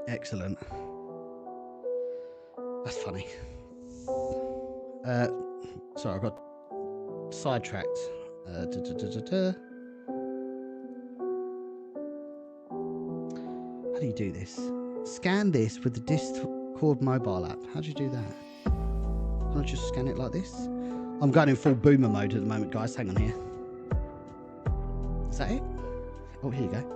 Excellent. That's funny. Sorry, I got sidetracked. How do you do this? Scan this with the Discord mobile app. How do you do that? Can I just scan it like this? I'm going in full boomer mode at the moment, guys. Hang on here. Is that it? Oh, here you go.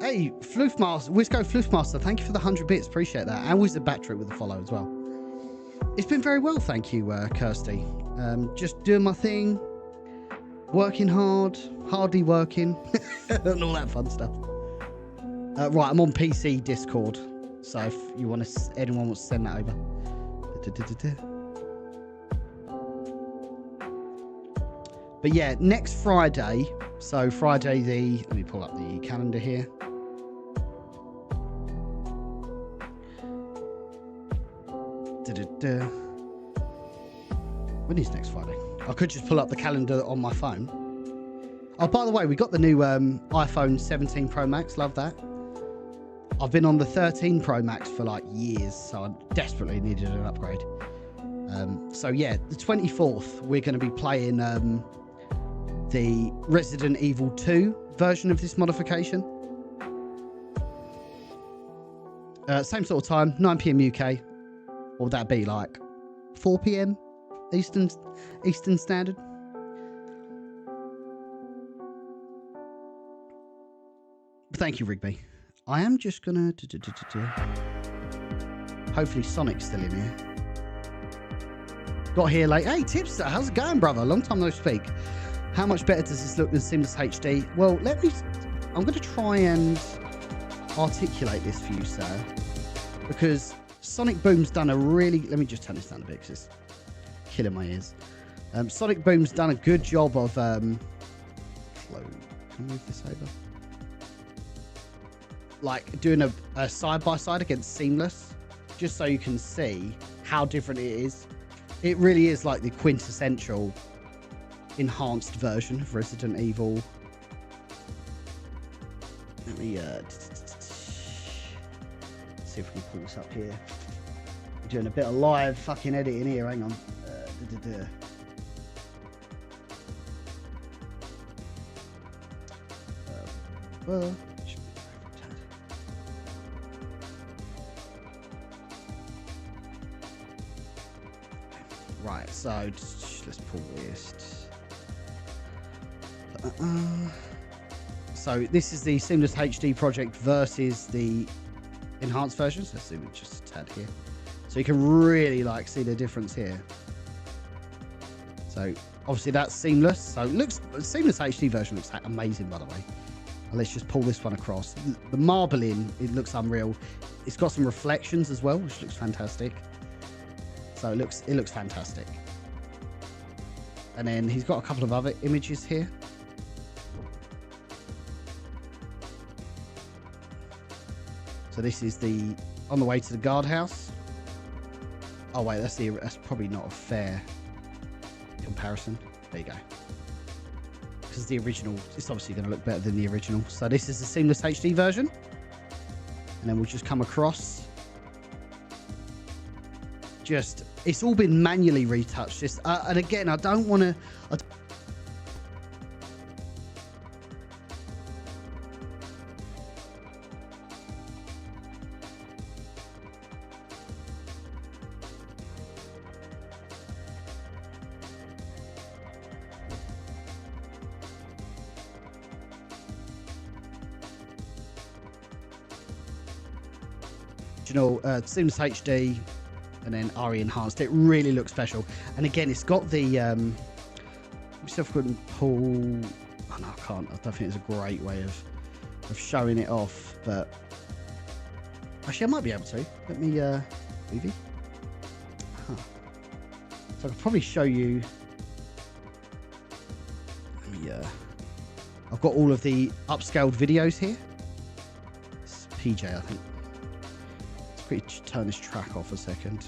Hey, Floofmaster, Wisco Floofmaster, thank you for the 100 bits. Appreciate that. And Wizard Battery with the follow as well. It's been very well, thank you, Kirsty. Just doing my thing, working hard, hardly working, and all that fun stuff. Right, I'm on PC Discord, so if you want to, anyone wants to send that over. But yeah, next Friday, so Friday let me pull up the calendar here. When is next Friday? I could just pull up the calendar on my phone. Oh, by the way, we got the new iPhone 17 Pro Max. Love that. I've been on the 13 Pro Max for like years, so I desperately needed an upgrade. So yeah, the 24th, we're going to be playing the Resident Evil 2 version of this modification. Same sort of time, 9 PM UK. What would that be, like 4 PM Eastern Standard? Thank you, Rigby. I am just gonna hopefully Sonic's still in here. Got here late. Hey Tipster, how's it going, brother? Long time no speak. How much better does this look than Sims HD? Well, I'm gonna try and articulate this for you, sir, because Sonic Boom's done a really... Let me just turn this down a bit because it's killing my ears. Sonic Boom's done a good job of... Can I move this over? Like doing a side-by-side against Seamless, just so you can see how different it is. It really is like the quintessential enhanced version of Resident Evil. Let me see if we can pull this up here. We're doing a bit of live fucking editing here. Hang on. Right, so let's pull this. So this is the Seamless HD project versus the enhanced versions. Let's zoom it just a tad here, so you can really like see the difference here. So obviously that's Seamless. So it looks, Seamless HD version looks amazing, by the way. And let's just pull this one across. The marbling, it looks unreal. It's got some reflections as well, which looks fantastic. So it looks fantastic. And then he's got a couple of other images here. So this is the on the way to the guardhouse. Oh wait, that's probably not a fair comparison. There you go. Because the original, it's obviously going to look better than the original. So this is the Seamless HD version. And then we'll just come across. Just, it's all been manually retouched. Just, and again, I don't want to... Seamless HD and then RE enhanced. It really looks special, and again it's got the let me see if I can pull. Oh no, I can't. I don't think it's a great way of showing it off, but actually I might be able to. Let me movie. So I could probably show you. Let me I've got all of the upscaled videos here. It's PJ, I think. Turn this track off a second.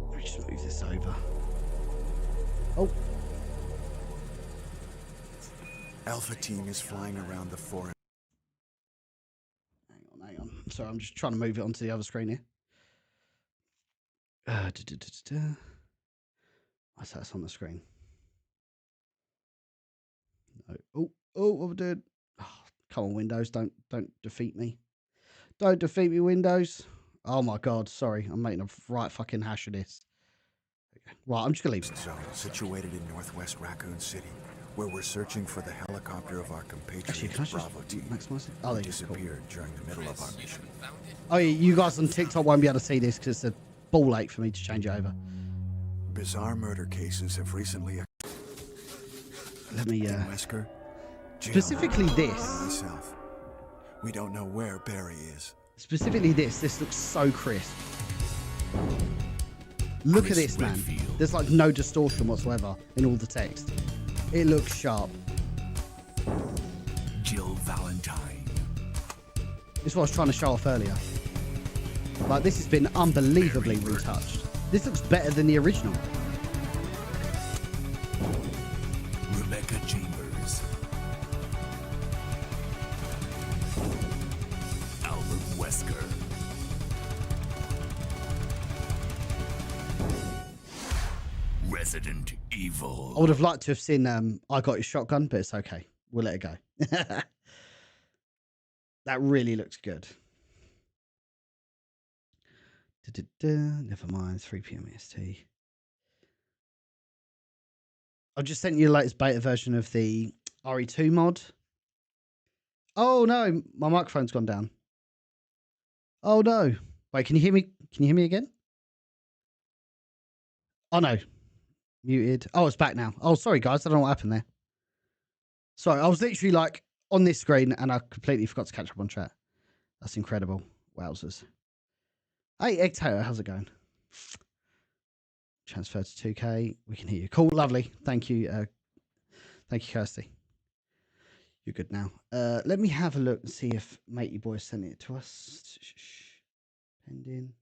Let me just move this over. Oh. Alpha team is flying around the forest. Hang on. Sorry, I'm just trying to move it onto the other screen here. I say it's on the screen. No. Oh, what am I doing? Oh, come on, Windows, don't defeat me. Don't defeat me, Windows. Oh my God, sorry, I'm making a right fucking hash of this. Right, I'm just gonna leave it. Zone situated in northwest Raccoon City, where we're searching for the helicopter of our compatriots Bravo team. Oh, they disappeared during the middle of our mission. Oh, yeah, you guys on TikTok won't be able to see this because it's a ball ache for me to change it over. Bizarre murder cases have recently. Let me Wesker, specifically this. Myself. We don't know where Barry is. Specifically this looks so crisp. Look at this, man. There's like no distortion whatsoever in all the text. It looks sharp. Jill Valentine. This is what I was trying to show off earlier. Like, this has been unbelievably retouched. This looks better than the original. Rebecca Chambers. Albert Wesker. Resident Evil. I would have liked to have seen I Got Your Shotgun, but it's okay. We'll let it go. That really looks good. Never mind, 3 p.m. EST. I've just sent you the latest beta version of the RE2 mod. Oh no, my microphone's gone down. Oh no. Wait, can you hear me? Can you hear me again? Oh no. Muted. Oh, it's back now. Oh, sorry guys, I don't know what happened there. Sorry, I was literally like on this screen and I completely forgot to catch up on chat. That's incredible. Wowzers. Hey, Egg Taylor, how's it going? Transfer to 2K. We can hear you. Cool, lovely. Thank you. Thank you, Kirsty. You're good now. Let me have a look and see if Matey Boy sent it to us. Pending.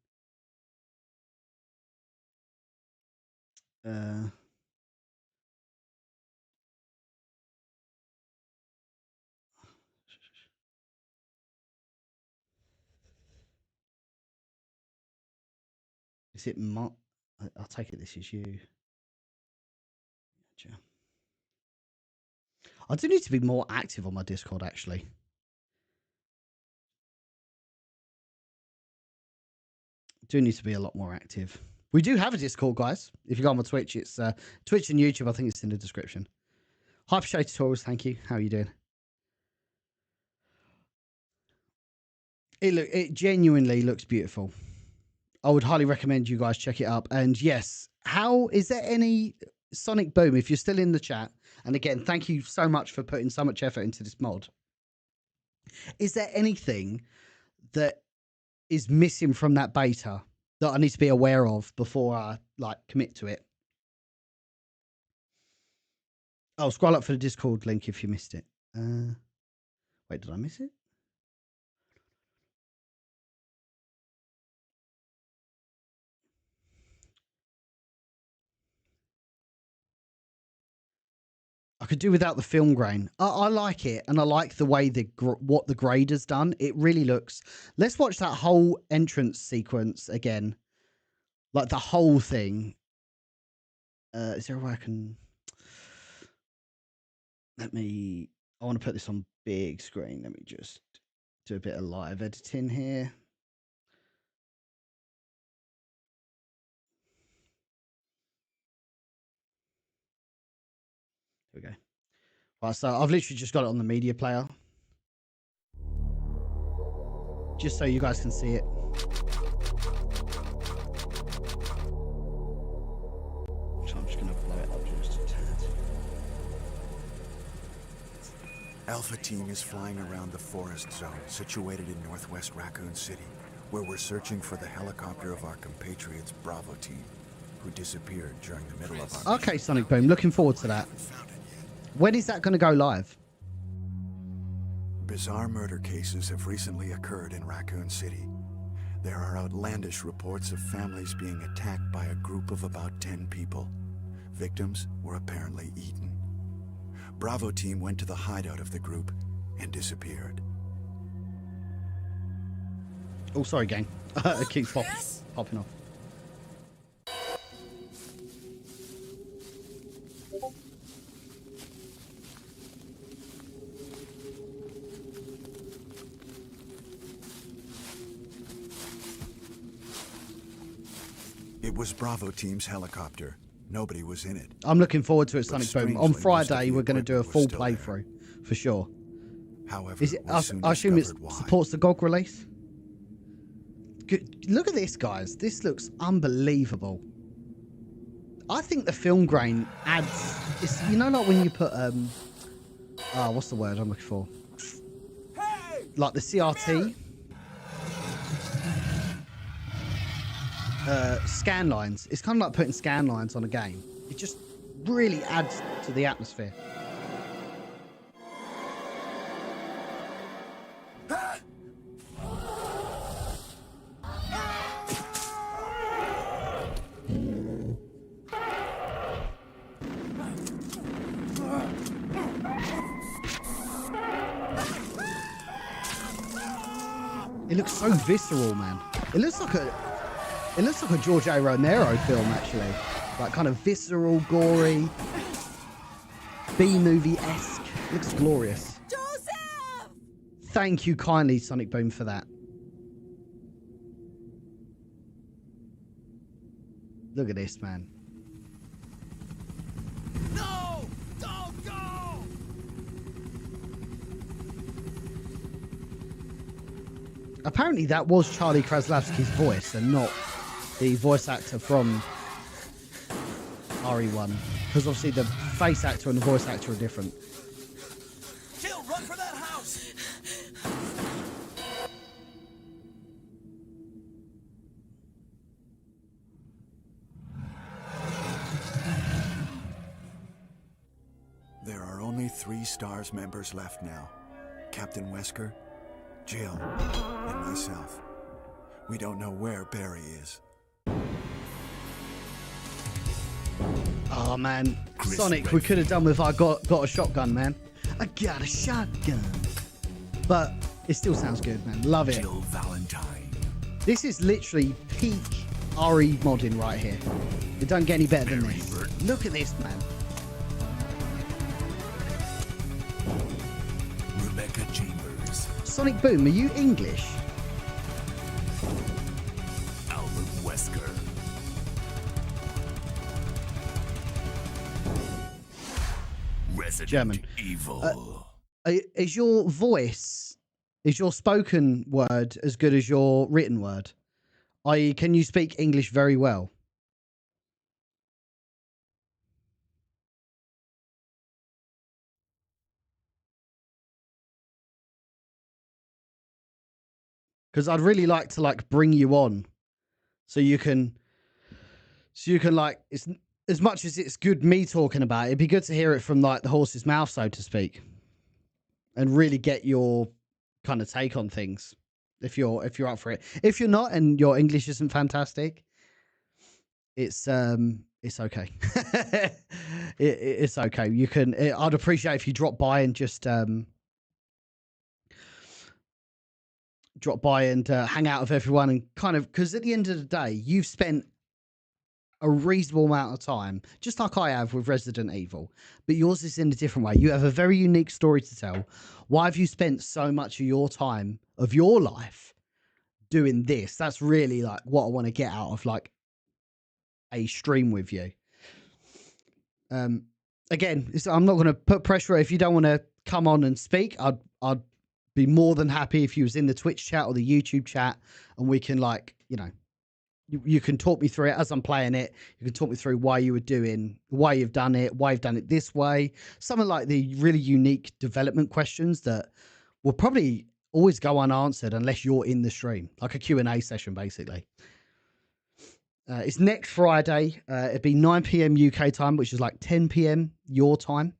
Is it Mark? I'll take it this is you. Gotcha. I do need to be more active on my Discord, actually. Do need to be a lot more active. We do have a Discord, guys. If you go on my Twitch, it's Twitch and YouTube. I think it's in the description. Hyper Show Tutorials, thank you. How are you doing? It genuinely looks beautiful. I would highly recommend you guys check it up. And yes, is there any Sonic Boom? If you're still in the chat, and again, thank you so much for putting so much effort into this mod. Is there anything that is missing from that beta that I need to be aware of before I commit to it? Oh, scroll up for the Discord link if you missed it. Wait, did I miss it? I could do without the film grain. I like it, and I like the way what the grader's done. It really looks... Let's watch that whole entrance sequence again. Like the whole thing. Is there a way I can... I want to put this on big screen. Let me just do a bit of live editing here. Here we go. Right, so I've literally just got it on the media player. Just so you guys can see it. So I'm just going to blow it up just a tad. Alpha Team is flying around the forest zone situated in northwest Raccoon City, where we're searching for the helicopter of our compatriots Bravo Team, who disappeared during the middle of our Okay, Sonic Boom, looking forward to that. When is that going to go live? Bizarre murder cases have recently occurred in Raccoon City. There are outlandish reports of families being attacked by a group of about 10 people. Victims were apparently eaten. Bravo Team went to the hideout of the group and disappeared. Oh, sorry, gang. It keeps popping off. It was Bravo Team's helicopter. Nobody was in it. I'm looking forward to it, Sonic Boom. On strangely, Friday, we're going to do a full equipment was still playthrough, for sure. However, Is it, we soon I assume it discovered why. supports the GOG release? Good. Look at this, guys. This looks unbelievable. I think the film grain adds... It's, you know, like when you put... what's the word I'm looking for? Hey! Like the CRT... scan lines. It's kind of like putting scan lines on a game. It just really adds to the atmosphere. It looks so visceral, man. It looks like a George A. Romero film, actually. Like kind of visceral, gory, B-movie-esque. Looks glorious. Joseph! Thank you kindly, Sonic Boom, for that. Look at this, man. No! Don't go! Apparently that was Charlie Kraslavsky's voice and not the voice actor from RE1. Because obviously the face actor and the voice actor are different. Jill, run for that house! 3 STARS members left now. Captain Wesker, Jill, and myself. We don't know where Barry is. Oh man, Chris Sonic, we Redfield. could have done with I got a shotgun, man. I got a shotgun. But it still sounds good, man. Love it. Jill Valentine. This is literally peak RE modding right here. It don't get any better than this. Look at this, man. Rebecca Chambers. Sonic Boom, are you English? Albert Wesker. Resident German. Evil. Is your voice, is your spoken word as good as your written word? I.e., can you speak English very well? Because I'd really like to like bring you on, so you can like, it's as much as it's good me talking about it, it'd be good to hear it from like the horse's mouth, so to speak, and really get your kind of take on things. If you're up for it. If you're not and your English isn't fantastic, it's okay. It's okay. You can. I'd appreciate if you drop by and just drop by and hang out with everyone and kind of, because at the end of the day, you've spent a reasonable amount of time, just like I have with Resident Evil, but yours is in a different way. You have a very unique story to tell. Why have you spent so much of your time of your life doing this? That's really like what I want to get out of like a stream with you. Again, I'm not going to put pressure. If you don't want to come on and speak, I'd be more than happy if you was in the Twitch chat or the YouTube chat, and we can like, you know, you can talk me through it as I'm playing it. You can talk me through why you've done it, why you've done it this way. Some of like the really unique development questions that will probably always go unanswered unless you're in the stream, like a Q&A session, basically. It's next Friday. It'd be 9 p.m. UK time, which is like 10 p.m. your time.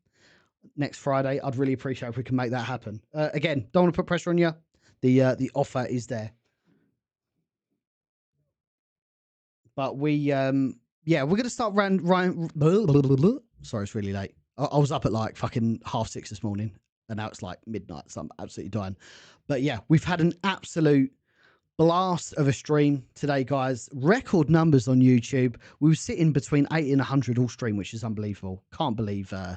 Next Friday. I'd really appreciate if we can make that happen. Again, don't want to put pressure on you. The offer is there. But we're going to start sorry, it's really late. I was up at like fucking 6:30 this morning, and now it's like midnight, so I'm absolutely dying. But yeah, we've had an absolute blast of a stream today, guys. Record numbers on YouTube. We were sitting between 80 and 100 all stream, which is unbelievable. Can't believe by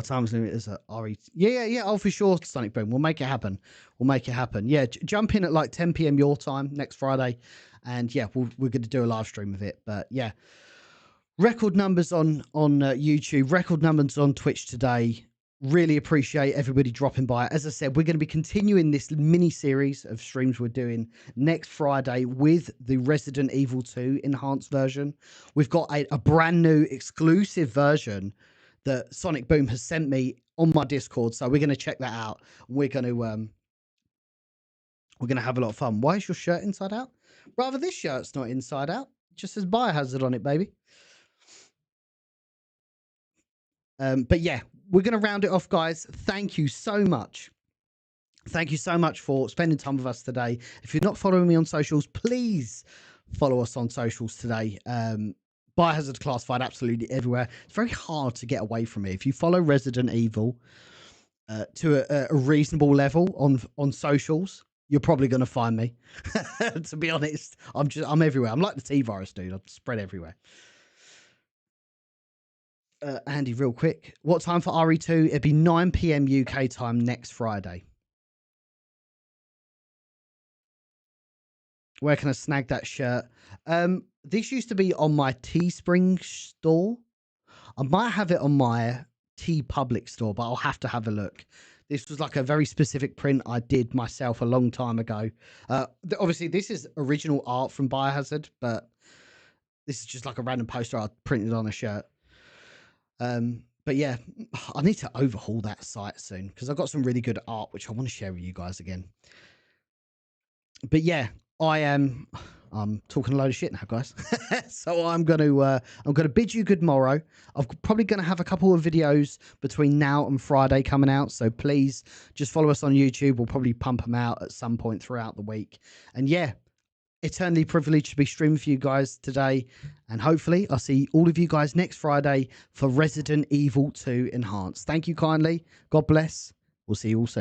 the time it's a RE. Yeah. Oh, for sure, Sonic Boom. We'll make it happen. Yeah, jump in at like 10 p.m. your time next Friday. And yeah, we're going to do a live stream of it. But yeah, record numbers on YouTube, record numbers on Twitch today. Really appreciate everybody dropping by. As I said, we're going to be continuing this mini series of streams we're doing next Friday with the Resident Evil 2 enhanced version. We've got a brand new exclusive version that Sonic Boom has sent me on my Discord. So we're going to check that out. We're going to have a lot of fun. Why is your shirt inside out? Rather, this shirt's not inside out. It just says Biohazard on it, baby. But yeah, we're going to round it off, guys. Thank you so much. Thank you so much for spending time with us today. If you're not following me on socials, please follow us on socials today. Biohazard Declassified absolutely everywhere. It's very hard to get away from it. If you follow Resident Evil to a reasonable level on socials, you're probably going to find me. To be honest, I'm everywhere. I'm like the T-virus, dude. I'm spread everywhere. Andy, real quick, what time for RE2? It'd be 9 p.m. UK time next Friday. Where can I snag that shirt? This used to be on my Teespring store. I might have it on my TeePublic store, but I'll have to have a look. This was like a very specific print I did myself a long time ago. Obviously, this is original art from Biohazard, but this is just like a random poster I printed on a shirt. But yeah, I need to overhaul that site soon because I've got some really good art which I want to share with you guys again. But yeah, I'm I'm talking a load of shit now, guys. So I'm gonna bid you good morrow. I'm probably gonna have a couple of videos between now and Friday coming out. So please just follow us on YouTube. We'll probably pump them out at some point throughout the week. And yeah, eternally privileged to be streaming for you guys today. And hopefully I'll see all of you guys next Friday for Resident Evil 2 Enhanced. Thank you kindly. God bless. We'll see you all soon.